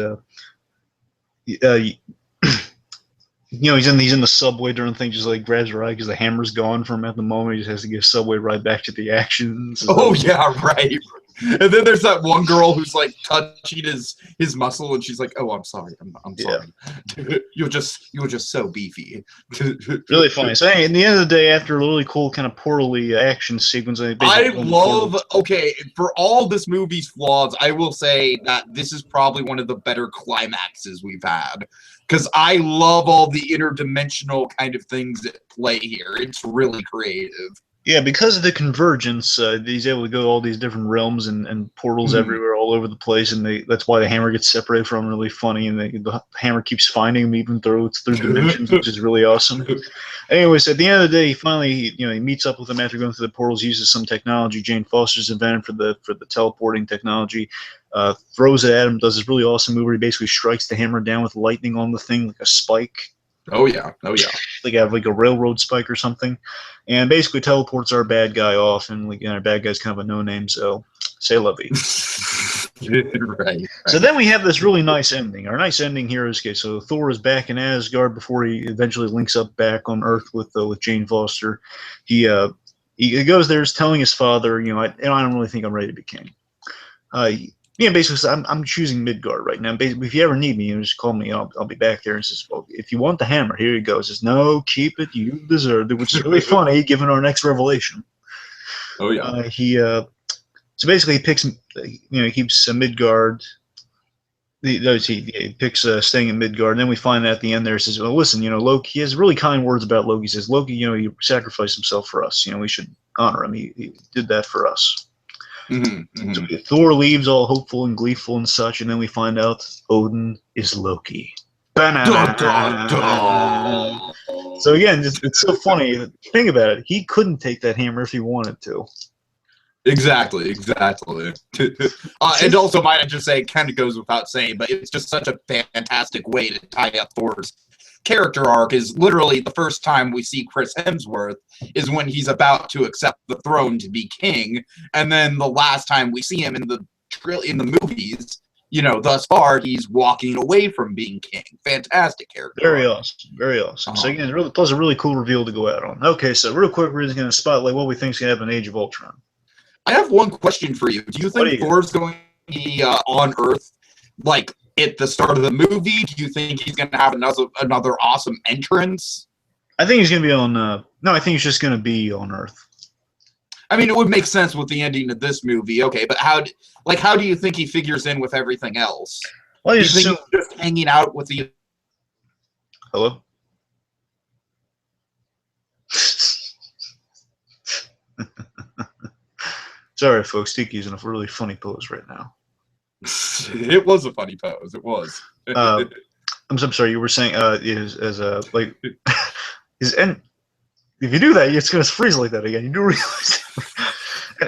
he's in the subway during the thing, just like grabs a ride because the hammer's gone from him at the moment. He just has to get a subway ride back to the action. Oh yeah, right. And then there's that one girl who's like touching his muscle, and she's like, "Oh, I'm sorry, I'm sorry. You're just so beefy." Really funny. So, hey, in the end of the day, after a really cool kind of portally action sequence, I love. Okay, for all this movie's flaws, I will say that this is probably one of the better climaxes we've had, because I love all the interdimensional kind of things at play here. It's really creative. Yeah, because of the convergence, he's able to go to all these different realms and portals everywhere, all over the place, and that's why the hammer gets separated from him. Really funny, and the hammer keeps finding him even though it's through dimensions, which is really awesome. Anyways, at the end of the day, he finally he meets up with him after going through the portals, uses some technology Jane Foster's invented for the teleporting technology, throws it at him, does this really awesome move where he basically strikes the hammer down with lightning on the thing like a spike. Oh yeah, oh yeah. Like have like a railroad spike or something, and basically teleports our bad guy off, and like our bad guy's kind of a no-name, so say lovey. Right. So then we have this really nice ending. Our nice ending here is okay. So Thor is back in Asgard before he eventually links up back on Earth with Jane Foster. He goes there, is telling his father, I don't really think I'm ready to be king. Basically, I'm choosing Midgard right now. Basically, if you ever need me, just call me. I'll be back there. And says, well, if you want the hammer, here you go. Says, no, keep it. You deserve it, which is really funny given our next revelation. Oh yeah. So basically, he picks. He keeps Midgard. He picks staying in Midgard, and then we find out at the end there. Says, well, listen, Loki. He has really kind words about Loki. He says, Loki, he sacrificed himself for us. We should honor him. He did that for us. So Thor leaves all hopeful and gleeful and such, and then we find out Odin is Loki. Dun, dun, dun. So again, it's so funny. Think about it. He couldn't take that hammer if he wanted to. Exactly. And also, might I just say, it kind of goes without saying, but it's just such a fantastic way to tie up Thor's character arc. Is literally the first time we see Chris Hemsworth is when he's about to accept the throne to be king, and then the last time we see him in the movies, thus far, he's walking away from being king. Fantastic character. Very awesome. So again, plus a really cool reveal to go out on. Okay, so real quick, we're just going to spotlight what we think is going to happen in Age of Ultron. I have one question for you. Do you think Thor's going to be on Earth, like, at the start of the movie? Do you think he's going to have another awesome entrance? I think he's going to be on. No, I think he's just going to be on Earth. I mean, it would make sense with the ending of this movie. Okay, but how do you think he figures in with everything else? Well, do you think he's just hanging out with the? Hello. Sorry, folks. Tiki's in a really funny pose right now. It was a funny pose. It was. I'm sorry. You were saying if you do that, it's gonna freeze like that again. You do realize.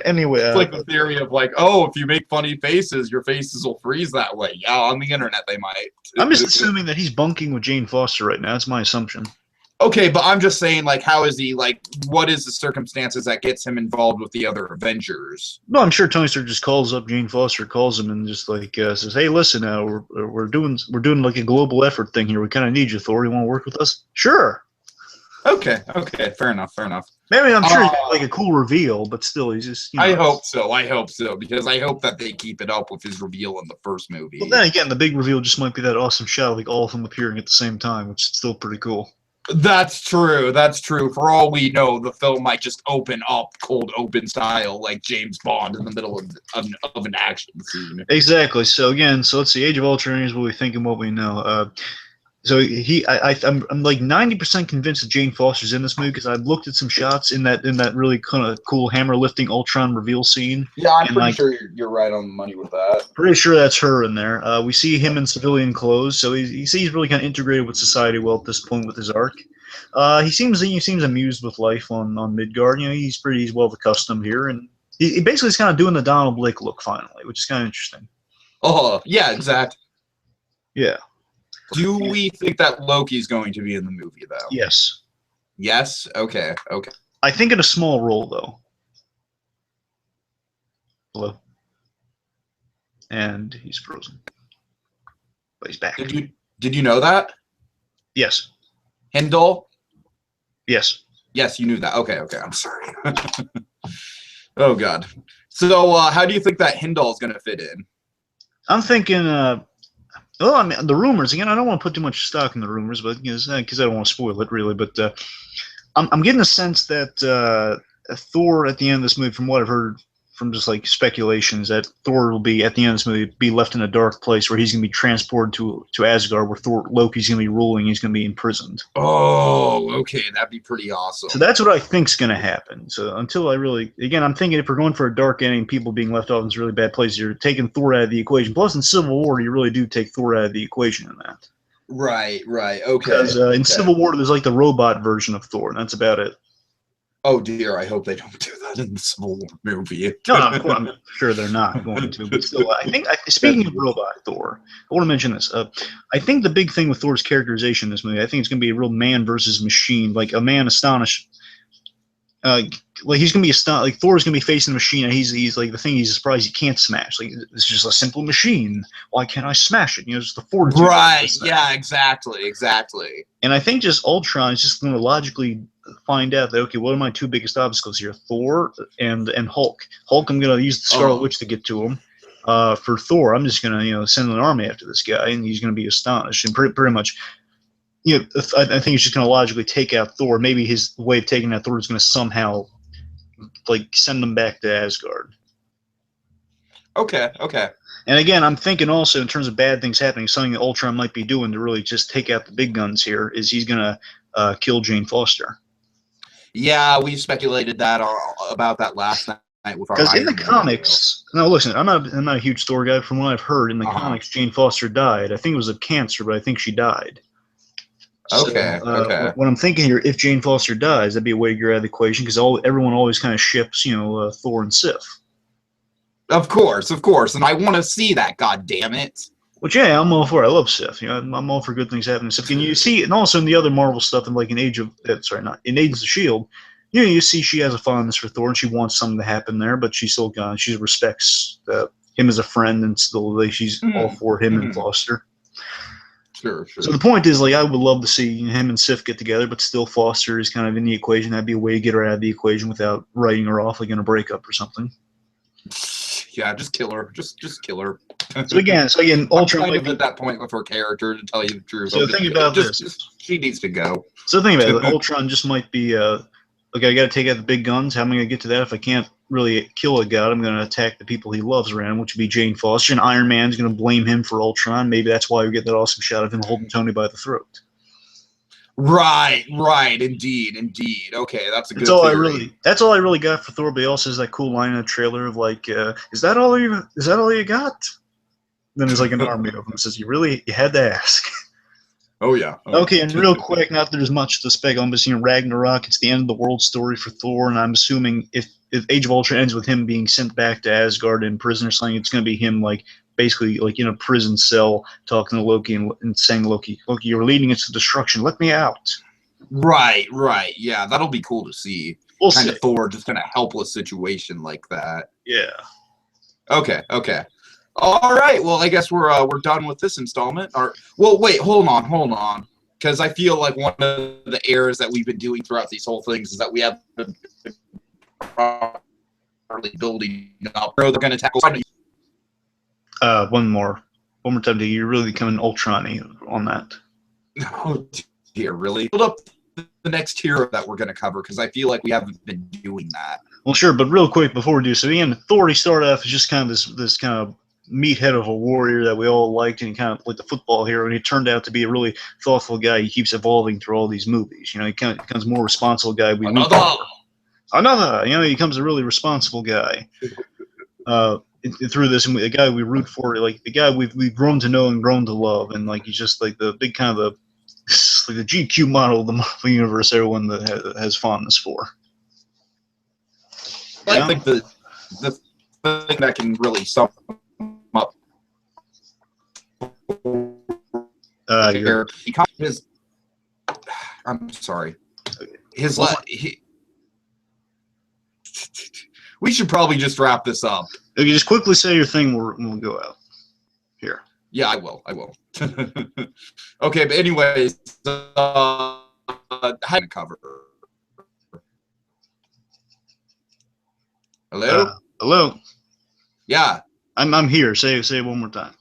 Anyway, it's like the theory of if you make funny faces, your faces will freeze that way. Yeah, on the internet they might. I'm just assuming that he's bunking with Jane Foster right now. That's my assumption. Okay, but I'm just saying, how is he, what is the circumstances that gets him involved with the other Avengers? No, I'm sure Tony Stark just calls up Jane Foster, calls him, and just says, "Hey, listen, we're doing like a global effort thing here. We kind of need you, Thor. You want to work with us?" Sure. Okay, fair enough. Maybe I'm sure he's a cool reveal, but still, he's just. I hope so, because I hope that they keep it up with his reveal in the first movie. But then again, the big reveal just might be that awesome shot of all of them appearing at the same time, which is still pretty cool. That's true. For all we know, the film might just open up cold open style, like James Bond in the middle of an action scene. Exactly. So again, let's see. Age of Ultron is what we think and what we know. So I'm like 90% convinced that Jane Foster's in this movie because I've looked at some shots in that really kind of cool hammer lifting Ultron reveal scene. Yeah, I'm pretty sure you're right on the money with that. Pretty sure that's her in there. We see him in civilian clothes, so he's really kind of integrated with society well at this point with his arc. He seems amused with life on Midgard. He's well accustomed here, and he basically is kind of doing the Donald Blake look finally, which is kind of interesting. Oh yeah, exactly. Yeah. Do we think that Loki's going to be in the movie, though? Yes. Yes? Okay. I think in a small role, though. Hello? And he's frozen. But he's back. Did you know that? Yes. Hindle? Yes. Yes, you knew that. Okay, I'm sorry. Oh, God. So, how do you think that Hindle is going to fit in? I'm thinking, well, I mean, the rumors, again, I don't want to put too much stock in the rumors, but because I don't want to spoil it, really, but I'm getting a sense that Thor, at the end of this movie, from what I've heard from just like speculations, that Thor will be, at the end of this movie, be left in a dark place where he's going to be transported to Asgard, where Loki's going to be ruling, he's going to be imprisoned. Oh, okay, that'd be pretty awesome. So that's what I think's going to happen. So until I really, again, I'm thinking if we're going for a dark ending, people being left off in this really bad place, you're taking Thor out of the equation. Plus, in Civil War, you really do take Thor out of the equation in that. Right, okay. Because in Civil War, there's like the robot version of Thor, and that's about it. Oh dear, I hope they don't do that in the Civil War movie. No, of course, I'm sure they're not going to. But still, I think, speaking of robot Thor, I want to mention this. I think the big thing with Thor's characterization in this movie, I think it's going to be a real man versus machine, like a man astonished. Like he's gonna be like Thor's gonna be facing a machine, and he's like the thing he's surprised he can't smash. Like it's just a simple machine. Why can't I smash it? You know, just the fortitude. Right? Yeah, exactly. And I think just Ultron is just gonna logically find out that, okay, what are my two biggest obstacles here? Thor and Hulk. Hulk, I'm gonna use the Scarlet Witch to get to him. For Thor, I'm just gonna send an army after this guy, and he's gonna be astonished and pretty much. I think he's just going to logically take out Thor. Maybe his way of taking out Thor is going to somehow, like, send him back to Asgard. Okay. And again, I'm thinking also in terms of bad things happening, something that Ultron might be doing to really just take out the big guns here is he's going to kill Jane Foster. Yeah, we speculated about that last night with our. Because in the comics, now listen, I'm not a huge Thor guy. From what I've heard, in the comics, Jane Foster died. I think it was of cancer, but I think she died. Okay. What I'm thinking here, if Jane Foster dies, that'd be a way to get her out of the equation because everyone always kind of ships, Thor and Sif. Of course, and I want to see that. God damn it! Which, yeah, I'm all for. I love Sif. I'm all for good things happening. Sif, can you see? And also in the other Marvel stuff, in Agents of Shield, you see she has a fondness for Thor and she wants something to happen there, but she still she respects him as a friend and still she's all for him and Foster. Sure. So the point is, I would love to see him and Sif get together, but still Foster is kind of in the equation. That'd be a way to get her out of the equation without writing her off, like in a breakup or something. Yeah, just kill her. Just kill her. So again, Ultron kind of at that point with her character, to tell you the truth. So think about this. She needs to go. So think about it. Ultron just might be, okay, I got to take out the big guns. How am I going to get to that if I can't really kill a god? I'm going to attack the people he loves around, which would be Jane Foster. And Iron Man's going to blame him for Ultron. Maybe that's why we get that awesome shot of him holding Tony by the throat. Right. Indeed. Okay, that's a good theory. That's all I really got for Thor. But he also has that cool line in the trailer of is that all you got? Then there's an army of them. Says, you had to ask. Oh yeah. Okay, and real quick, not that there's much to spec on, but Ragnarok, it's the end of the world story for Thor, and I'm assuming if Age of Ultron ends with him being sent back to Asgard in prison or something, it's going to be him basically in a prison cell talking to Loki and saying, Loki, you're leading us to destruction. Let me out. Right. Yeah, that'll be cool to see. We'll kind see. of Thor just in a helpless situation like that. Yeah. Okay. All right. Well, I guess we're done with this installment. Wait, hold on, because I feel like one of the errors that we've been doing throughout these whole things is that we haven't been properly building up. They're going to tackle. One more time. You're really becoming Ultron-y on that. Oh dear, really? Build up the next hero that we're going to cover because I feel like we haven't been doing that. Well, sure, but real quick before we do so, again, Thor, he started off as just kind of this kind of meathead of a warrior that we all liked, and kind of like the football hero, and he turned out to be a really thoughtful guy. He keeps evolving through all these movies. He kind of becomes a more responsible guy. He becomes a really responsible guy through this, and the guy we root for, the guy we've grown to know and grown to love, and he's just the big kind of the GQ model of the Marvel universe. Everyone that has fondness for. I think the thing that can really sum up I'm sorry. We should probably just wrap this up. Okay, just quickly say your thing. We'll go out here. Yeah, I will. Okay, but anyways, high cover. Hello? Hello? Yeah. I'm here. Say it one more time.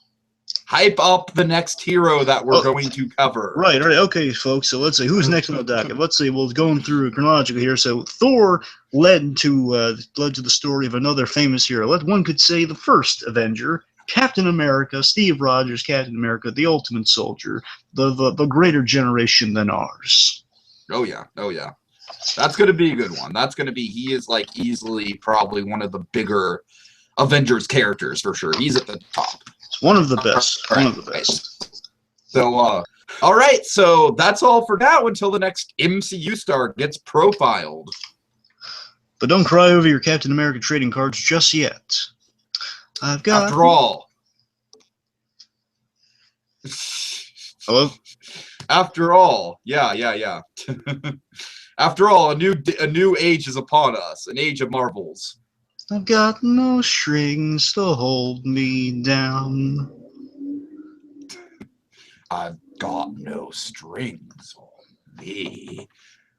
Hype up the next hero that we're going to cover. Right. Okay, folks. So let's see who's next on the docket. Let's see. We're going through chronological here. So Thor led to the story of another famous hero. One could say the first Avenger, Captain America, Steve Rogers, Captain America, the Ultimate Soldier, the greater generation than ours. Oh yeah. That's going to be a good one. He is like easily probably one of the bigger Avengers characters for sure. He's at the top. One of the best. One of the best. So, all right. So that's all for now until the next MCU star gets profiled. But don't cry over your Captain America trading cards just yet. I've got. After all. Hello? After all. Yeah. After all, a new age is upon us. An age of marvels. I've got no strings to hold me down. I've got no strings on me.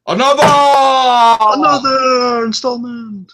Another installment.